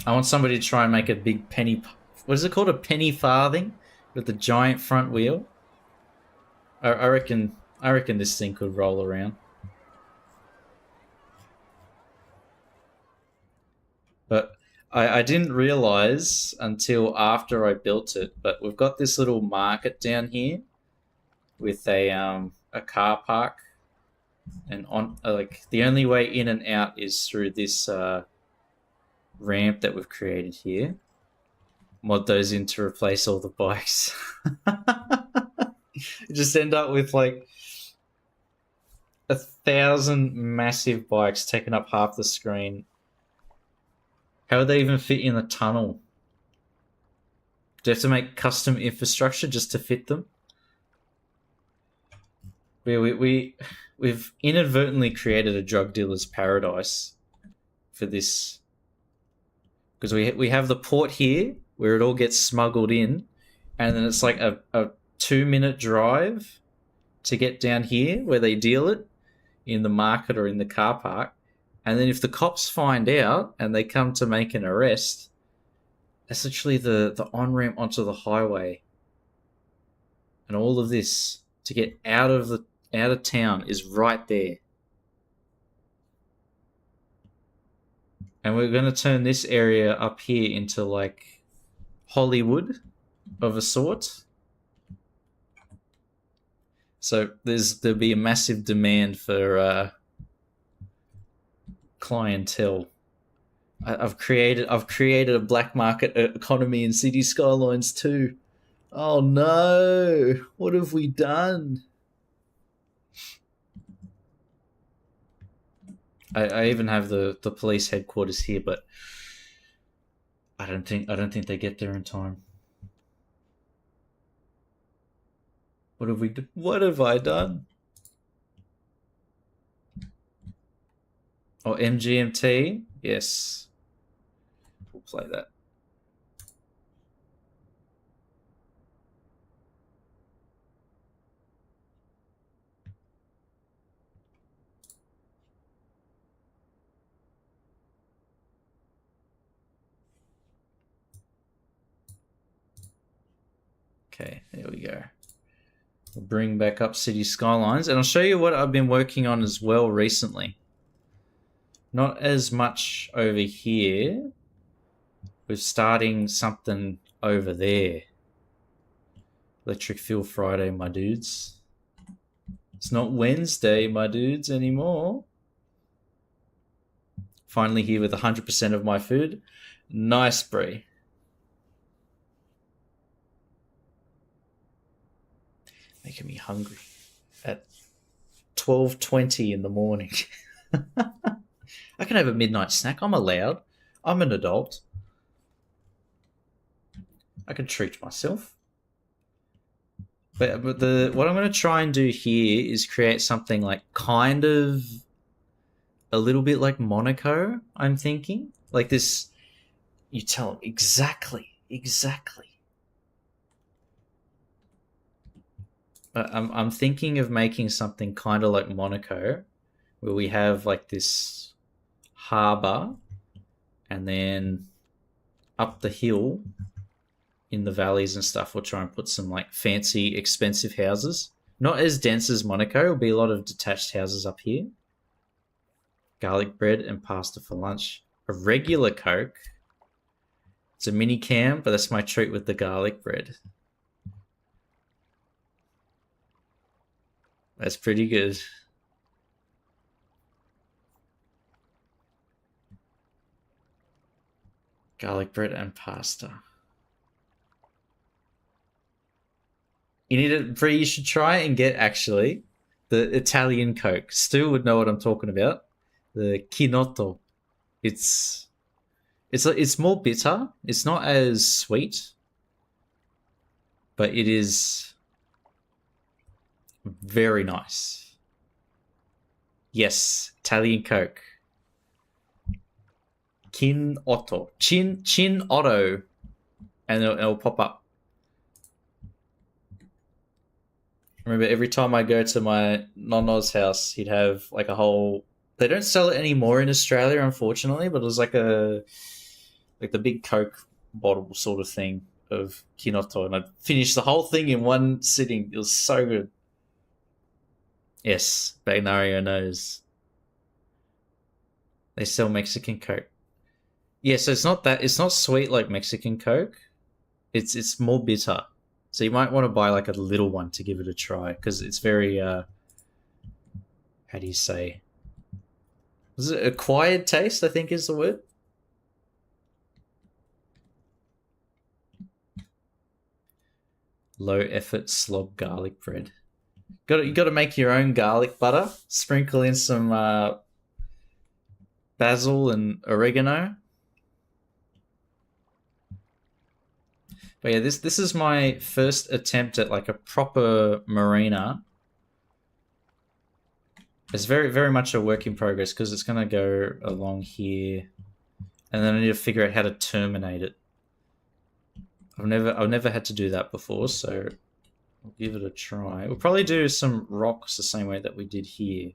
I want somebody to try and make a big penny. What is it called? A penny farthing with the giant front wheel. I reckon. I reckon this thing could roll around. But I didn't realize until after I built it. But we've got this little market down here with a car park, and on like the only way in and out is through this ramp that we've created here. Mod those in to replace all the bikes. You just end up with like 1,000 massive bikes taking up half the screen. How would they even fit in the tunnel? Do you have to make custom infrastructure just to fit them? We've inadvertently created a drug dealer's paradise for this, because we have the port here where it all gets smuggled in, and then it's like a 2-minute drive to get down here where they deal it in the market or in the car park. And then if the cops find out and they come to make an arrest, that's literally the on-ramp onto the highway. And all of this to get out of town is right there. And we're going to turn this area up here into like Hollywood of a sort. So there'll be a massive demand for clientele. I've created a black market economy in City Skylines too. Oh no! What have we done? I even have the police headquarters here, but I don't think they get there in time. What have I done? Oh, MGMT? Yes. We'll play that. Okay, there we go. We'll bring back up City Skylines, and I'll show you what I've been working on as well recently. Not as much over here. We're starting something over there. Electric Feel Friday, my dudes. It's not Wednesday, my dudes, anymore. Finally here with 100% of my food. Nice, Brie. Making me hungry at 12:20 in the morning. I can have a midnight snack. I'm allowed. I'm an adult. I can treat myself. But what I'm going to try and do here is create something like kind of a little bit like Monaco, I'm thinking. Like this, you tell them exactly. I'm thinking of making something kind of like Monaco, where we have like this harbour, and then up the hill in the valleys and stuff, we'll try and put some like fancy, expensive houses. Not as dense as Monaco. It'll be a lot of detached houses up here. Garlic bread and pasta for lunch. A regular Coke. It's a mini cam, but that's my treat with the garlic bread. That's pretty good. Garlic bread and pasta. You should try and get actually the Italian Coke. Stu would know what I'm talking about. The Kinotto. It's more bitter. It's not as sweet, but it is very nice. Yes, Italian Coke. Kin Otto. Chin Otto. And it'll pop up. Remember, every time I go to my nonno's house, he'd have like a whole. They don't sell it anymore in Australia, unfortunately, but it was like the big Coke bottle sort of thing of Kinotto, and I finished the whole thing in one sitting. It was so good. Yes, Bagnario knows. They sell Mexican Coke. Yeah, so it's not that it's not sweet like Mexican Coke. It's more bitter. So you might want to buy like a little one to give it a try because it's very how do you say? Is it acquired taste? I think is the word. Low effort slob garlic bread. You got to make your own garlic butter. Sprinkle in some basil and oregano. But yeah, this is my first attempt at like a proper marina. It's very much a work in progress because it's gonna go along here, and then I need to figure out how to terminate it. I've never had to do that before, so I'll give it a try. We'll probably do some rocks the same way that we did here.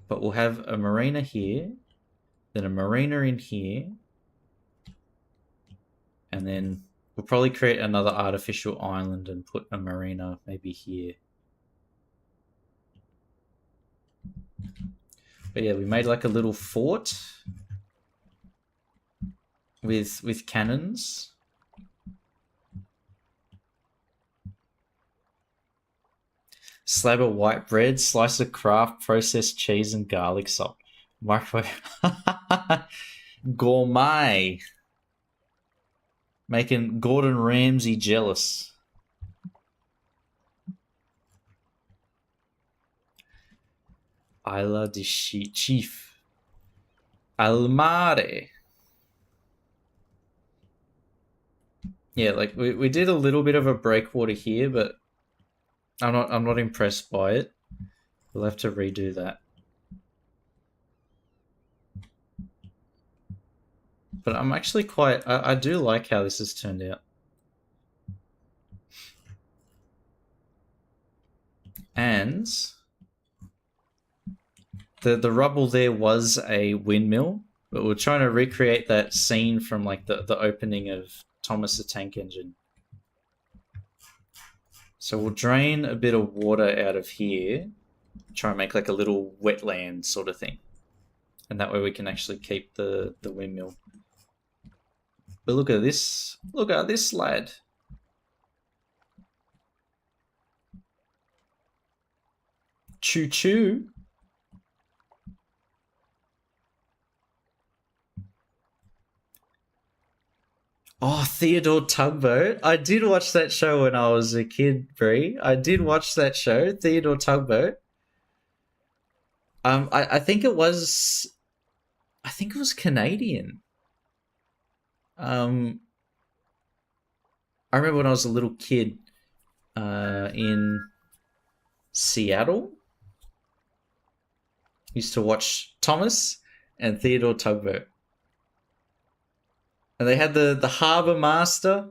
But we'll have a marina here, then a marina in here, and then we'll probably create another artificial island and put a marina maybe here. But yeah, we made like a little fort with cannons. Slab of white bread, slice of Kraft processed cheese and garlic salt. Microwave. Gourmet. Making Gordon Ramsay jealous. Isla de Chief. Almare. Yeah, like we did a little bit of a breakwater here, but I'm not impressed by it. We'll have to redo that. But I'm actually quite I do like how this has turned out. And the rubble there was a windmill, but we're trying to recreate that scene from like the opening of Thomas the Tank Engine. So we'll drain a bit of water out of here, try and make like a little wetland sort of thing. And that way we can actually keep the windmill. But look at this. Look at this lad. Choo choo. Oh, Theodore Tugboat. I did watch that show when I was a kid, Brie. I did watch that show, Theodore Tugboat. I think it was Canadian. I remember when I was a little kid in Seattle. Used to watch Thomas and Theodore Tugboat. And they had the harbour master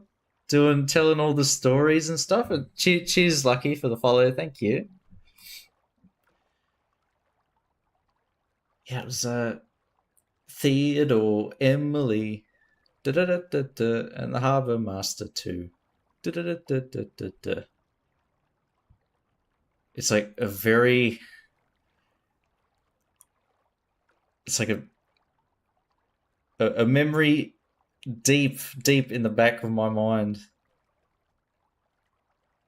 telling all the stories and stuff. And cheers, Lucky, for the follow. Thank you. Yeah, it was Theodore, Emily, and the harbour master too. It's like a very. It's like a memory deep in the back of my mind.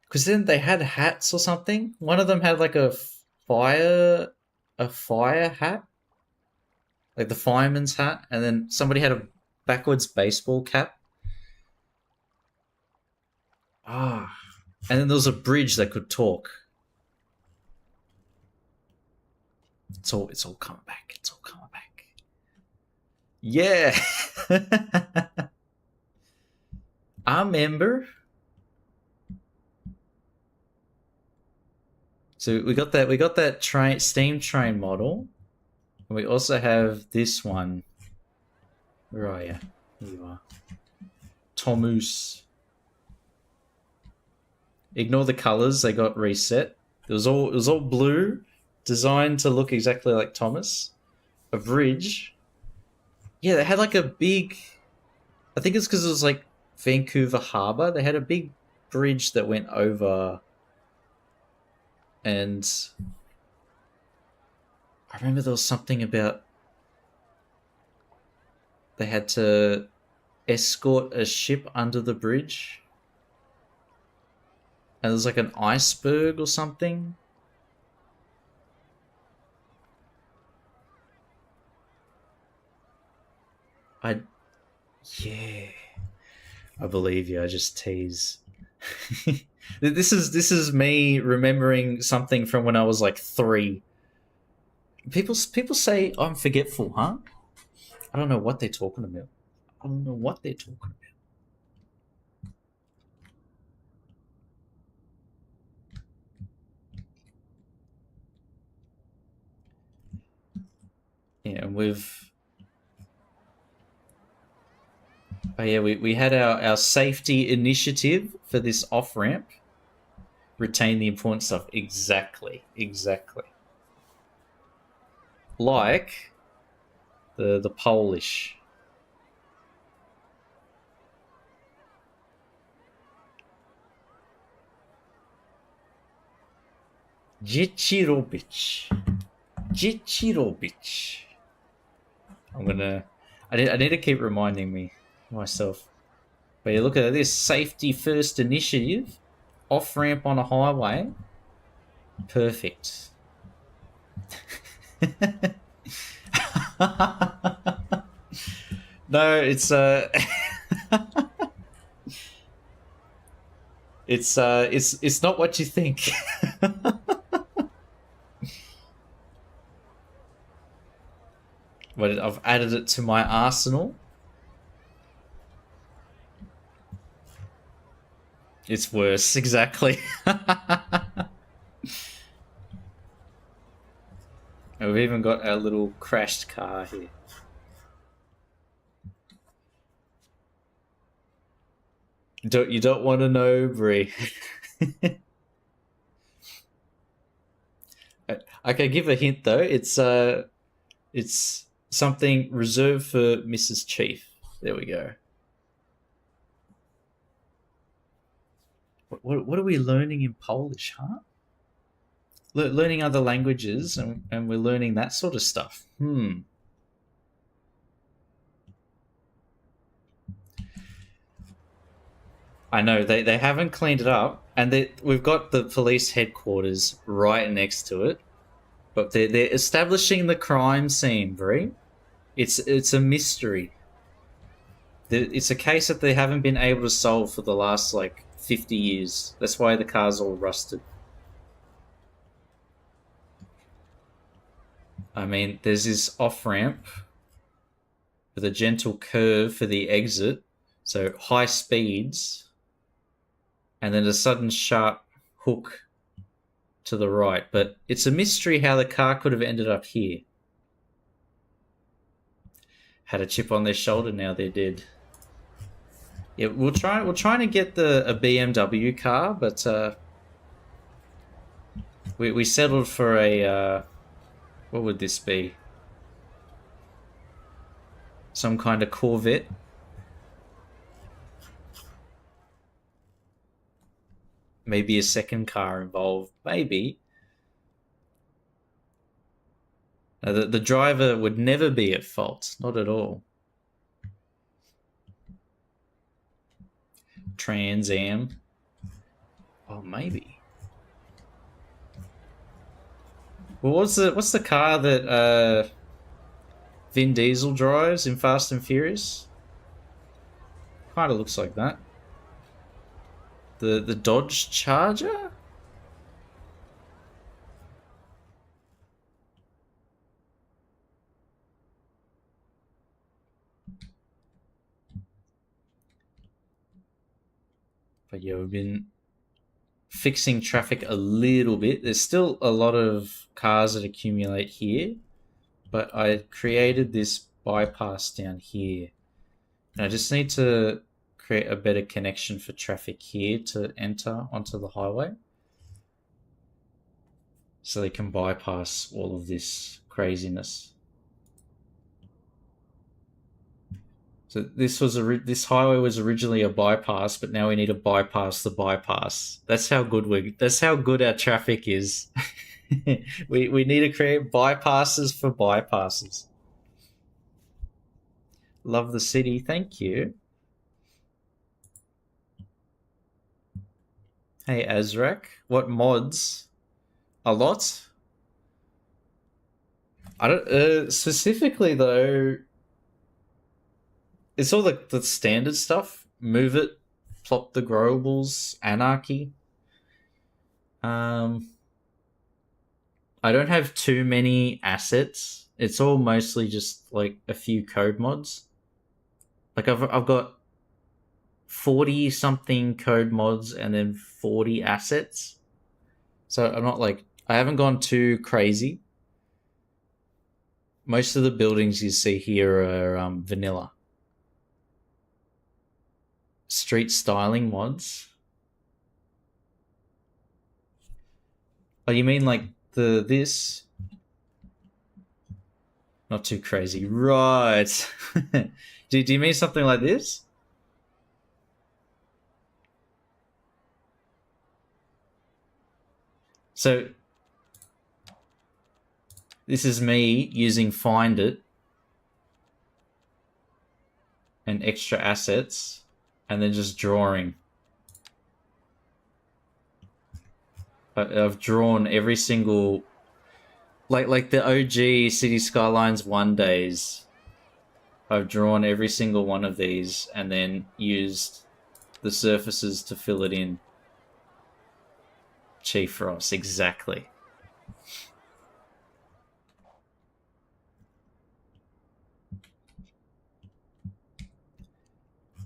Because then they had hats or something. One of them had like a fire hat, like the fireman's hat, and then somebody had a backwards baseball cap. And then there was a bridge that could talk. It's all coming back. It's all coming back. Yeah. I remember. So we got that train steam train model, and we also have this one. Where are you? Here you are. Thomas. Ignore the colors; they got reset. It was all blue, designed to look exactly like Thomas. A bridge. Yeah, they had like a big. I think it's because it was like Vancouver Harbour. They had a big bridge that went over, and I remember there was something about they had to escort a ship under the bridge, and there's like an iceberg or something. I Yeah, I believe you. I just tease. This is me remembering something from when I was like 3. People say I'm forgetful, huh? I don't know what they're talking about. I don't know what they're talking about. Yeah, and we had our safety initiative for this off ramp. Retain the important stuff. Exactly. Like the Polish. Dziecirobic. I need to keep reminding myself. But you look at this safety first initiative, off ramp on a highway. Perfect. No, it's not what you think. But I've added it to my arsenal. It's worse, exactly. And we've even got our little crashed car here. You don't want to know, Brie. I can give a hint though. It's something reserved for Mrs. Chief. There we go. What are we learning in Polish, huh? Learning other languages, and we're learning that sort of stuff. I know they haven't cleaned it up, and we've got the police headquarters right next to it, but they're establishing the crime scene, Brie. It's a mystery. It's a case that they haven't been able to solve for the last like 50 years. That's why the car's all rusted. I mean, there's this off ramp with a gentle curve for the exit, so high speeds, and then a sudden sharp hook to the right. But it's a mystery how the car could have ended up here. Had a chip on their shoulder, now they're dead. Yeah, we're trying to get a BMW car, but we settled for a what would this be? Some kind of Corvette. Maybe a second car involved. Maybe. The driver would never be at fault. Not at all. Trans Am. Oh, maybe. Well, what's the car that Vin Diesel drives in Fast and Furious? Kind of looks like that. The Dodge Charger? But yeah, we've been fixing traffic a little bit. There's still a lot of cars that accumulate here, but I created this bypass down here. And I just need to create a better connection for traffic here to enter onto the highway, so they can bypass all of this craziness. So this highway was originally a bypass, but now we need to bypass the bypass. That's how good our traffic is. we need to create bypasses for bypasses. Love the city, thank you. Hey Azrak, what mods? A lot. I don't specifically though. It's all the standard stuff. Move it, plop the growables, anarchy. I don't have too many assets. It's all mostly just like a few code mods. Like I've got 40 something code mods and then 40 assets. So I'm not like, I haven't gone too crazy. Most of the buildings you see here are vanilla. Street styling mods. Oh, you mean like this? Not too crazy, right? do you mean something like this? So this is me using find it and extra assets and then just drawing. I've drawn every single, like the OG City Skylines 1 days. I've drawn every single one of these and then used the surfaces to fill it in. Chief Ross, exactly.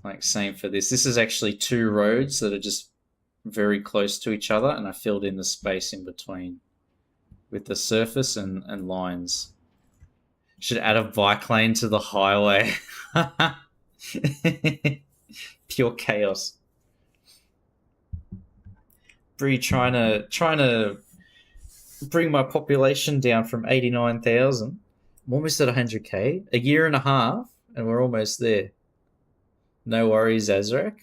Like same for this. This is actually 2 roads that are just very close to each other, and I filled in the space in between with the surface and lines. Should add a bike lane to the highway. Pure chaos. Bree trying to bring my population down from 89,000. I'm almost at 100k. A year and a half, and we're almost there. No worries, Azrak.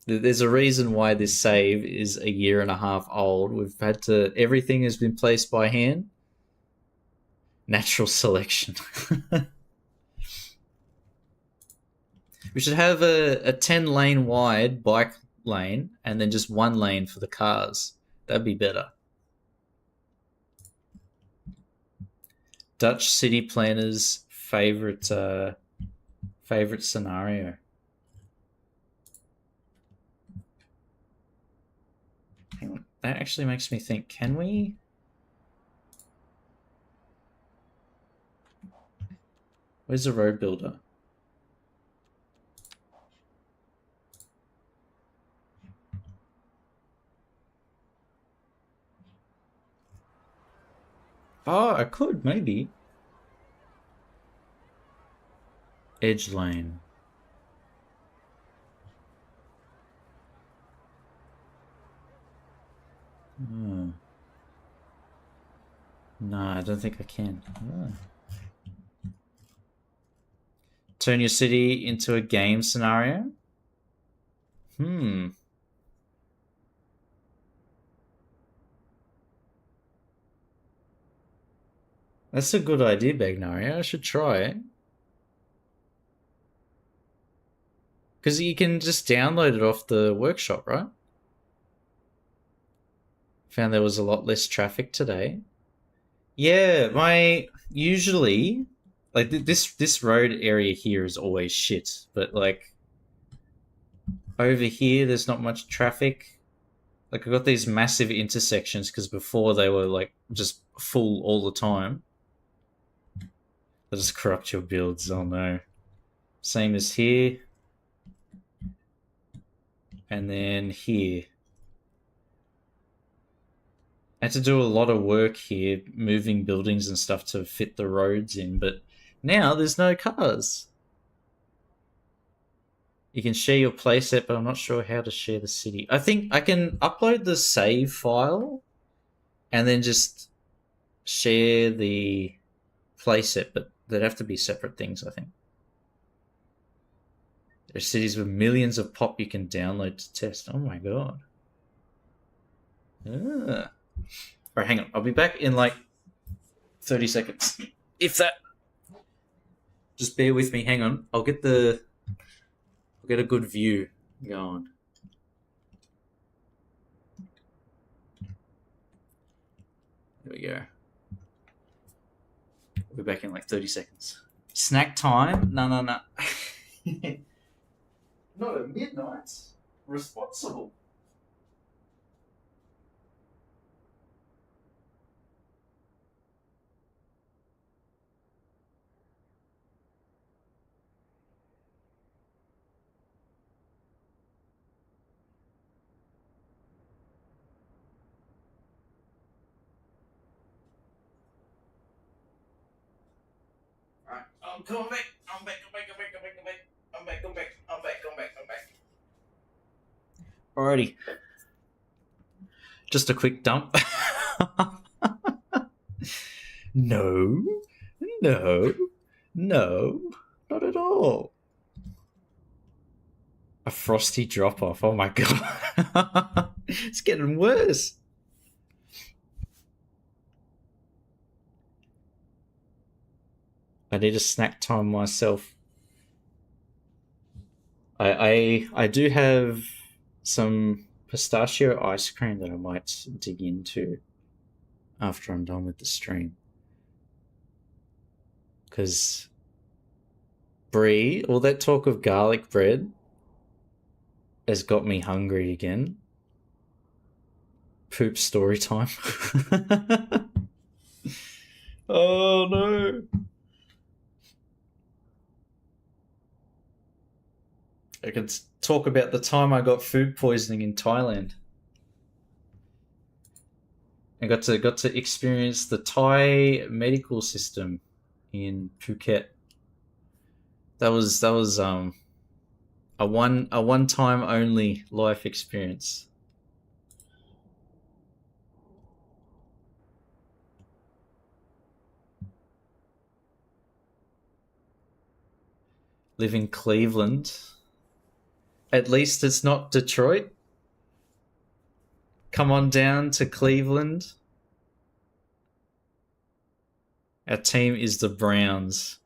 There's a reason why this save is a year and a half old. We've had to, everything has been placed by hand. Natural selection. We should have a 10 lane wide bike lane and then just 1 lane for the cars. That'd be better. Dutch city planners' favorite scenario. Hang on. That actually makes me think, can we? Where's the road builder? Oh, I could, maybe. Edge lane. Hmm. No, I don't think I can. Oh. Turn your city into a game scenario? That's a good idea, Bagnaria. I should try it. Because you can just download it off the workshop, right? Found there was a lot less traffic today. Yeah, usually like this road area here is always shit, but like over here there's not much traffic. Like I got these massive intersections because before they were like just full all the time. That just corrupt your builds. Oh no. Same as here. And then here. I had to do a lot of work here, moving buildings and stuff to fit the roads in, but now there's no cars. You can share your playset, but I'm not sure how to share the city. I think I can upload the save file and then just share the playset, but they'd have to be separate things, I think. There are cities with millions of pop you can download to test. Oh my god. Ah. Alright, hang on. I'll be back in like 30 seconds. If that. Just bear with me. Hang on. I'll get a good view going. There we go. We'll be back in like 30 seconds. Snack time? No. Not at midnight. Responsible. Alright, I'm coming back. I'm back. Alrighty. Just a quick dump. No, not at all. A frosty drop off. Oh my god. It's getting worse. I need a snack time myself. I do have some pistachio ice cream that I might dig into after I'm done with the stream. Because Brie, all that talk of garlic bread has got me hungry again. Poop story time. Oh no. I could talk about the time I got food poisoning in Thailand. I got to experience the Thai medical system in Phuket. That was a one time only life experience. Live in Cleveland. At least it's not Detroit. Come on down to Cleveland. Our team is the Browns.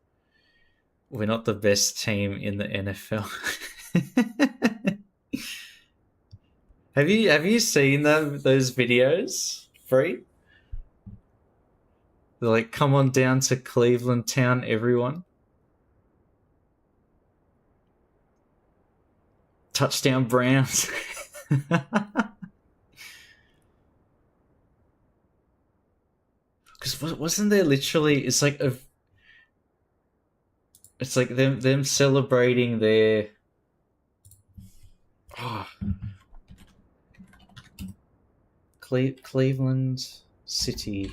We're not the best team in the NFL. Have you seen those videos? Free? They're like, come on down to Cleveland town, everyone. Touchdown Browns. Because wasn't there literally? It's like them celebrating their. Oh. Cleveland City,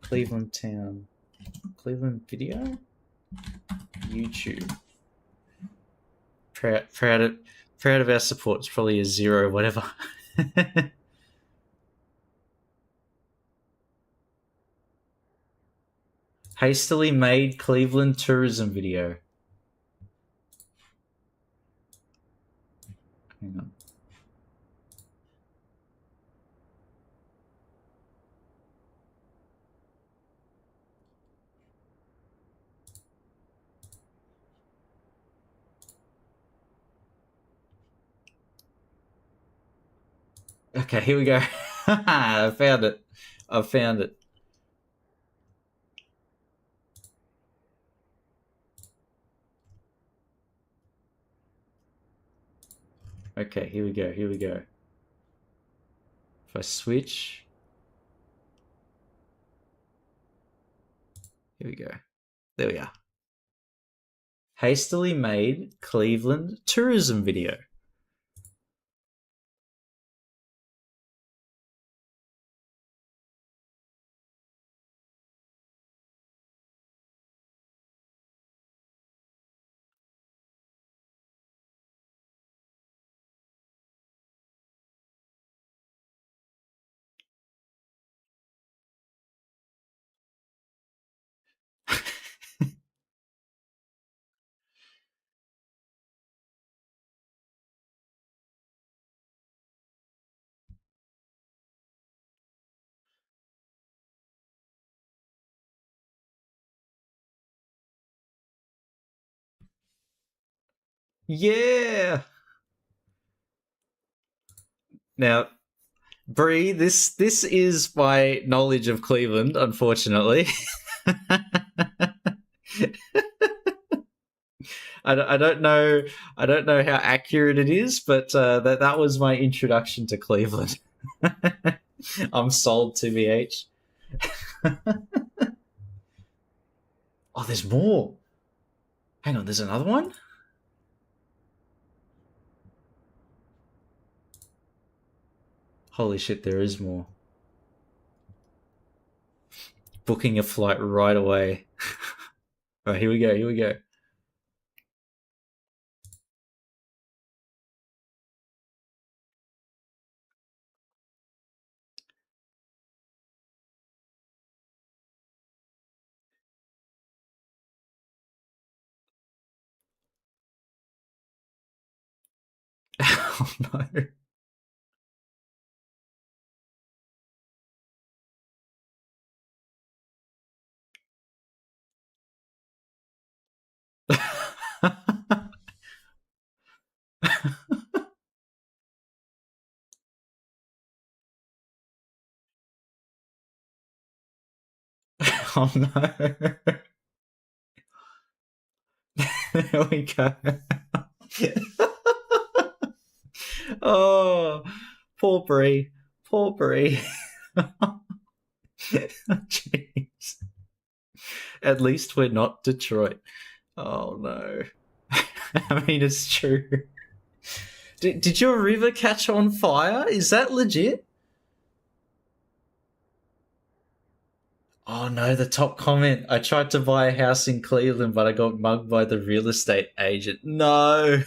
Cleveland Town, Cleveland video, YouTube. Proud of our support. It's probably a 0, whatever. Hastily made Cleveland tourism video. Hang on. Okay, here we go. I found it. Okay, here we go. If I switch. Here we go. There we are. Hastily made Cleveland tourism video. Yeah. Now, Bree, this is my knowledge of Cleveland, unfortunately. I don't know how accurate it is, but that was my introduction to Cleveland. I'm sold, TBH. Oh, there's more. Hang on, there's another one? Holy shit, there is more. Booking a flight right away. All right, here we go. Oh no. Oh no. There we go. Oh, poor Brie. Poor Brie. Jeez. At least we're not Detroit. Oh no. I mean, it's true. Did your river catch on fire? Is that legit? Oh no, the top comment. I tried to buy a house in Cleveland, but I got mugged by the real estate agent. No.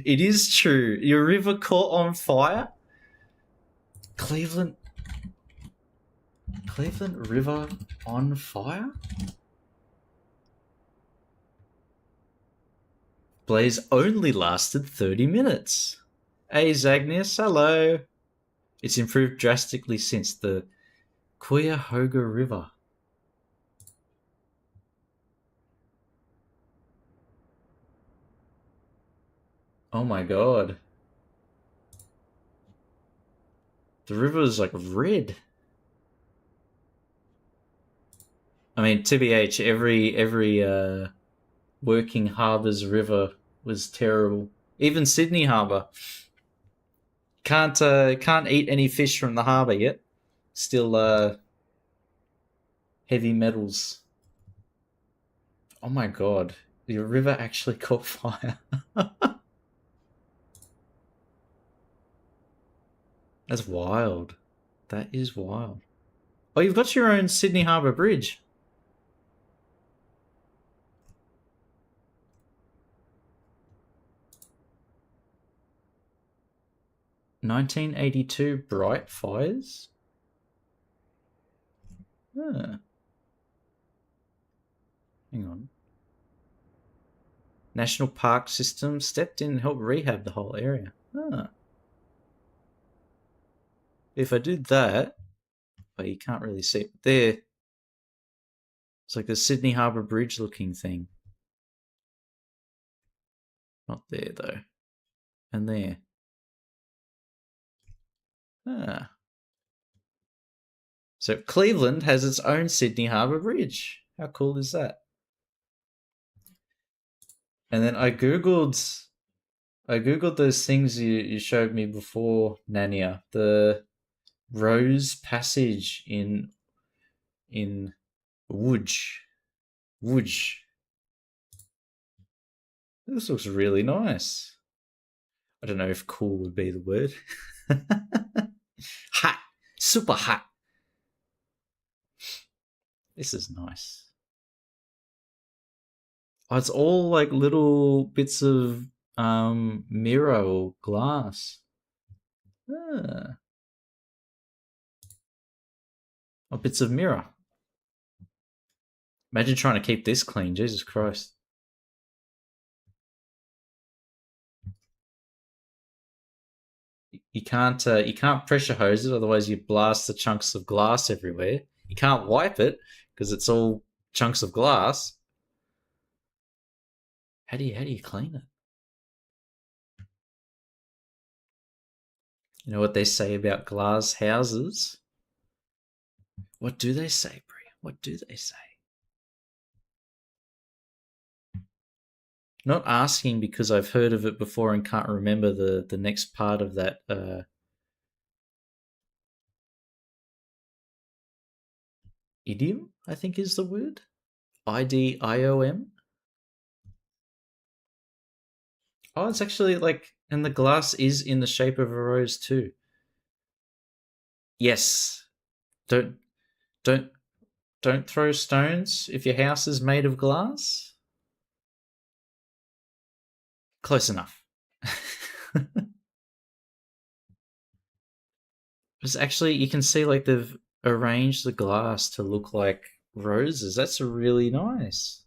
It is true. Your river caught on fire? Cleveland River on fire? Blaze only lasted 30 minutes. Hey Zagnius, hello. It's improved drastically since the Cuyahoga River. Oh my god. The river is like red. I mean, TBH, every working harbour's river was terrible. Even Sydney Harbour. Can't eat any fish from the harbour yet. Still heavy metals. Oh my god. The river actually caught fire. That's wild. That is wild. Oh, you've got your own Sydney Harbour Bridge. (1982) Bright Fires? Huh. Hang on. National Park System stepped in and helped rehab the whole area. Huh. If I did that, but you can't really see it there. It's like the Sydney Harbour Bridge looking thing. Not there though. And there. Ah. So Cleveland has its own Sydney Harbour Bridge. How cool is that? And then I googled those things you showed me before, Nania. The Rose Passage in Łódź. Woods. This looks really nice. I don't know if cool would be the word. Hot. Super hot. This is nice. Oh, it's all like little bits of mirror or glass. Ah. Oh, bits of mirror. Imagine trying to keep this clean. Jesus Christ. You can't pressure hose it, otherwise you blast the chunks of glass everywhere. You can't wipe it because it's all chunks of glass. How do you clean it? You know what they say about glass houses? What do they say, Brie? What do they say? Not asking because I've heard of it before and can't remember the next part of that. Idiom, I think is the word. IDIOM. Oh, it's actually like, and the glass is in the shape of a rose too. Yes. Don't don't don't throw stones if your house is made of glass. Close enough. It's actually, you can see like they've arranged the glass to look like roses. That's really nice.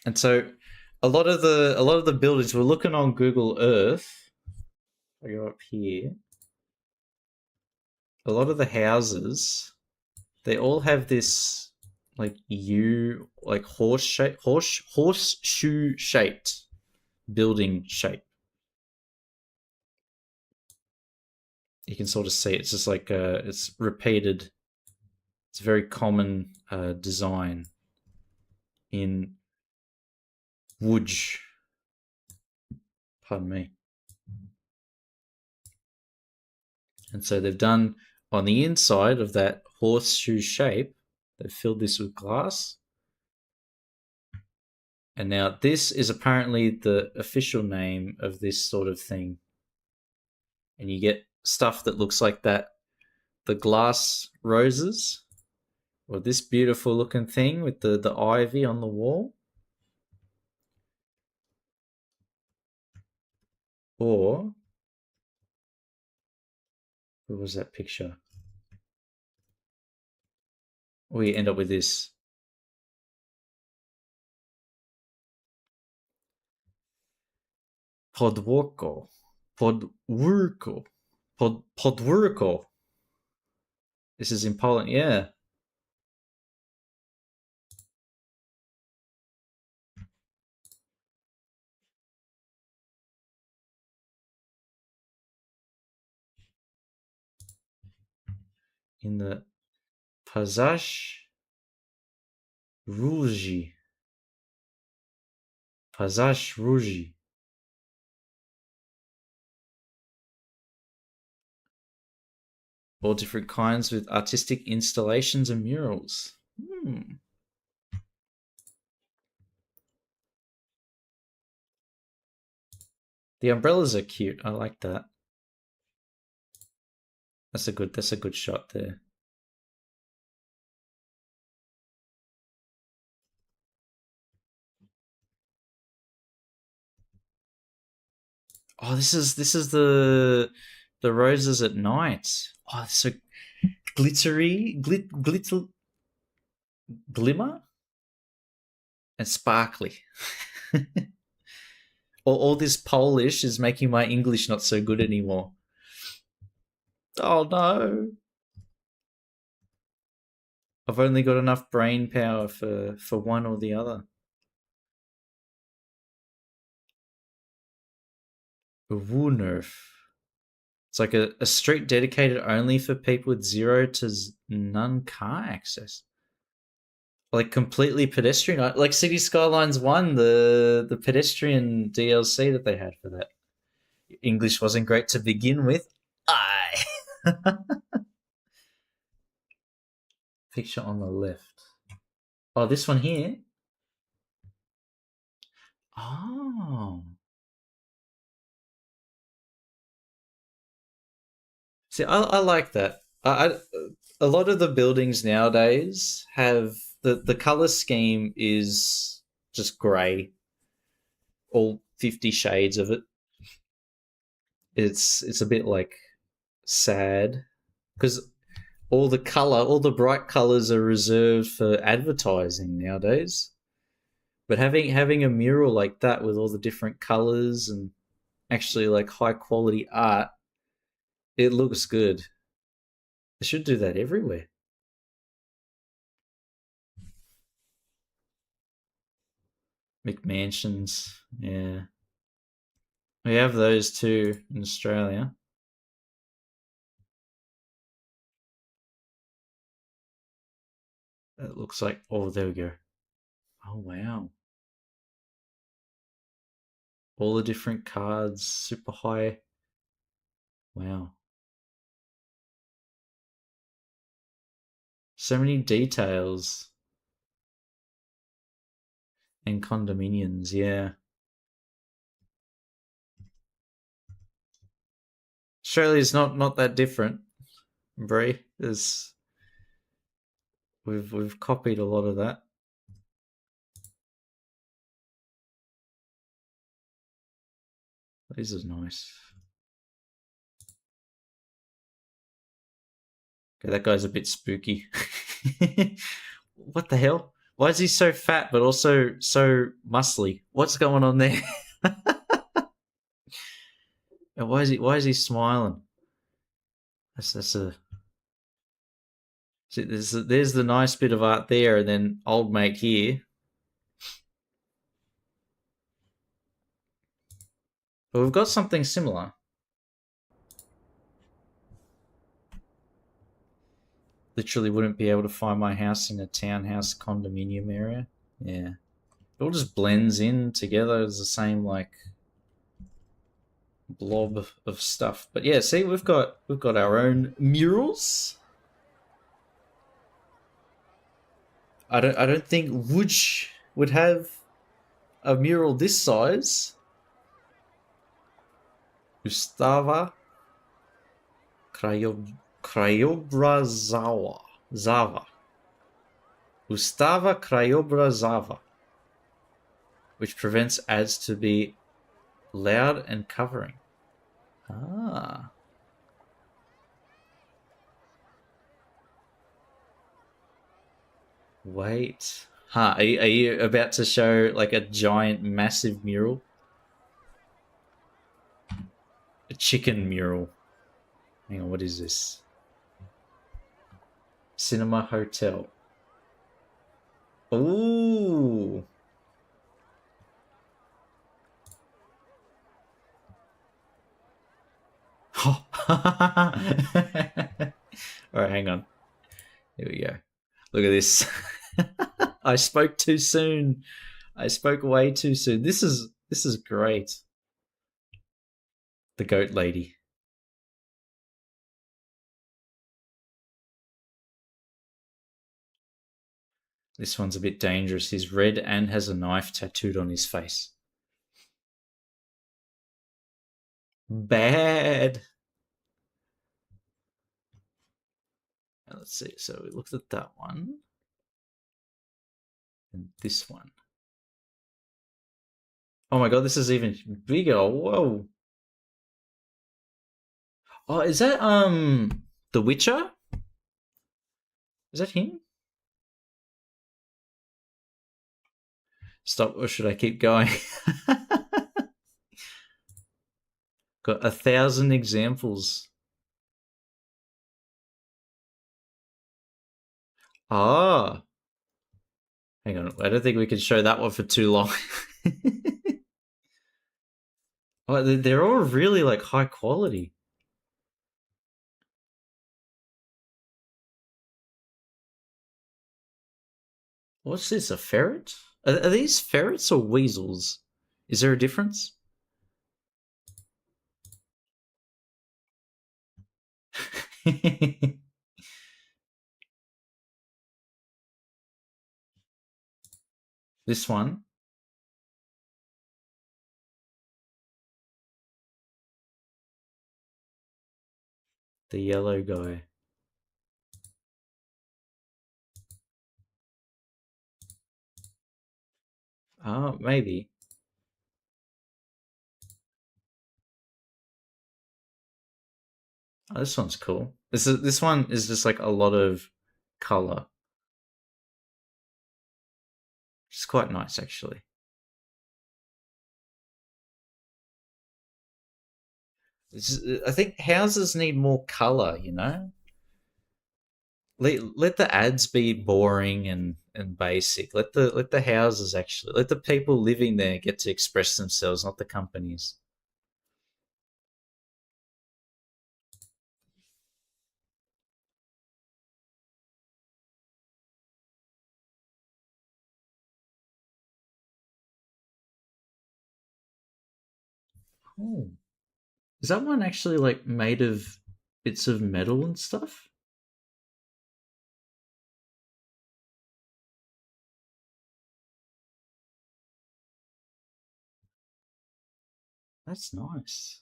And so a lot of the buildings, we're looking on Google Earth. I go up here. A lot of the houses, they all have this like horseshoe shaped building shape. You can sort of see it's just like it's repeated. It's a very common design in Woods. Pardon me. And so they've done on the inside of that horseshoe shape, they've filled this with glass. And now this is apparently the official name of this sort of thing. And you get stuff that looks like that, the glass roses, or this beautiful looking thing with the ivy on the wall. Or what was that picture? We end up with this. Podworko. Podwórko. Podwórko. This is in Poland, yeah. In the Pazash Ruji. Pazash Ruji. All different kinds with artistic installations and murals. The umbrellas are cute. I like that. That's a good shot there. Oh, this is the roses at night. Oh, it's so glittery, glimmer and sparkly. All this Polish is making my English not so good anymore. Oh no. I've only got enough brain power for one or the other. Woonerf. It's like a street dedicated only for people with zero to none car access. like completely pedestrian. Like City Skylines 1, the pedestrian DLC that they had for that. English wasn't great to begin with. I picture on the left. Oh, this one here. Oh. See, I like that. A lot of the buildings nowadays have the color scheme is just grey, all 50 shades of it. It's a bit like sad because all the bright colors are reserved for advertising nowadays. But having a mural like that with all the different colors and actually like high quality art, it looks good. They should do that everywhere. McMansions, yeah. We have those too in Australia. It looks like, oh, there we go. Oh, wow. All the different cards, super high. Wow. So many details. And condominiums, yeah. Australia's not that different, Brie. There's we've copied a lot of that. This is nice. Okay, that guy's a bit spooky. What the hell? Why is he so fat but also so muscly? What's going on there? And why is he smiling? That's a see, there's the nice bit of art there, and then old mate here. But we've got something similar. Literally wouldn't be able to find my house in a townhouse condominium area. Yeah. It all just blends in together as the same like blob of stuff. But yeah, see, we've got our own murals. I don't think Wuj would have a mural this size. Gustava Krajobrazawa. Zava. Gustava Krajobrazava. Which prevents ads to be loud and covering. Ah. Wait. Huh, are you about to show like a giant, massive mural? A chicken mural. Hang on, what is this? Cinema Hotel. Ooh. Oh. Alright, hang on. Here we go. Look at this. I spoke too soon. I spoke way too soon. This is great. The goat lady. This one's a bit dangerous. He's red and has a knife tattooed on his face. Bad. Let's see. So we looked at that one. And this one. Oh my god, this is even bigger. Whoa. Oh, is that The Witcher? Is that him? Stop, or should I keep going? Got 1,000 examples. Ah. Hang on, I don't think we can show that one for too long. Oh, they're all really like high quality. What's this? A ferret? Are these ferrets or weasels? Is there a difference? This one, the yellow guy. Oh, maybe. Oh, this one's cool. This one is just like a lot of color. It's quite nice actually. I think houses need more color, you know? Let the ads be boring and basic. Let the houses actually let the people living there get to express themselves, not the companies. Oh. Is that one actually like made of bits of metal and stuff? That's nice.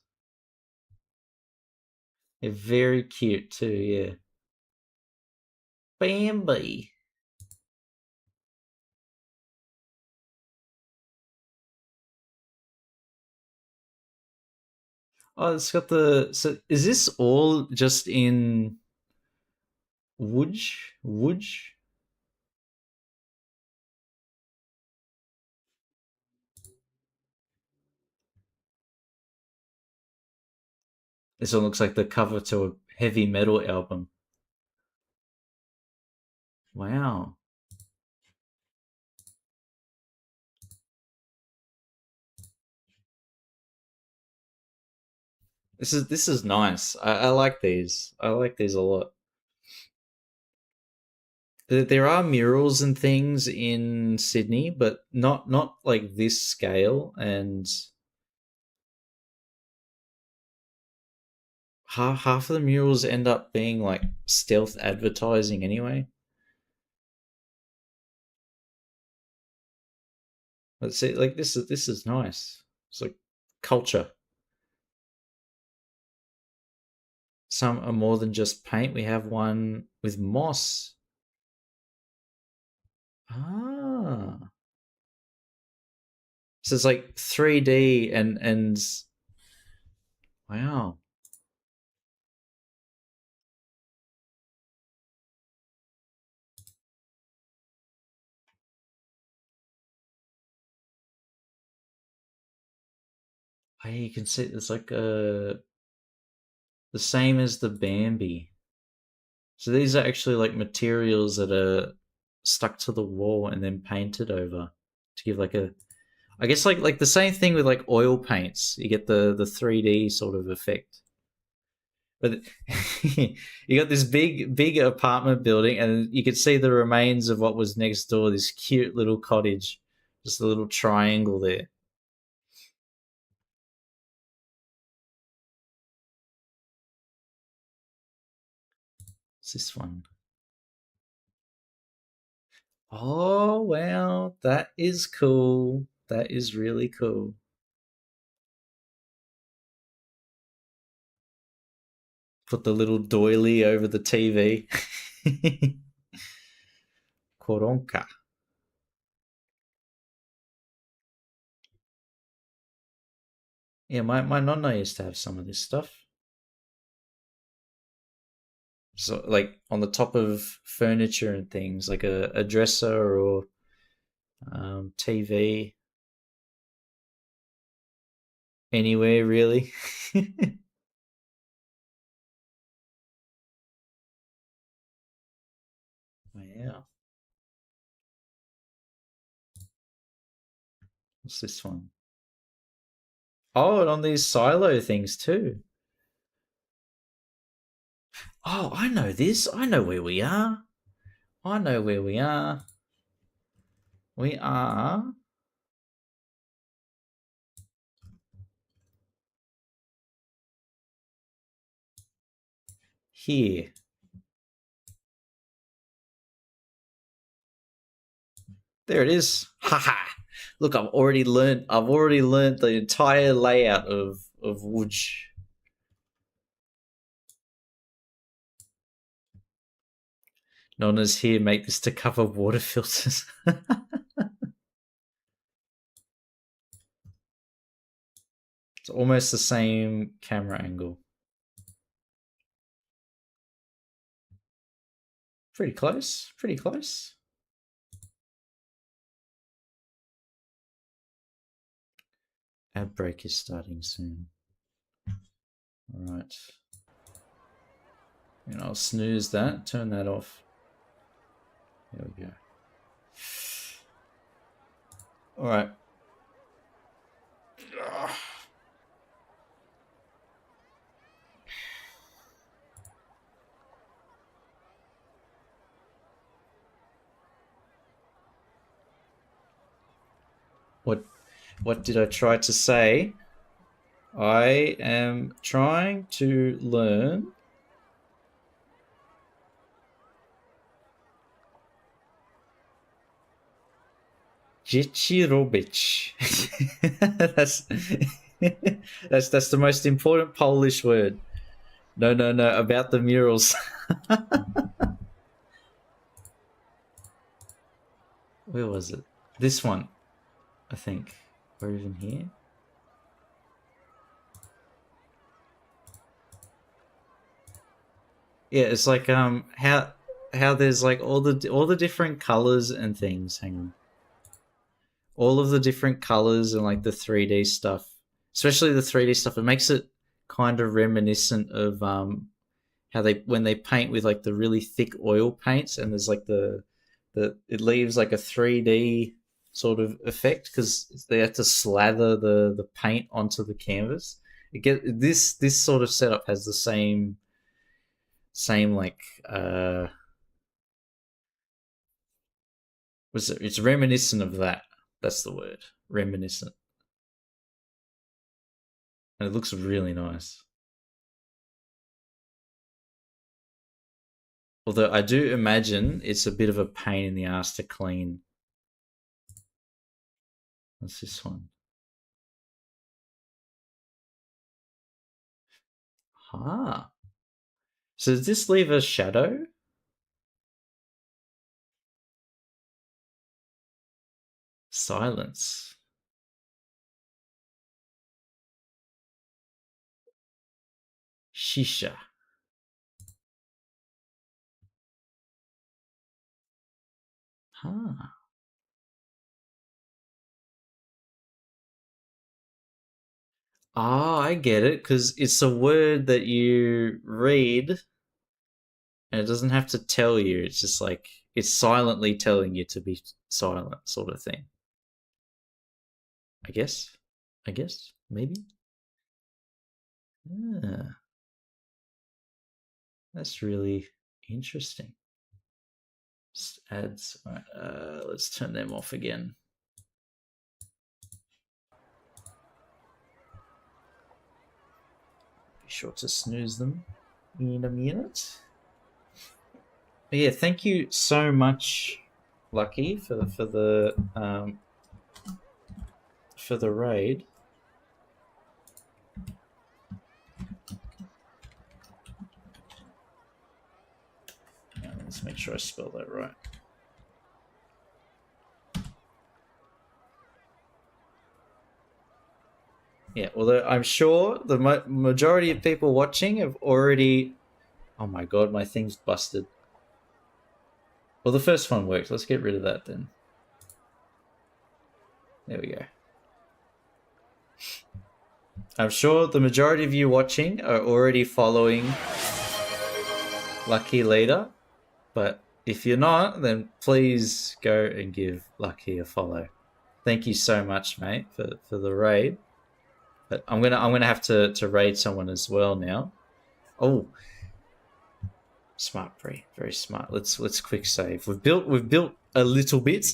They're very cute too, yeah. Bambi. Oh, it's got the. So, is this all just in wood? Wood? This one looks like the cover to a heavy metal album. Wow, this is nice. I like these. I like these a lot. There are murals and things in Sydney, but not like this scale. And half of the murals end up being like stealth advertising anyway. Let's see, like this is nice. It's like culture. Some are more than just paint. We have one with moss. Ah, so it's like 3D and wow. Hey, you can see it's like the same as the Bambi. So these are actually like materials that are stuck to the wall and then painted over to give like a I guess like the same thing with like oil paints. You get the 3D sort of effect. But you got this big apartment building and you could see the remains of what was next door, this cute little cottage. Just a little triangle there. What's this one? Oh wow, that is cool. That is really cool. Put the little doily over the TV. Koronka. Yeah, my nonna used to have some of this stuff. So like on the top of furniture and things, like a dresser or TV, anywhere really. Yeah. What's this one? Oh, and on these silo things too. Oh, I know this. I know where we are. I know where we are. We are here. There it is. Haha. Look, I've already learned the entire layout of Woods. Nonna's here, make this to cover water filters. It's almost the same camera angle. Pretty close. Pretty close. Ad break is starting soon. Alright. And I'll snooze that, turn that off. There we go. Alright. What did I try to say? I am trying to learn Dziecirobić. that's the most important Polish word. No, about the murals. Where was it? This one, I think. Or even here. Yeah, it's like how there's like all the different colors and things. Hang on. All of the different colors and like the 3D stuff, especially the 3D stuff, it makes it kind of reminiscent of how when they paint with like the really thick oil paints, and there's like the it leaves like a 3D sort of effect because they have to slather the paint onto the canvas. This sort of setup has the same like it's reminiscent of that. That's the word, reminiscent, and it looks really nice. Although I do imagine it's a bit of a pain in the ass to clean. What's this one? Ah. So does this leave a shadow? Silence. Shisha. Huh. I get it, because it's a word that you read and it doesn't have to tell you. It's just like it's silently telling you to be silent, sort of thing. I guess. Maybe. Yeah. That's really interesting. Ads. All right, let's turn them off again. Be sure to snooze them in a minute. But yeah, thank you so much, Lucky, for the raid. Let's make sure I spell that right. Yeah, although I'm sure the majority of people watching have already... Oh my god, my thing's busted. Well, the first one worked. Let's get rid of that then. There we go. I'm sure the majority of you watching are already following Lucky Leader, but if you're not, then please go and give Lucky a follow. Thank you so much, mate, for the raid. But I'm gonna have to raid someone as well now. Oh, smart, Bree, very smart. Let's quick save. We've built a little bit.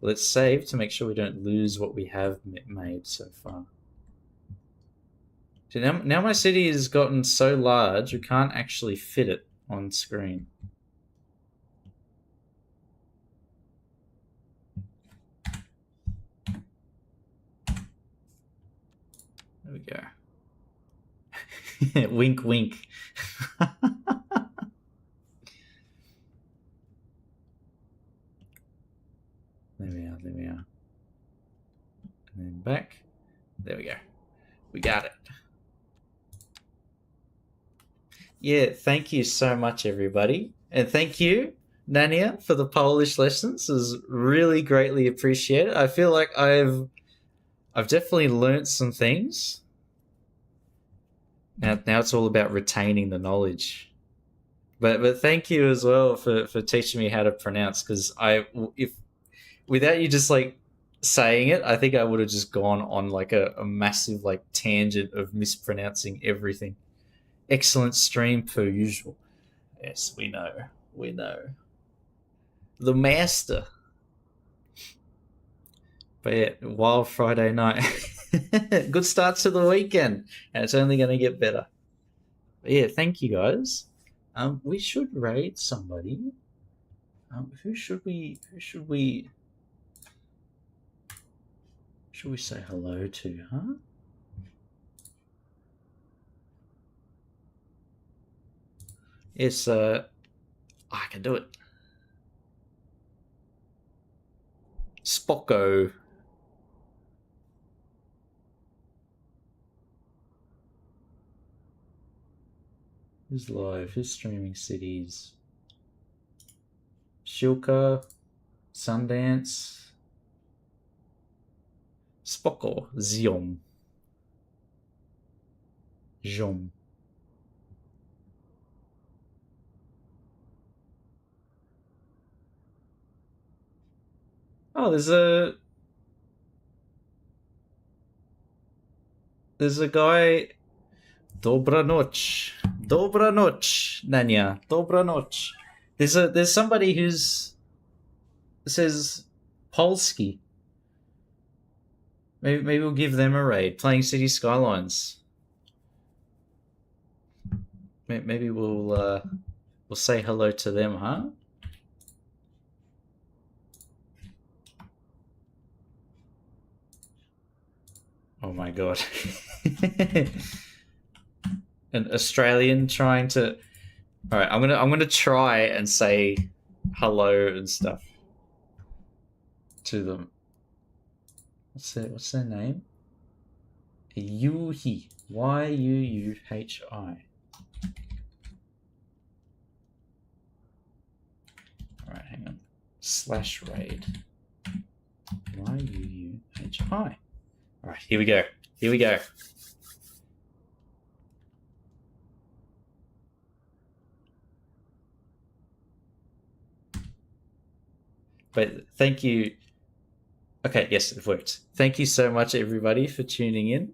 Let's save to make sure we don't lose what we have made so far. So now my city has gotten so large, we can't actually fit it on screen. There we go. Wink, wink. There we are. And then back. There we go. We got it. Yeah, thank you so much, everybody. And thank you, Nania, for the Polish lessons. It was really greatly appreciated. I feel like I've definitely learnt some things. Now it's all about retaining the knowledge. But thank you as well for teaching me how to pronounce, because if without you just like saying it, I think I would have just gone on like a massive like tangent of mispronouncing everything. Excellent stream per usual. Yes, we know. We know. The master. But yeah, wild Friday night. Good start to the weekend, and it's only going to get better. But yeah, thank you guys. We should raid somebody. Who should we say hello to, huh? Yes, I can do it. Spocko. Who's live? Who's streaming cities? Shilka, Sundance, Spocko, Ziom, Jom. Oh, there's a guy. Dobra noc, Nanya. Dobra noc. There's somebody who's says Polski. Maybe we'll give them a raid. Playing City Skylines. Maybe we'll say hello to them, huh? Oh my god. An Australian trying to. All right, I'm gonna try and say hello and stuff to them. What's their name? Yuhi. Yuuhi. All right, hang on. /raid. Yuuhi. All right, here we go. But thank you. Okay, yes, it worked. Thank you so much, everybody, for tuning in.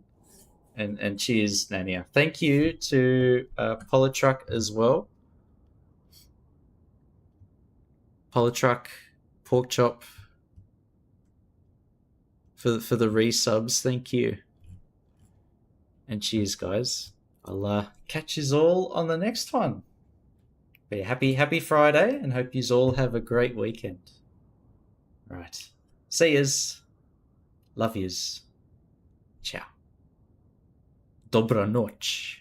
And cheers, Nania. Thank you to Polytruck as well. Polytruck, Pork Chop, for the resubs. Thank you. And cheers, guys. I'll catch you all on the next one. But yeah, happy Friday, and hope you all have a great weekend. Right. See yous. Love yous. Ciao. Dobra noc.